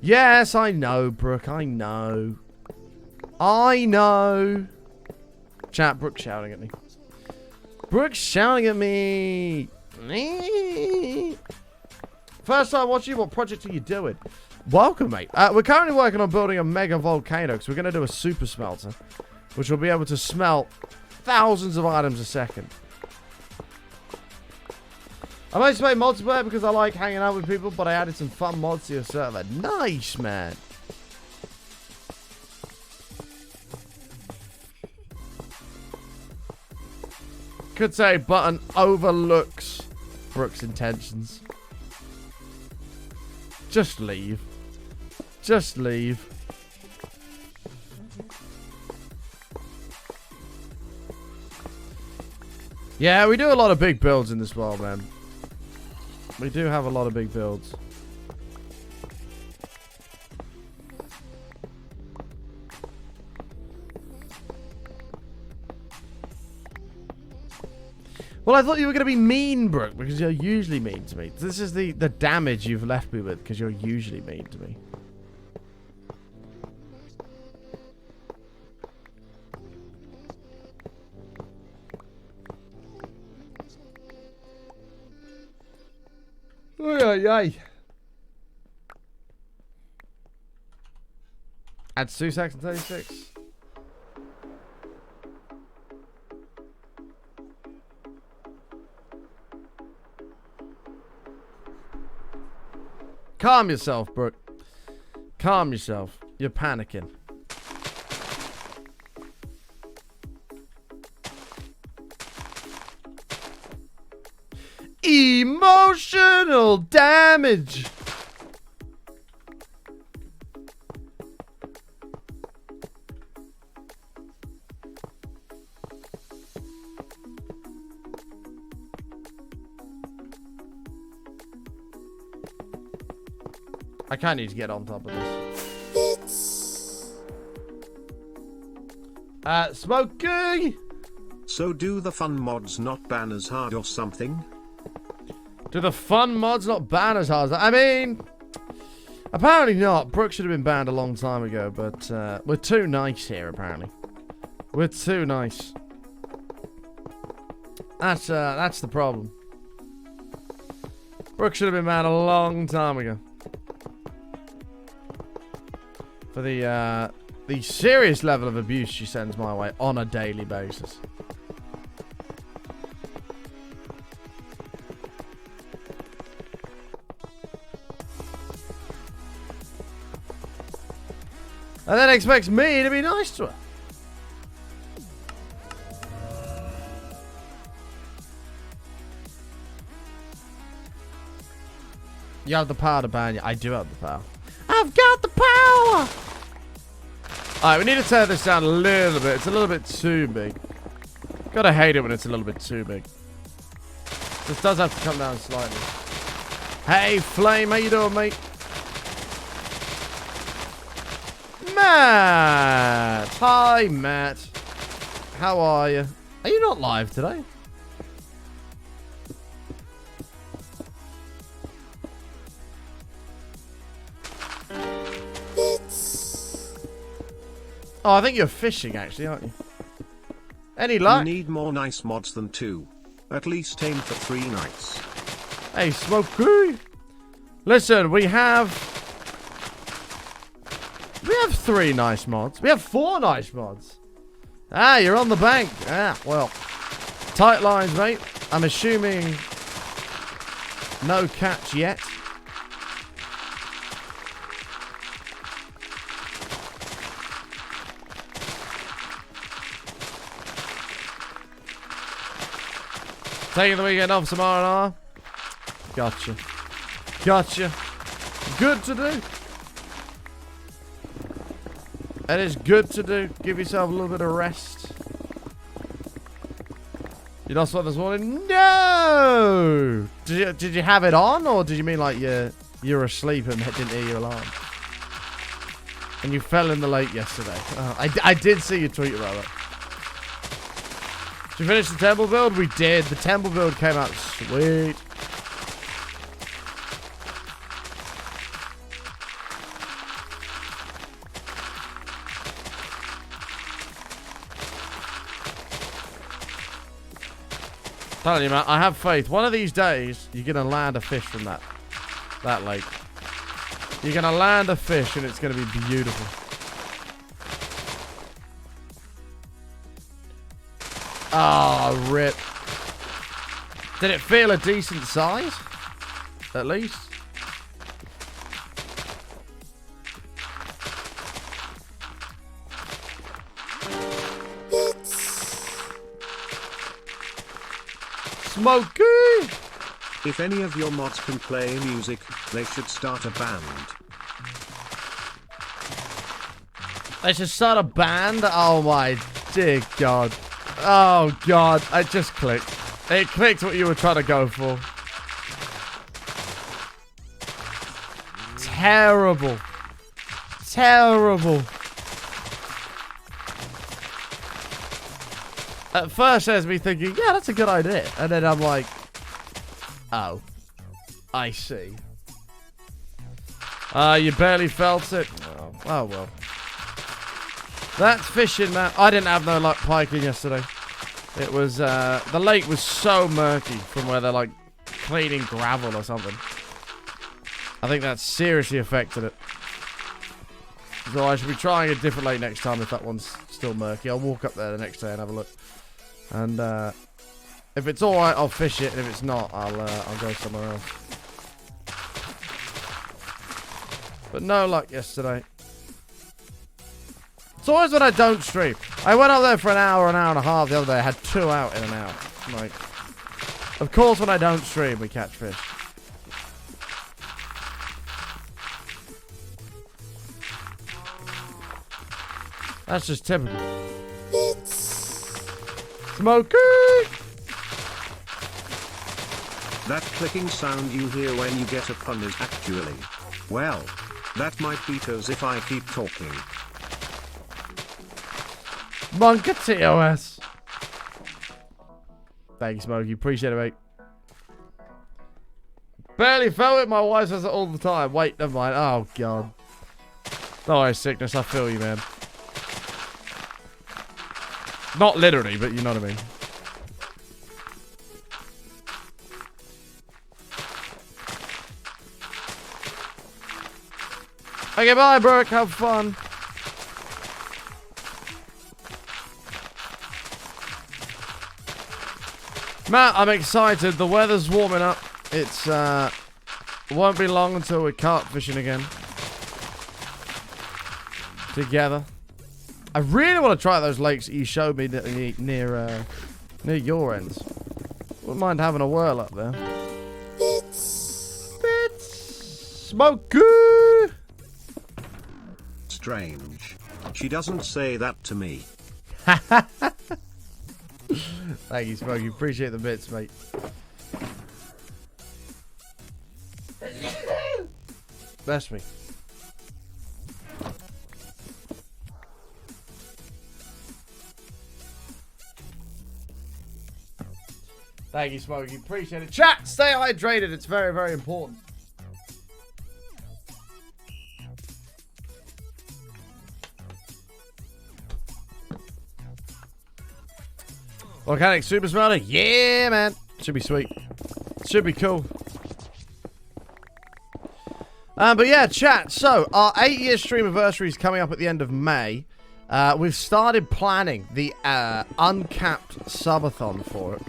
Yes, I know, Brooke. I know. I know. Chat, Brooke's shouting at me. Brooke's shouting at me. First time watching, what project are you doing? Welcome, mate. We're currently working on building a mega volcano, because we're going to do a super smelter, which will be able to smelt thousands of items a second. I mostly play multiplayer because I like hanging out with people, but I added some fun mods to your server. Nice, man. Could say button overlooks Brooke's intentions. Just leave. Just leave. Yeah, we do a lot of big builds in this world, man. We do have a lot of big builds. Well, I thought you were going to be mean, Brooke, because you're usually mean to me. This is the damage you've left me with, because you're usually mean to me. Ay. Add 2 seconds and 36. Calm yourself, Brooke. Calm yourself. You're panicking. Emotional damage. I kind of need to get on top of this. Smokey! So do the fun mods not ban as hard or something? Do the fun mods not ban as hard? I mean, apparently not. Brooke should have been banned a long time ago, but we're too nice here, apparently. We're too nice. That's the problem. Brooke should have been banned a long time ago. For the serious level of abuse she sends my way on a daily basis. And then expects me to be nice to her. You have the power to ban you. I do have the power. I've got the power! Alright, we need to turn this down a little bit. It's a little bit too big. Gotta hate it when it's a little bit too big. This does have to come down slightly. Hey, Flame, how you doing, mate? Matt! Hi, Matt. How are you? Are you not live today? Oh, I think you're fishing, actually, aren't you? Any luck? You need more nice mods than 2. At least aim for 3 nights. Hey, Smokey. Listen, we have 3 nice mods. We have 4 nice mods. Ah, you're on the bank. Ah, well. Tight lines, mate. I'm assuming no catch yet. Taking the weekend off some R&R. Gotcha. Gotcha. Good to do. That is good to do. Give yourself a little bit of rest. You not slept this morning? No! Did you have it on? Or did you mean like you're asleep and didn't hear your alarm? And you fell in the lake yesterday. I did see your tweet about that. Did you finish the temple build? We did. The temple build came out sweet. Telling you, man, I have faith. One of these days, you're gonna land a fish from that lake. You're gonna land a fish, and it's gonna be beautiful. Oh, rip. Did it feel a decent size? At least. Smokey! If any of your mods can play music, they should start a band. They should start a band? Oh my dear God. Oh God, it just clicked. It clicked what you were trying to go for. Terrible. Terrible. At first, there's me thinking, yeah, that's a good idea. And then I'm like, oh, I see. You barely felt it. Oh well. That's fishing, man. I didn't have no luck piking yesterday. It was, the lake was so murky from where they're like cleaning gravel or something. I think that seriously affected it. So I should be trying a different lake next time if that one's still murky. I'll walk up there the next day and have a look. And if it's all right, I'll fish it. And if it's not, I'll go somewhere else. But no luck yesterday. It's always when I don't stream. I went up there for an hour and a half the other day. I had 2 out in an hour. Like, of course, when I don't stream, we catch fish. That's just typical. Smokey! That clicking sound you hear when you get a pun is actually, well, that might be toes if I keep talking. Monka TOS. Thank you, Smokey. Appreciate it, mate. Barely felt it. My wife says it all the time. Wait, never mind. Oh, God. Don't worry, sickness. I feel you, man. Not literally, but you know what I mean. Okay, bye, Brooke. Have fun. Matt, I'm excited. The weather's warming up. It's, won't be long until we're carp fishing again. Together. I really want to try those lakes that you showed me near your ends. Wouldn't mind having a whirl up there. Bits. Smokey. Strange. She doesn't say that to me. Thank you, Smokey. Appreciate the bits, mate. Bless me. Thank you, Smokey. Appreciate it. Chat, stay hydrated. It's very, very important. Volcanic Super Smelter? Yeah, man. Should be sweet. Should be cool. But yeah, chat. So, our 8-year stream anniversary is coming up at the end of May. We've started planning the uncapped subathon for it.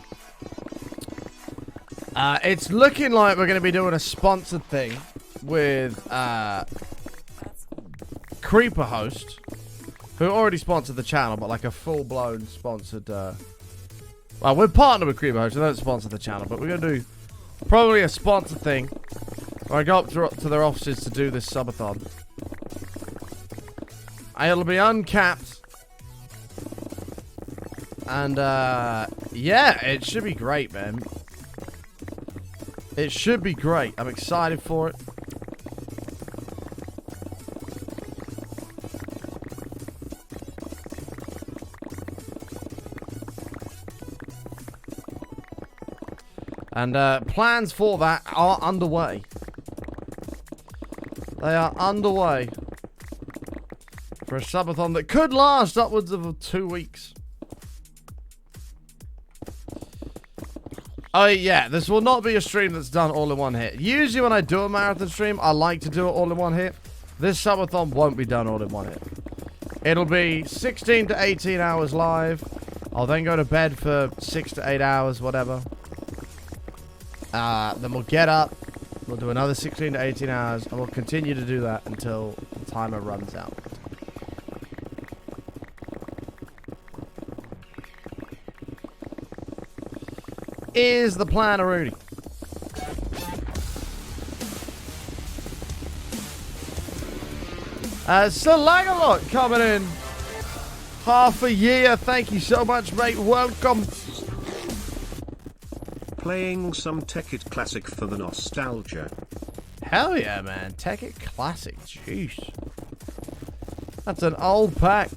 It's looking like we're going to be doing a sponsored thing with Creeper Host, who already sponsored the channel, but like a full-blown sponsored... well, we're partnered with Creeper Host, so they don't sponsor the channel, but we're going to do probably a sponsored thing where I go up to their offices to do this subathon. And it'll be uncapped. And, yeah, it should be great, man. It should be great. I'm excited for it. And plans for that are underway. They are underway for a subathon that could last upwards of 2 weeks. Oh, yeah, this will not be a stream that's done all in one hit. Usually when I do a marathon stream, I like to do it all in one hit. This subathon won't be done all in one hit. It'll be 16 to 18 hours live. I'll then go to bed for 6 to 8 hours, whatever. Then we'll get up. We'll do another 16 to 18 hours, and we'll continue to do that until the timer runs out. Is the plan, Rudy? Salagalot coming in. Half a year. Thank you so much, mate. Welcome. Playing some Tekkit Classic for the nostalgia. Hell yeah, man. Tekkit Classic. Jeez. That's an old pack.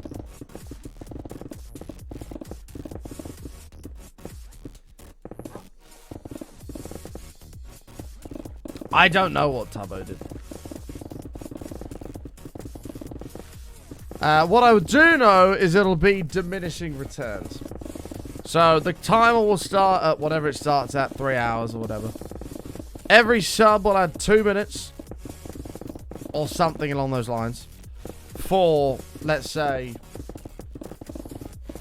I don't know what Tubbo did. What I do know is it'll be diminishing returns. So the timer will start at whatever it starts at, 3 hours or whatever. Every sub will add 2 minutes or something along those lines for, let's say,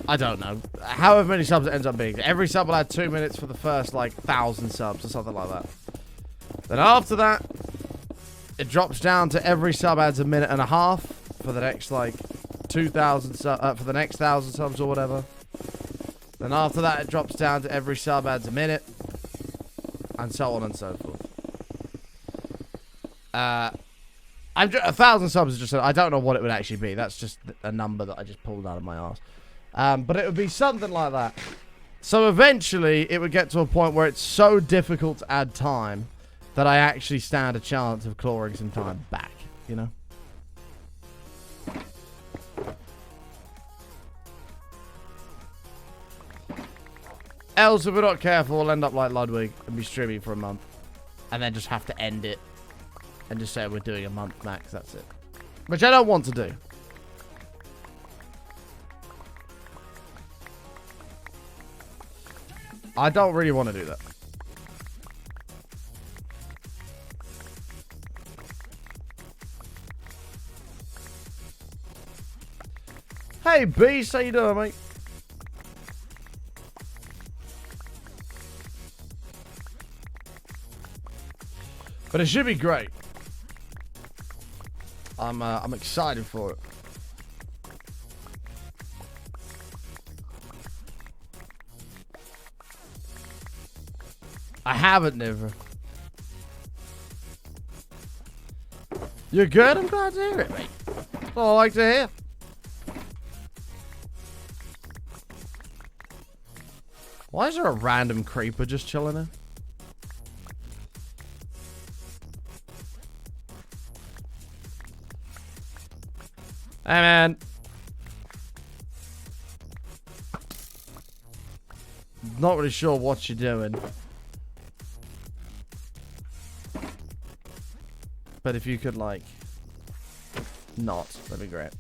I don't know, however many subs it ends up being. Every sub will add 2 minutes for the first, like, 1,000 subs or something like that. Then after that, it drops down to every sub adds a minute and a half for the next, like, 2,000 for the next 1,000 subs or whatever. Then after that, it drops down to every sub adds a minute, and so on and so forth. 1,000 subs is just, I don't know what it would actually be. That's just a number that I just pulled out of my arse. But it would be something like that. So eventually, it would get to a point where it's so difficult to add time that I actually stand a chance of clawing some time back, you know? Else, if we're not careful, we'll end up like Ludwig and be streaming for a month. And then just have to end it. And just say we're doing a month max, that's it. Which I don't want to do. I don't really want to do that. Hey, Beast, how you doing, mate? But it should be great. I'm excited for it. I haven't, never. You're good? I'm glad to hear it, mate. That's all I like to hear. Why is there a random creeper just chilling there? Hey, man. Not really sure what you're doing. But if you could, like, not, that'd be great.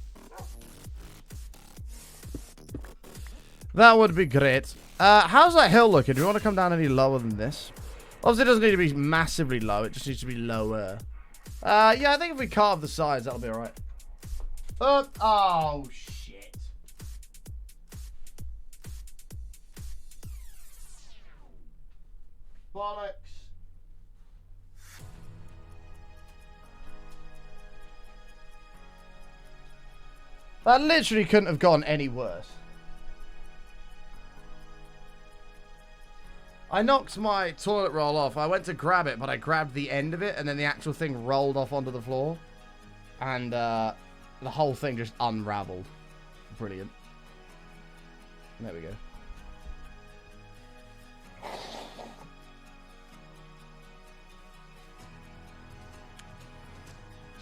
That would be great. How's that hill looking? Do you want to come down any lower than this? Obviously, it doesn't need to be massively low. It just needs to be lower. Yeah, I think if we carve the sides, that'll be alright. Oh, shit. Bollocks. That literally couldn't have gone any worse. I knocked my toilet roll off. I went to grab it, but I grabbed the end of it, and then the actual thing rolled off onto the floor. And, the whole thing just unraveled. Brilliant. There we go.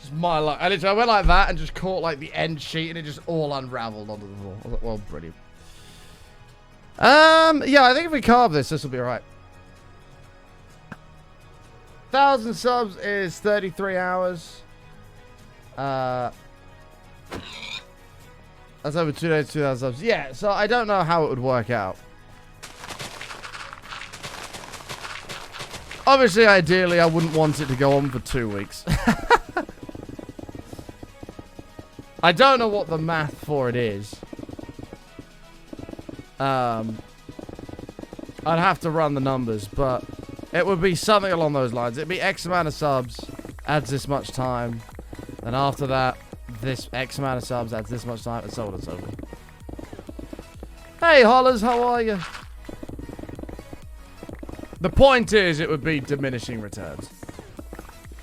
Just my luck. I went like that and just caught like the end sheet and it just all unraveled onto the floor. I was like, well, brilliant. Yeah, I think if we carve this will be alright. 1,000 subs is 33 hours. That's over 2 days, 2,000 subs. Yeah, so I don't know how it would work out. Obviously, ideally, I wouldn't want it to go on for 2 weeks. I don't know what the math for it is. I'd have to run the numbers, but it would be something along those lines. It'd be X amount of subs, adds this much time. Then after that, this X amount of subs adds this much time, and so on and so forth. Hey, Hollers, how are you? The point is, it would be diminishing returns.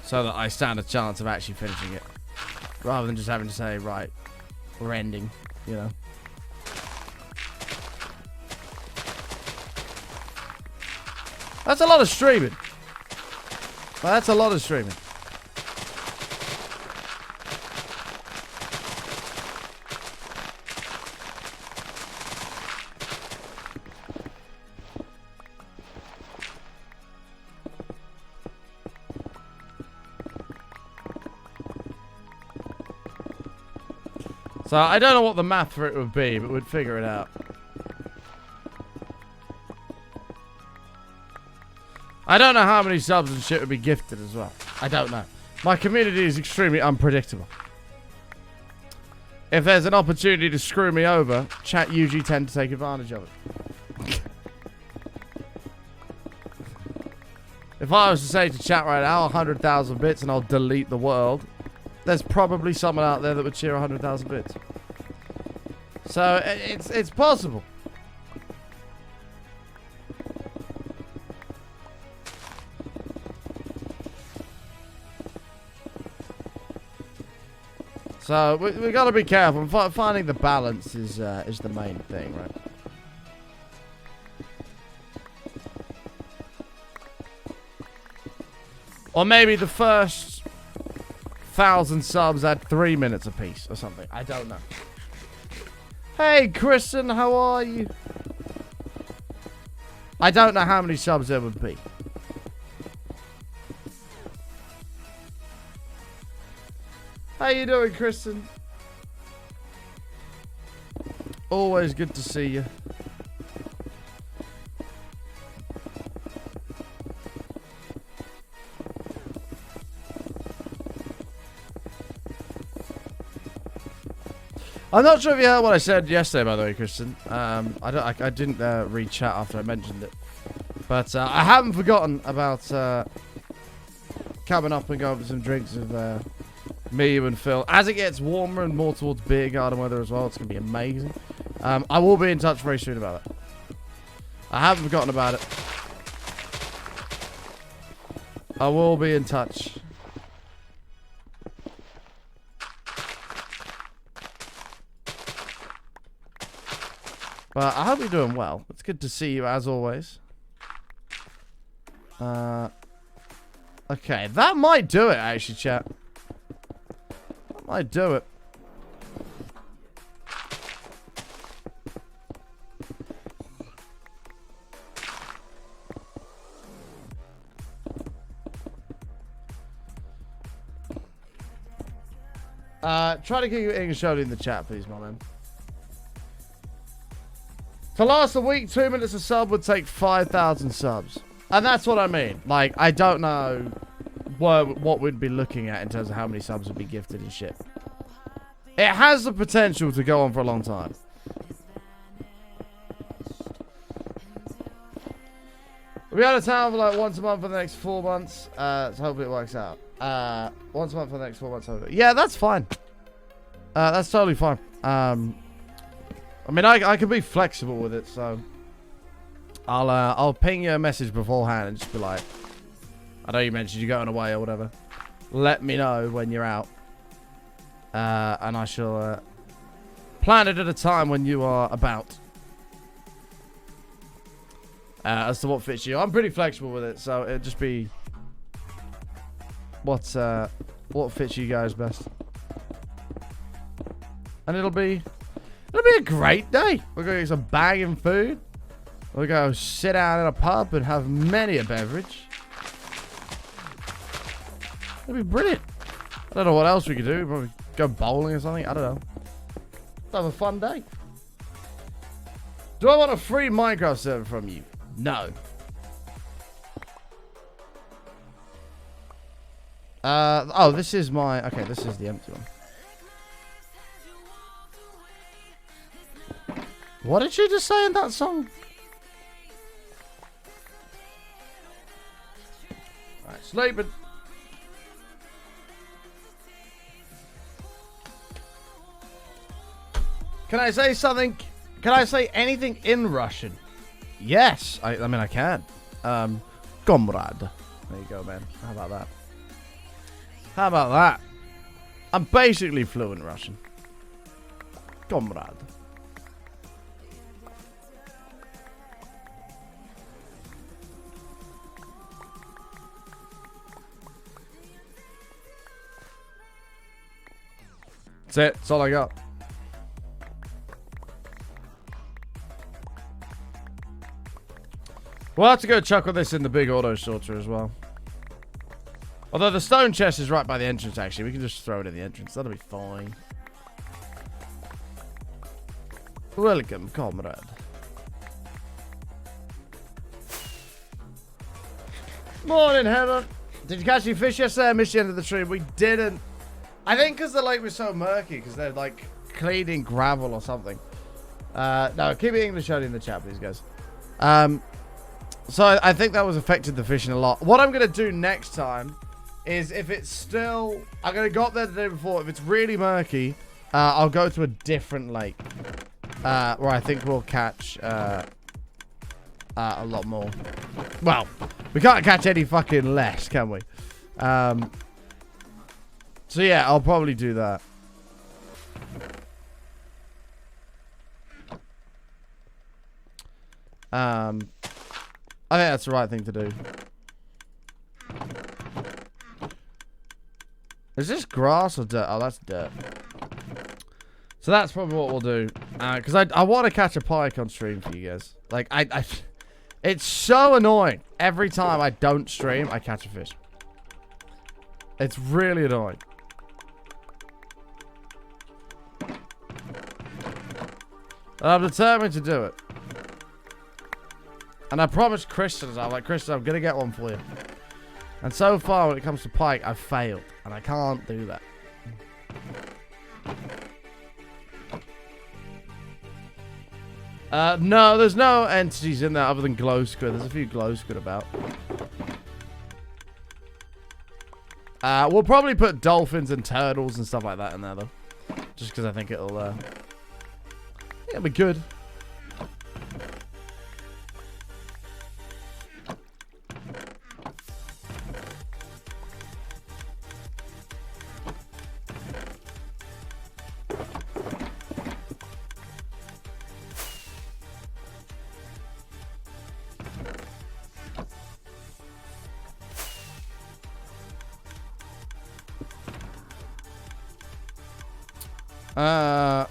So that I stand a chance of actually finishing it. Rather than just having to say, right, we're ending, you know. That's a lot of streaming. That's a lot of streaming. So, I don't know what the math for it would be, but we'd figure it out. I don't know how many subs and shit would be gifted as well. I don't know. My community is extremely unpredictable. If there's an opportunity to screw me over, chat usually tend to take advantage of it. If I was to say to chat right now 100,000 bits and I'll delete the world, there's probably someone out there that would cheer 100,000 bits. So it's possible. So we got to be careful. Finding the balance is the main thing, right? Or maybe the first 1,000 subs add 3 minutes apiece or something. I don't know. Hey, Kristen, how are you? I don't know how many subs there would be. How you doing, Kristen? Always good to see you. I'm not sure if you heard what I said yesterday, by the way, Kristen. I didn't read chat after I mentioned it, but I haven't forgotten about coming up and going for some drinks with me and Phil. As it gets warmer and more towards beer garden weather as well, it's gonna be amazing. I will be in touch very soon about it. I haven't forgotten about it. I will be in touch. But I hope you're doing well. It's good to see you as always. Okay, that might do it actually, chat. That might do it. Try to get your English only in the chat, please, my man. To last a week, 2 minutes a sub would take 5,000 subs. And that's what I mean. Like, I don't know what we'd be looking at in terms of how many subs would be gifted and shit. It has the potential to go on for a long time. We'll be out of town for like once a month for the next 4 months. So hopefully it works out. Once a month for the next 4 months. Hopefully. Yeah, that's fine. That's totally fine. I mean, I can be flexible with it, so I'll ping you a message beforehand and just be like, I know you mentioned you're going away or whatever. Let me know when you're out, and I shall plan it at a time when you are about. As to what fits you, I'm pretty flexible with it, so it'll just be what fits you guys best, and it'll be a great day. We're going to get some banging food. We'll go sit down in a pub and have many a beverage. It'll be brilliant. I don't know what else we could do. Probably go bowling or something. I don't know. Let's have a fun day. Do I want a free Minecraft server from you? No. Oh, this is my... Okay, this is the empty one. What did she just say in that song? Alright, sleeping. Can I say something? Can I say anything in Russian? Yes. I mean, I can. Comrade. There you go, man. How about that? How about that? I'm basically fluent Russian. Comrade. That's it. That's all I got. We'll have to go chuckle this in the big auto sorter as well. Although the stone chest is right by the entrance, actually. We can just throw it in the entrance. That'll be fine. Welcome, comrade. Morning, Heather. Did you catch any fish yesterday? I missed the end of the stream. We didn't. I think because the lake was so murky, because they're like cleaning gravel or something. No, keep it English only in the chat, please, guys. So I think that was affected the fishing a lot. What I'm going to do next time is if it's still... I'm going to go up there the day before. If it's really murky, I'll go to a different lake. Where I think we'll catch a lot more. Well, we can't catch any fucking less, can we? So yeah, I'll probably do that. I think that's the right thing to do. Is this grass or dirt? Oh, that's dirt. So that's probably what we'll do. Because I want to catch a pike on stream for you guys. Like, it's so annoying. Every time I don't stream, I catch a fish. It's really annoying. And I'm determined to do it. And I promised Christian, I'm like, Christian, I'm going to get one for you. And so far, when it comes to pike, I've failed. And I can't do that. No, there's no entities in there other than glow squid. There's a few glow squid about. We'll probably put dolphins and turtles and stuff like that in there, though. Just because I think it'll be good.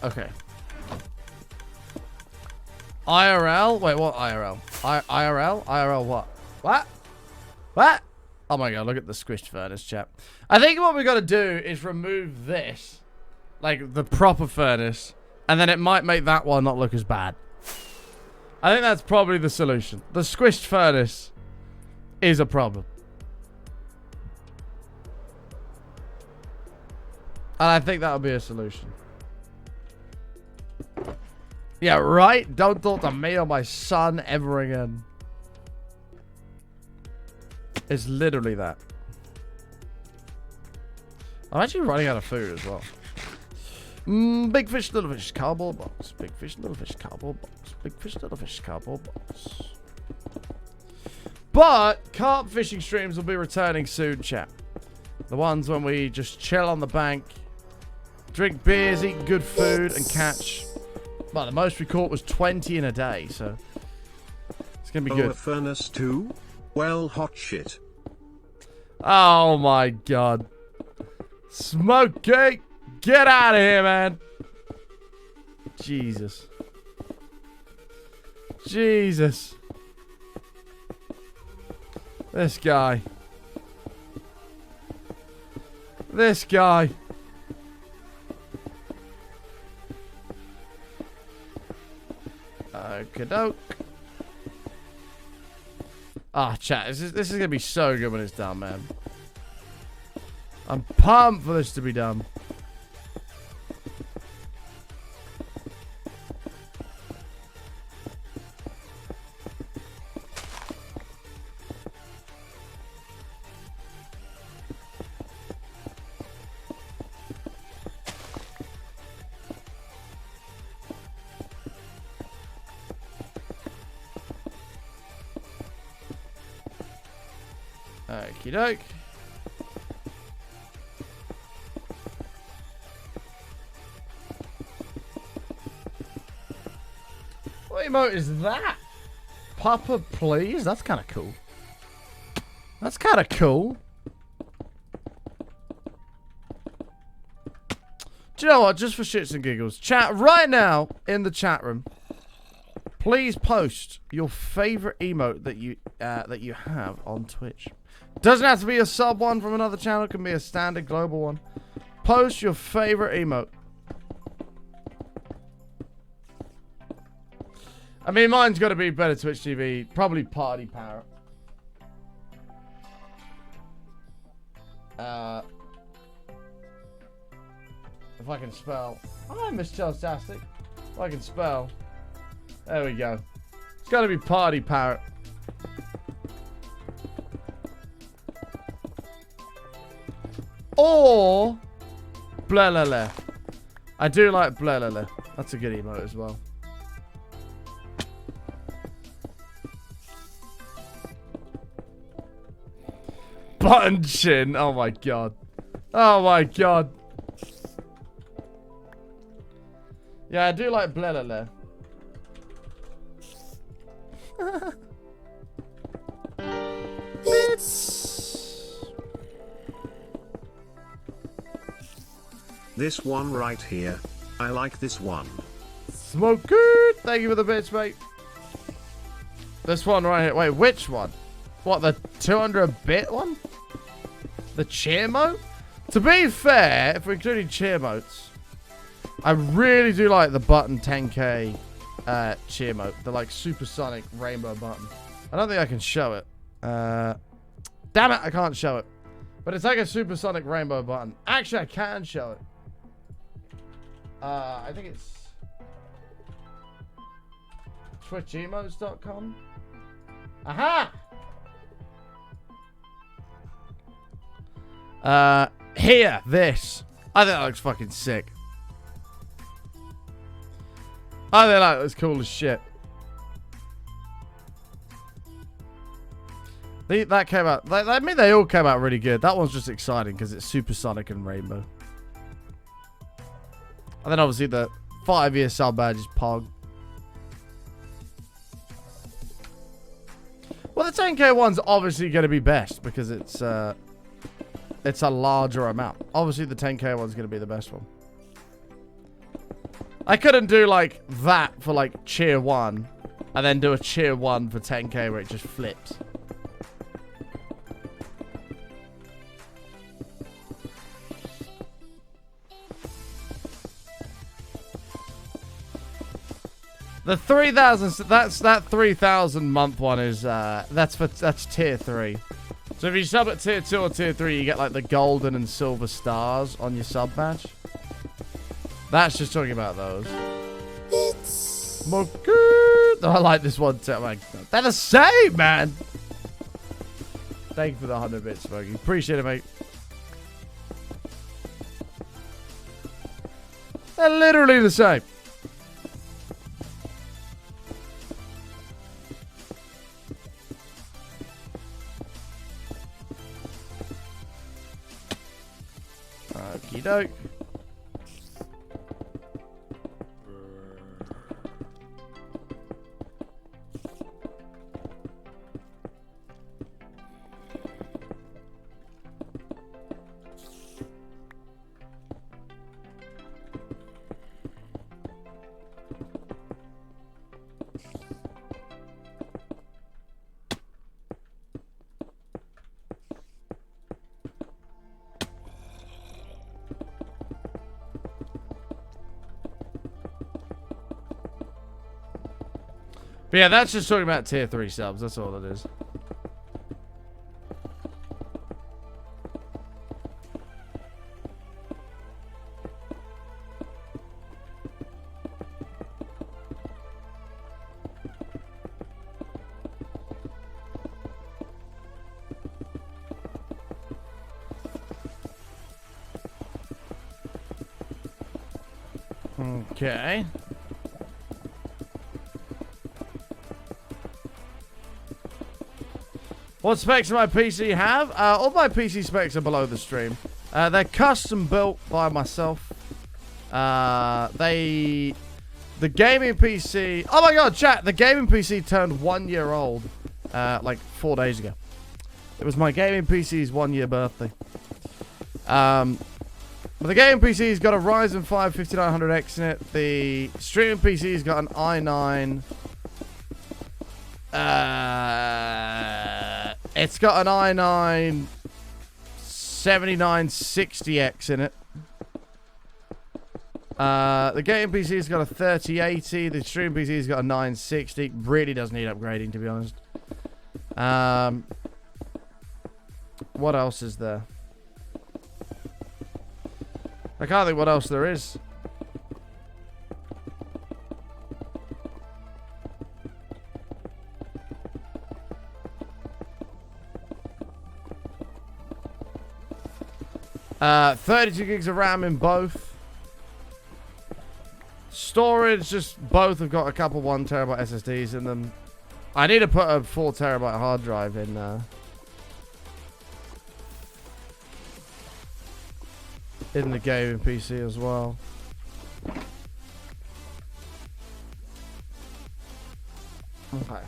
Okay. IRL? Wait, what IRL? IRL? IRL what? What? What? Oh my god, look at the squished furnace, chat. I think what we got to do is remove this. Like, the proper furnace. And then it might make that one not look as bad. I think that's probably the solution. The squished furnace is a problem. And I think that'll be a solution. Yeah, right? Don't talk to me or my son ever again. It's literally that. I'm actually running out of food as well. Big fish, little fish, cardboard box. Big fish, little fish, cardboard box. Big fish, little fish, cardboard box. But carp fishing streams will be returning soon, chat. The ones when we just chill on the bank, drink beers, eat good food, and catch. Well, the most we caught was 20 in a day, so it's gonna be good. A furnace too? Well, hot shit. Oh my god. Smokey! Get out of here, man! Jesus. Jesus. This guy. This guy. Okie-doke. Ah, chat. This is going to be so good when it's done, man. I'm pumped for this to be done. Okie doke. What emote is that? Papa, please? That's kind of cool. That's kind of cool. Do you know what? Just for shits and giggles, chat right now in the chat room. Please post your favorite emote that you have on Twitch. Doesn't have to be a sub one from another channel. It can be a standard global one. Post your favorite emote. I mean, mine's got to be better Twitch TV. Probably Party Parrot. If I can spell. Hi, Miss Chelstastic. If I can spell. There we go. It's got to be Party Parrot. Or Blalala. I do like Blalala. That's a good emote as well. Button chin. Oh my god. Oh my god. Yeah, I do like Blalala. This one right here. I like this one. Smoke good. Thank you for the bits, mate. This one right here. Wait, which one? What, the 200-bit one? The cheer mode? To be fair, if we're including cheer modes, I really do like the button 10k cheer mode. The like supersonic rainbow button. I don't think I can show it. Damn it, I can't show it. But it's like a supersonic rainbow button. Actually, I can show it. I think it's twitchemotes.com. Aha! Here, this. I think that looks fucking sick. I think that looks cool as shit. That came out. I mean, they all came out really good. That one's just exciting because it's supersonic and rainbow. And then obviously the 5-year sub badge is Pog. Well, the 10k one's obviously going to be best because it's a larger amount. Obviously, the 10k one's going to be the best one. I couldn't do like that for like cheer 1 and then do a cheer 1 for 10k where it just flips. The 3,000, that 3,000 month one is, that's tier 3. So if you sub at tier 2 or tier 3, you get like the golden and silver stars on your sub badge. That's just talking about those. It's more good. I like this one too. Like, they're the same, man. Thank you for the 100 bits, Smokey. Appreciate it, mate. They're literally the same. Okie doke. But yeah, that's just talking about tier 3 subs. That's all it is. Okay. What specs does my PC have? All my PC specs are below the stream. They're custom built by myself. The gaming PC... Oh my god, chat! The gaming PC turned 1 year old, like 4 days ago. It was my gaming PC's 1 year birthday. But the gaming PC's got a Ryzen 5 5900X in it. The streaming PC's got an i9... it's got an i9 7960X in it. The gaming PC's got a 3080. The stream PC's got a 960. Really does need upgrading, to be honest. What else is there? I can't think what else there is. Uh, 32 gigs of RAM in both. Storage, just both have got a couple 1 terabyte SSDs in them. I need to put a 4 terabyte hard drive in the gaming PC as well. Okay.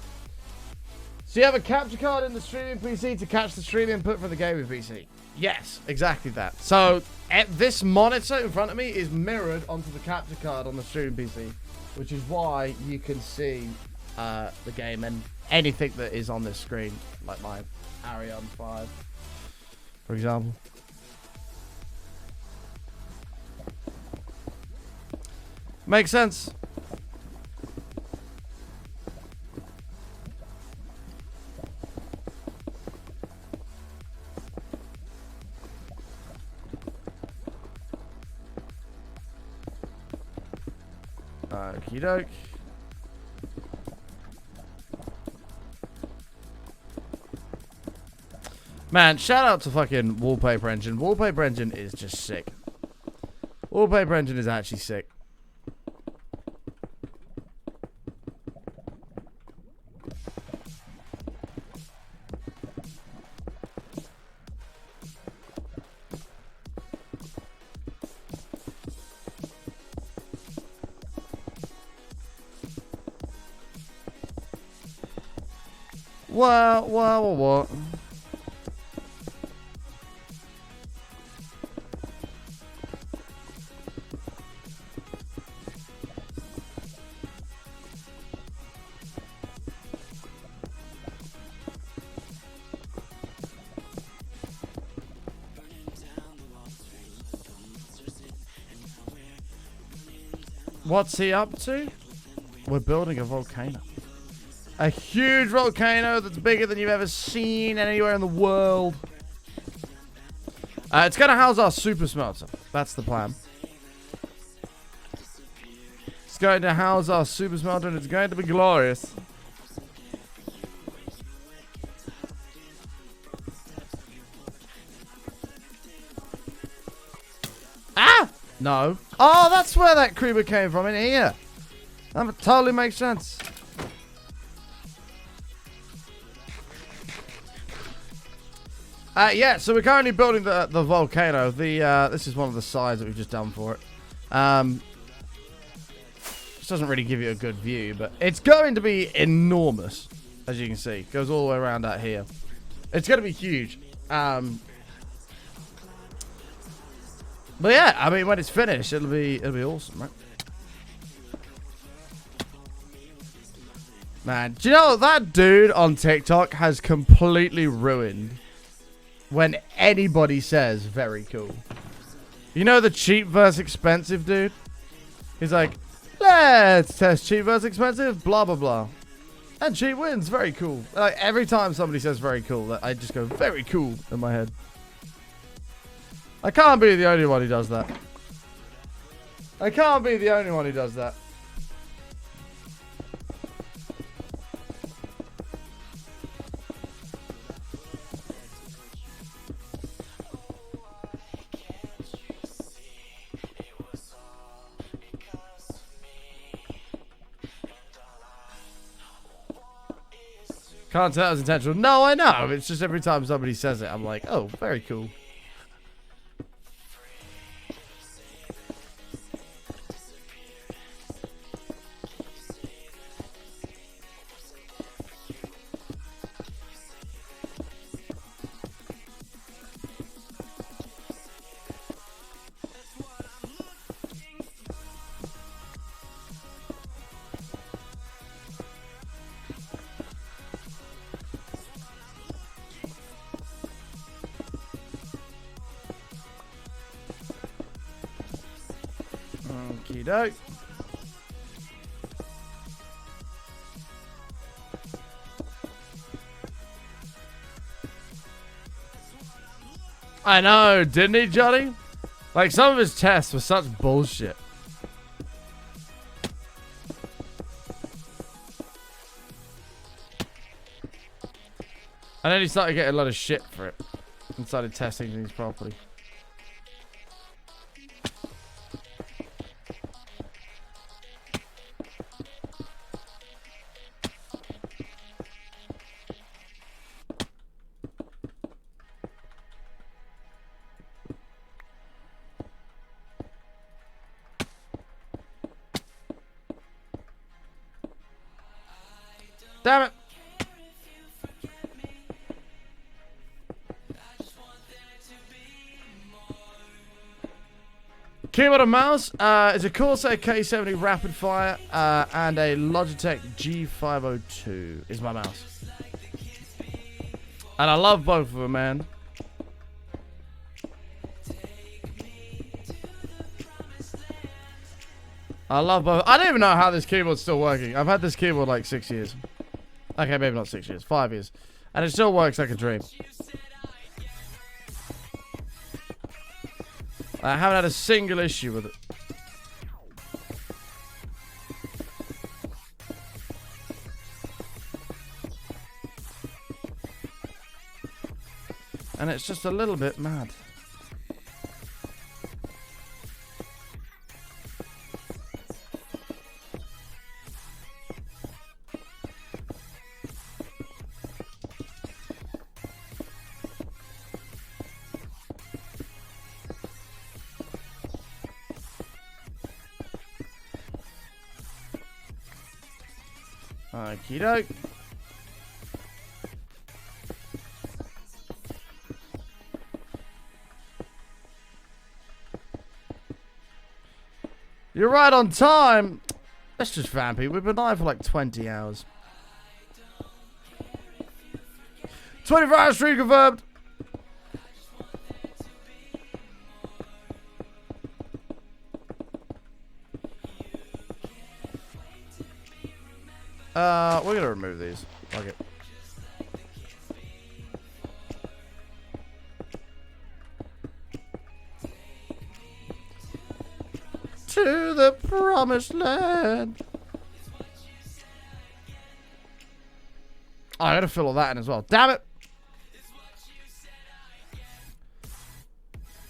So you have a capture card in the streaming PC to catch the stream input for the gaming PC. Yes, exactly that. So this monitor in front of me is mirrored onto the capture card on the streaming PC, which is why you can see the game and anything that is on this screen, like my IRL 5, for example. Makes sense. Okie doke. Man, shout out to fucking Wallpaper Engine. Wallpaper Engine is just sick. Wallpaper Engine is actually sick. What? What's he up to? We're building a volcano. A huge volcano that's bigger than you've ever seen anywhere in the world. It's going to house our super smelter. That's the plan. It's going to house our super smelter and it's going to be glorious. Ah! No. Oh, that's where that creeper came from, in here. That totally makes sense. Yeah, so we're currently building the volcano. This is one of the sides that we've just done for it. This doesn't really give you a good view, but it's going to be enormous, as you can see. It goes all the way around out here. It's going to be huge. But yeah, I mean, when it's finished, it'll be awesome, right? Man, do you know that dude on TikTok has completely ruined when anybody says very cool? You know the cheap versus expensive dude? He's like, let's test cheap versus expensive, blah, blah, blah. And cheap wins, very cool. Like, every time somebody says very cool, I just go, very cool, in my head. I can't be the only one who does that. I can't be the only one who does that. Can't say that was intentional. No, I know. It's just every time somebody says it, I'm like, oh, very cool. Okie doke. I know, didn't he, Johnny? Like, some of his tests were such bullshit. And then he started getting a lot of shit for it. And started testing things properly. Damn it. Keyboard and mouse is a Corsair K70 Rapid Fire and a Logitech G502 is my mouse. And I love both of them, man. I love both. I don't even know how this keyboard's still working. I've had this keyboard like 6 years. Okay, maybe not 6 years, 5 years. And it still works like a dream. I haven't had a single issue with it. And it's just a little bit mad. Okie doke. You're right on time. That's just vampy. We've been live for like 20 hours. 24-hour stream confirmed. We're gonna remove these. Fuck it. To the promised land. Oh, I gotta fill all that in as well. Damn it!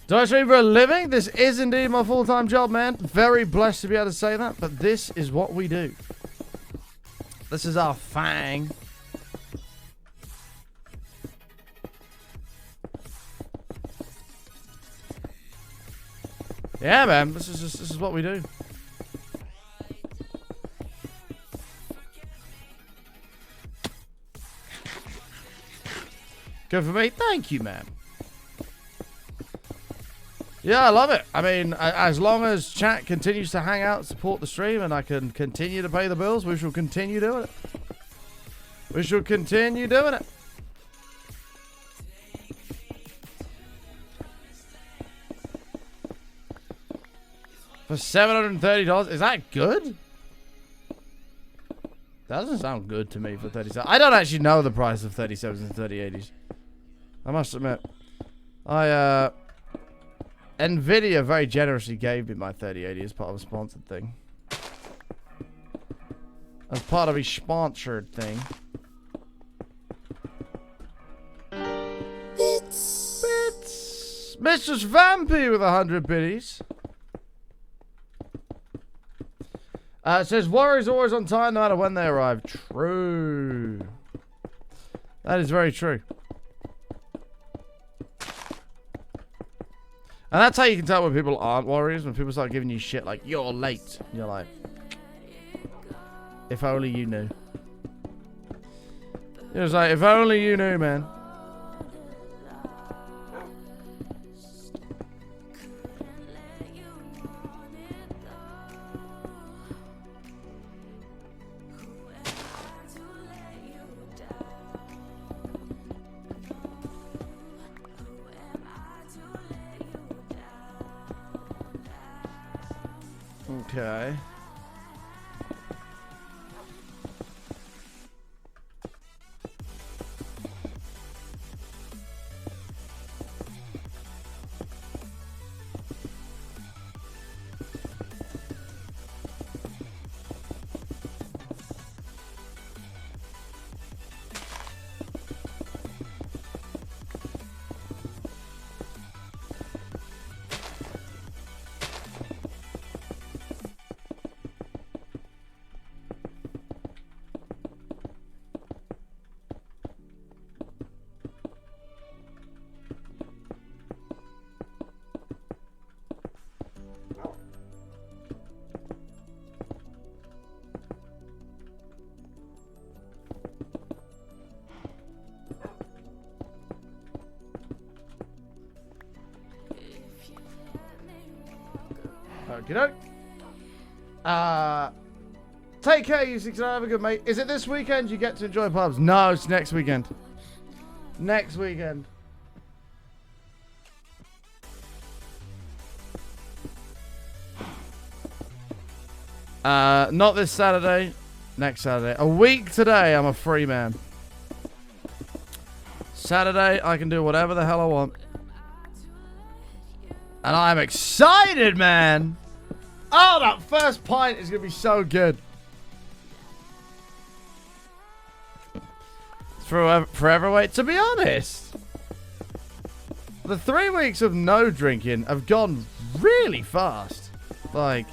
Do I stream for a living? This is indeed my full-time job, man. Very blessed to be able to say that, but this is what we do. This is our thing. Yeah, man. This is what we do. Good for me. Thank you, man. Yeah, I love it. I mean, as long as chat continues to hang out, support the stream, and I can continue to pay the bills, we shall continue doing it. We shall continue doing it. For $730? Is that good? That doesn't sound good to me for 37. I don't actually know the price of 37s and 3080s. I must admit. Nvidia very generously gave me my 3080 as part of a sponsored thing. As part of a sponsored thing. Bits. Mistress Vampy with 100 biddies. It says Warriors always on time no matter when they arrive. True. That is very true. And that's how you can tell when people aren't warriors, when people start giving you shit like, you're late. And you're like, if only you knew. It was like, if only you knew, man. Okay. Okey-doke. Take care, you 6 and have a good mate. Is it this weekend you get to enjoy pubs? No, it's next weekend. Next weekend. Not this Saturday. Next Saturday. A week today, I'm a free man. Saturday, I can do whatever the hell I want. And I'm excited, man. Oh, that first pint is going to be so good. Forever wait. To be honest, the 3 weeks of no drinking have gone really fast. Like,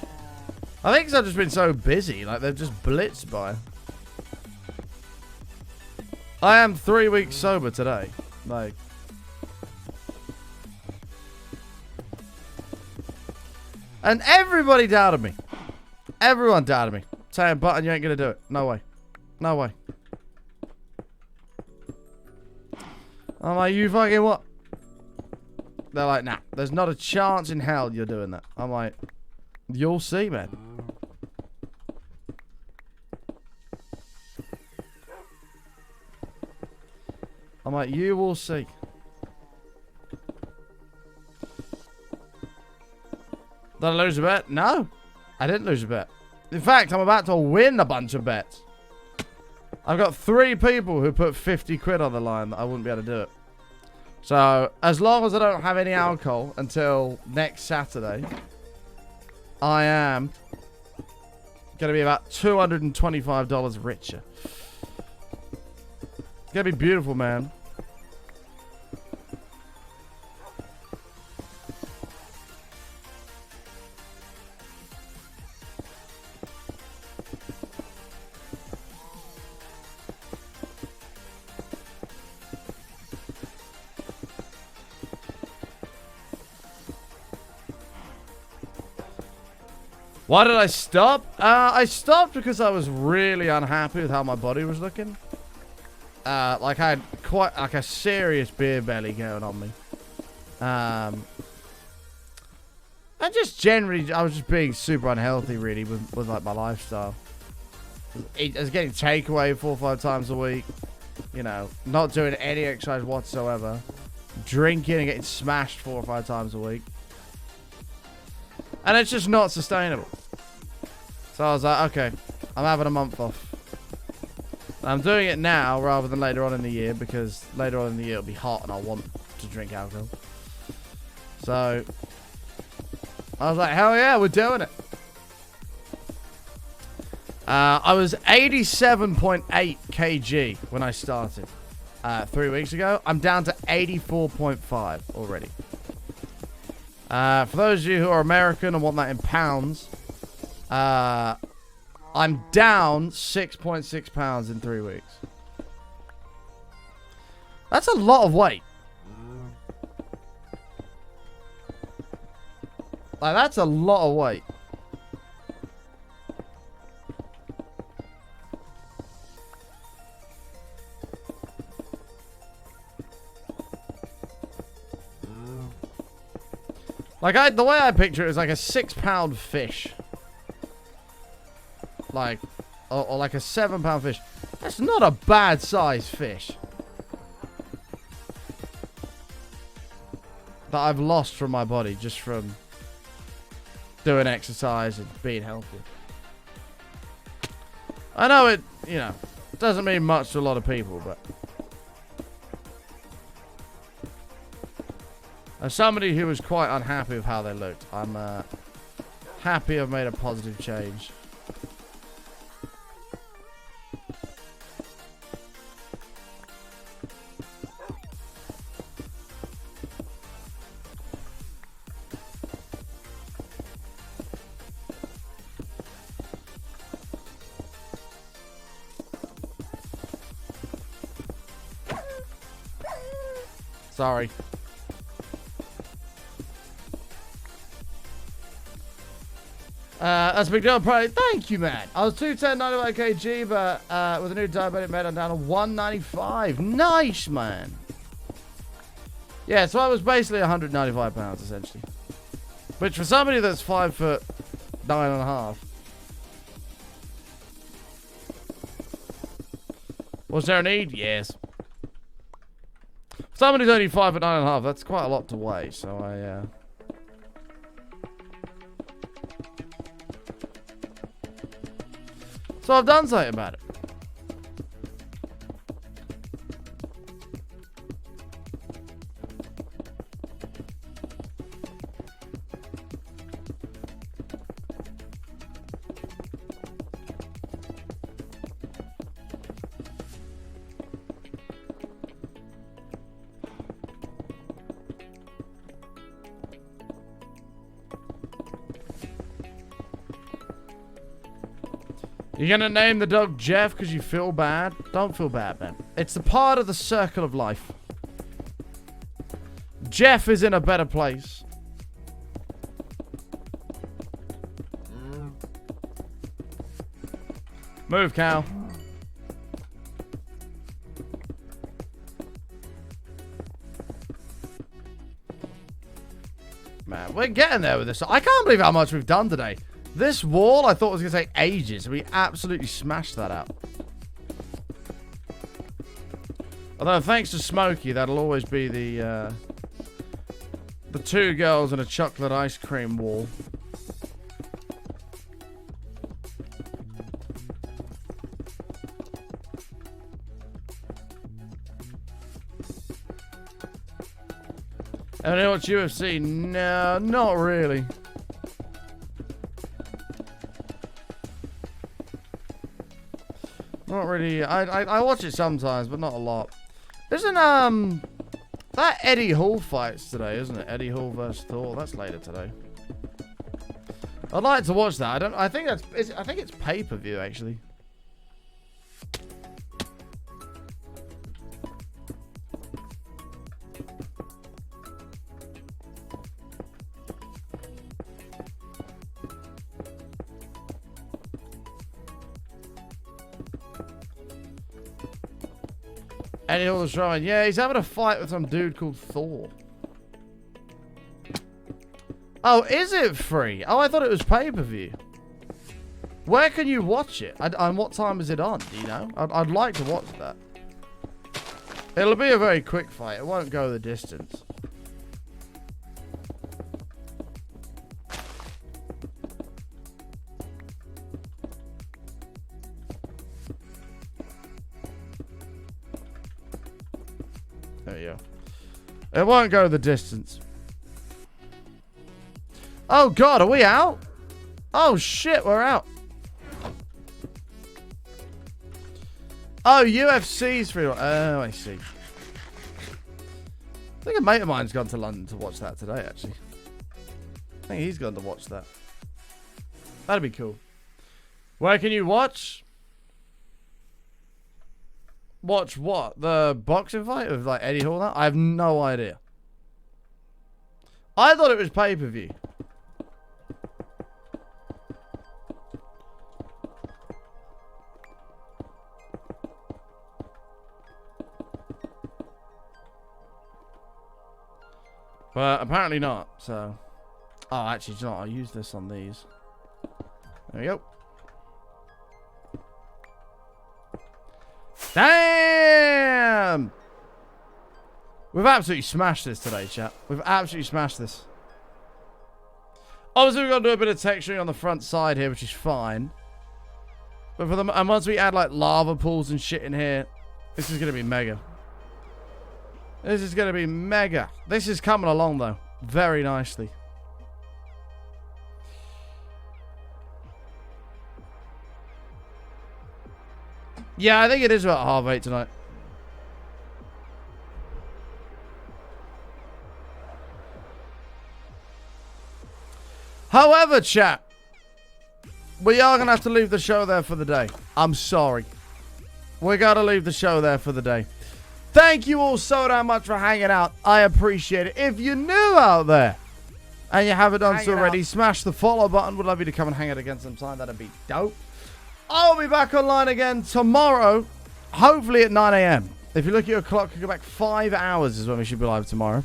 I think I've just been so busy. Like, they've just blitzed by. I am 3 weeks sober today. Like, and everybody doubted me. Everyone doubted me. Saying, Button, you ain't gonna do it. No way. No way. I'm like, you fucking what? They're like, nah, there's not a chance in hell you're doing that. I'm like, you'll see, man. I'm like, you will see. Did I lose a bet? No. I didn't lose a bet. In fact, I'm about to win a bunch of bets. I've got 3 people who put 50 quid on the line that I wouldn't be able to do it. So, as long as I don't have any alcohol until next Saturday, I am going to be about $225 richer. It's going to be beautiful, man. Why did I stop? I stopped because I was really unhappy with how my body was looking. Like I had quite like a serious beer belly going on me. And just generally, I was just being super unhealthy, really, with like my lifestyle. I was getting takeaway 4 or 5 times a week. You know, not doing any exercise whatsoever. Drinking and getting smashed 4 or 5 times a week. And it's just not sustainable. So I was like, okay, I'm having a month off. And I'm doing it now rather than later on in the year, because later on in the year it'll be hot and I want to drink alcohol. So I was like, hell yeah, we're doing it. I was 87.8 kg when I started 3 weeks ago. I'm down to 84.5 already. For those of you who are American and want that in pounds, I'm down 6.6 pounds in 3 weeks. That's a lot of weight. Like, that's a lot of weight. Like, the way I picture it is like a 6-pound fish. Like, or like a 7-pound fish. That's not a bad size fish. That I've lost from my body just from doing exercise and being healthy. I know it, you know, doesn't mean much to a lot of people, but as somebody who was quite unhappy with how they looked, I'm happy I've made a positive change. Sorry. That's a big deal, probably. Thank you, man. I was 210, 95 kg, but with a new diabetic med, I'm down to 195. Nice, man. Yeah, so I was basically 195 pounds, essentially. Which for somebody that's 5'9.5". Was there a need? Yes. Somebody's only 5'9.5". That's quite a lot to weigh, so So I've done something about it. You're gonna name the dog Jeff because you feel bad? Don't feel bad, man. It's a part of the circle of life. Jeff is in a better place. Move, cow. Man, we're getting there with this. I can't believe how much we've done today. This wall, I thought was going to take ages. We absolutely smashed that out. Although, thanks to Smokey, that'll always be the 2 girls and a chocolate ice cream wall. And you watch UFC? No, not really. Not really. I watch it sometimes, but not a lot. Isn't that Eddie Hall fights today, isn't it? Eddie Hall versus Thor. That's later today. I'd like to watch that. I think it's pay-per-view actually. Eddie Hall was trying. Yeah, he's having a fight with some dude called Thor. Oh, is it free? Oh, I thought it was pay-per-view. Where can you watch it? And what time is it on? Do you know? I'd like to watch that. It'll be a very quick fight. It won't go the distance. There you go. It won't go the distance. Oh god, are we out? Oh shit, we're out. Oh, UFC's free. Oh, I see. I think a mate of mine's gone to London to watch that today, actually. I think he's gone to watch that. That'd be cool. Where can you watch? Watch what? The boxing fight with like Eddie Hall now? I have no idea. I thought it was pay-per-view. But apparently not, so. Oh, actually, you know what? I'll use this on these. There we go. Damn! We've absolutely smashed this today, chat. We've absolutely smashed this. Obviously, we've got to do a bit of texturing on the front side here, which is fine. But for the and once we add like lava pools and shit in here, this is going to be mega. This is going to be mega. This is coming along, though. Very nicely. Yeah, I think it is about 8:30 tonight. However, chat, we are going to have to leave the show there for the day. I'm sorry. We got to leave the show there for the day. Thank you all so damn much for hanging out. I appreciate it. If you're new out there and you haven't done so already, smash the follow button. Would love you to come and hang out again sometime. That'd be dope. I'll be back online again tomorrow, hopefully at 9 a.m. If you look at your clock, you go back 5 hours is when we should be live tomorrow.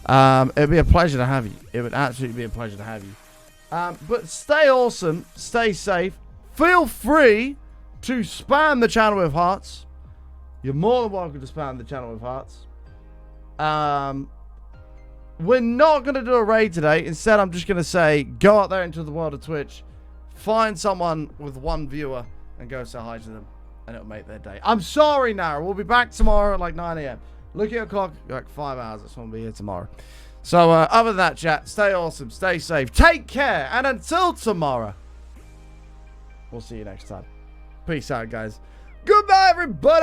It'd be a pleasure to have you. It would absolutely be a pleasure to have you. But stay awesome. Stay safe. Feel free to spam the channel with hearts. You're more than welcome to spam the channel with hearts. We're not going to do a raid today. Instead, I'm just going to say, go out there into the world of Twitch. Find someone with 1 viewer and go say hi to them. And it'll make their day. I'm sorry, Nara. We'll be back tomorrow at like 9 a.m. Look at your clock. Like 5 hours. That's when we'll be here tomorrow. So, other than that, chat, stay awesome. Stay safe. Take care. And until tomorrow, we'll see you next time. Peace out, guys. Goodbye, everybody!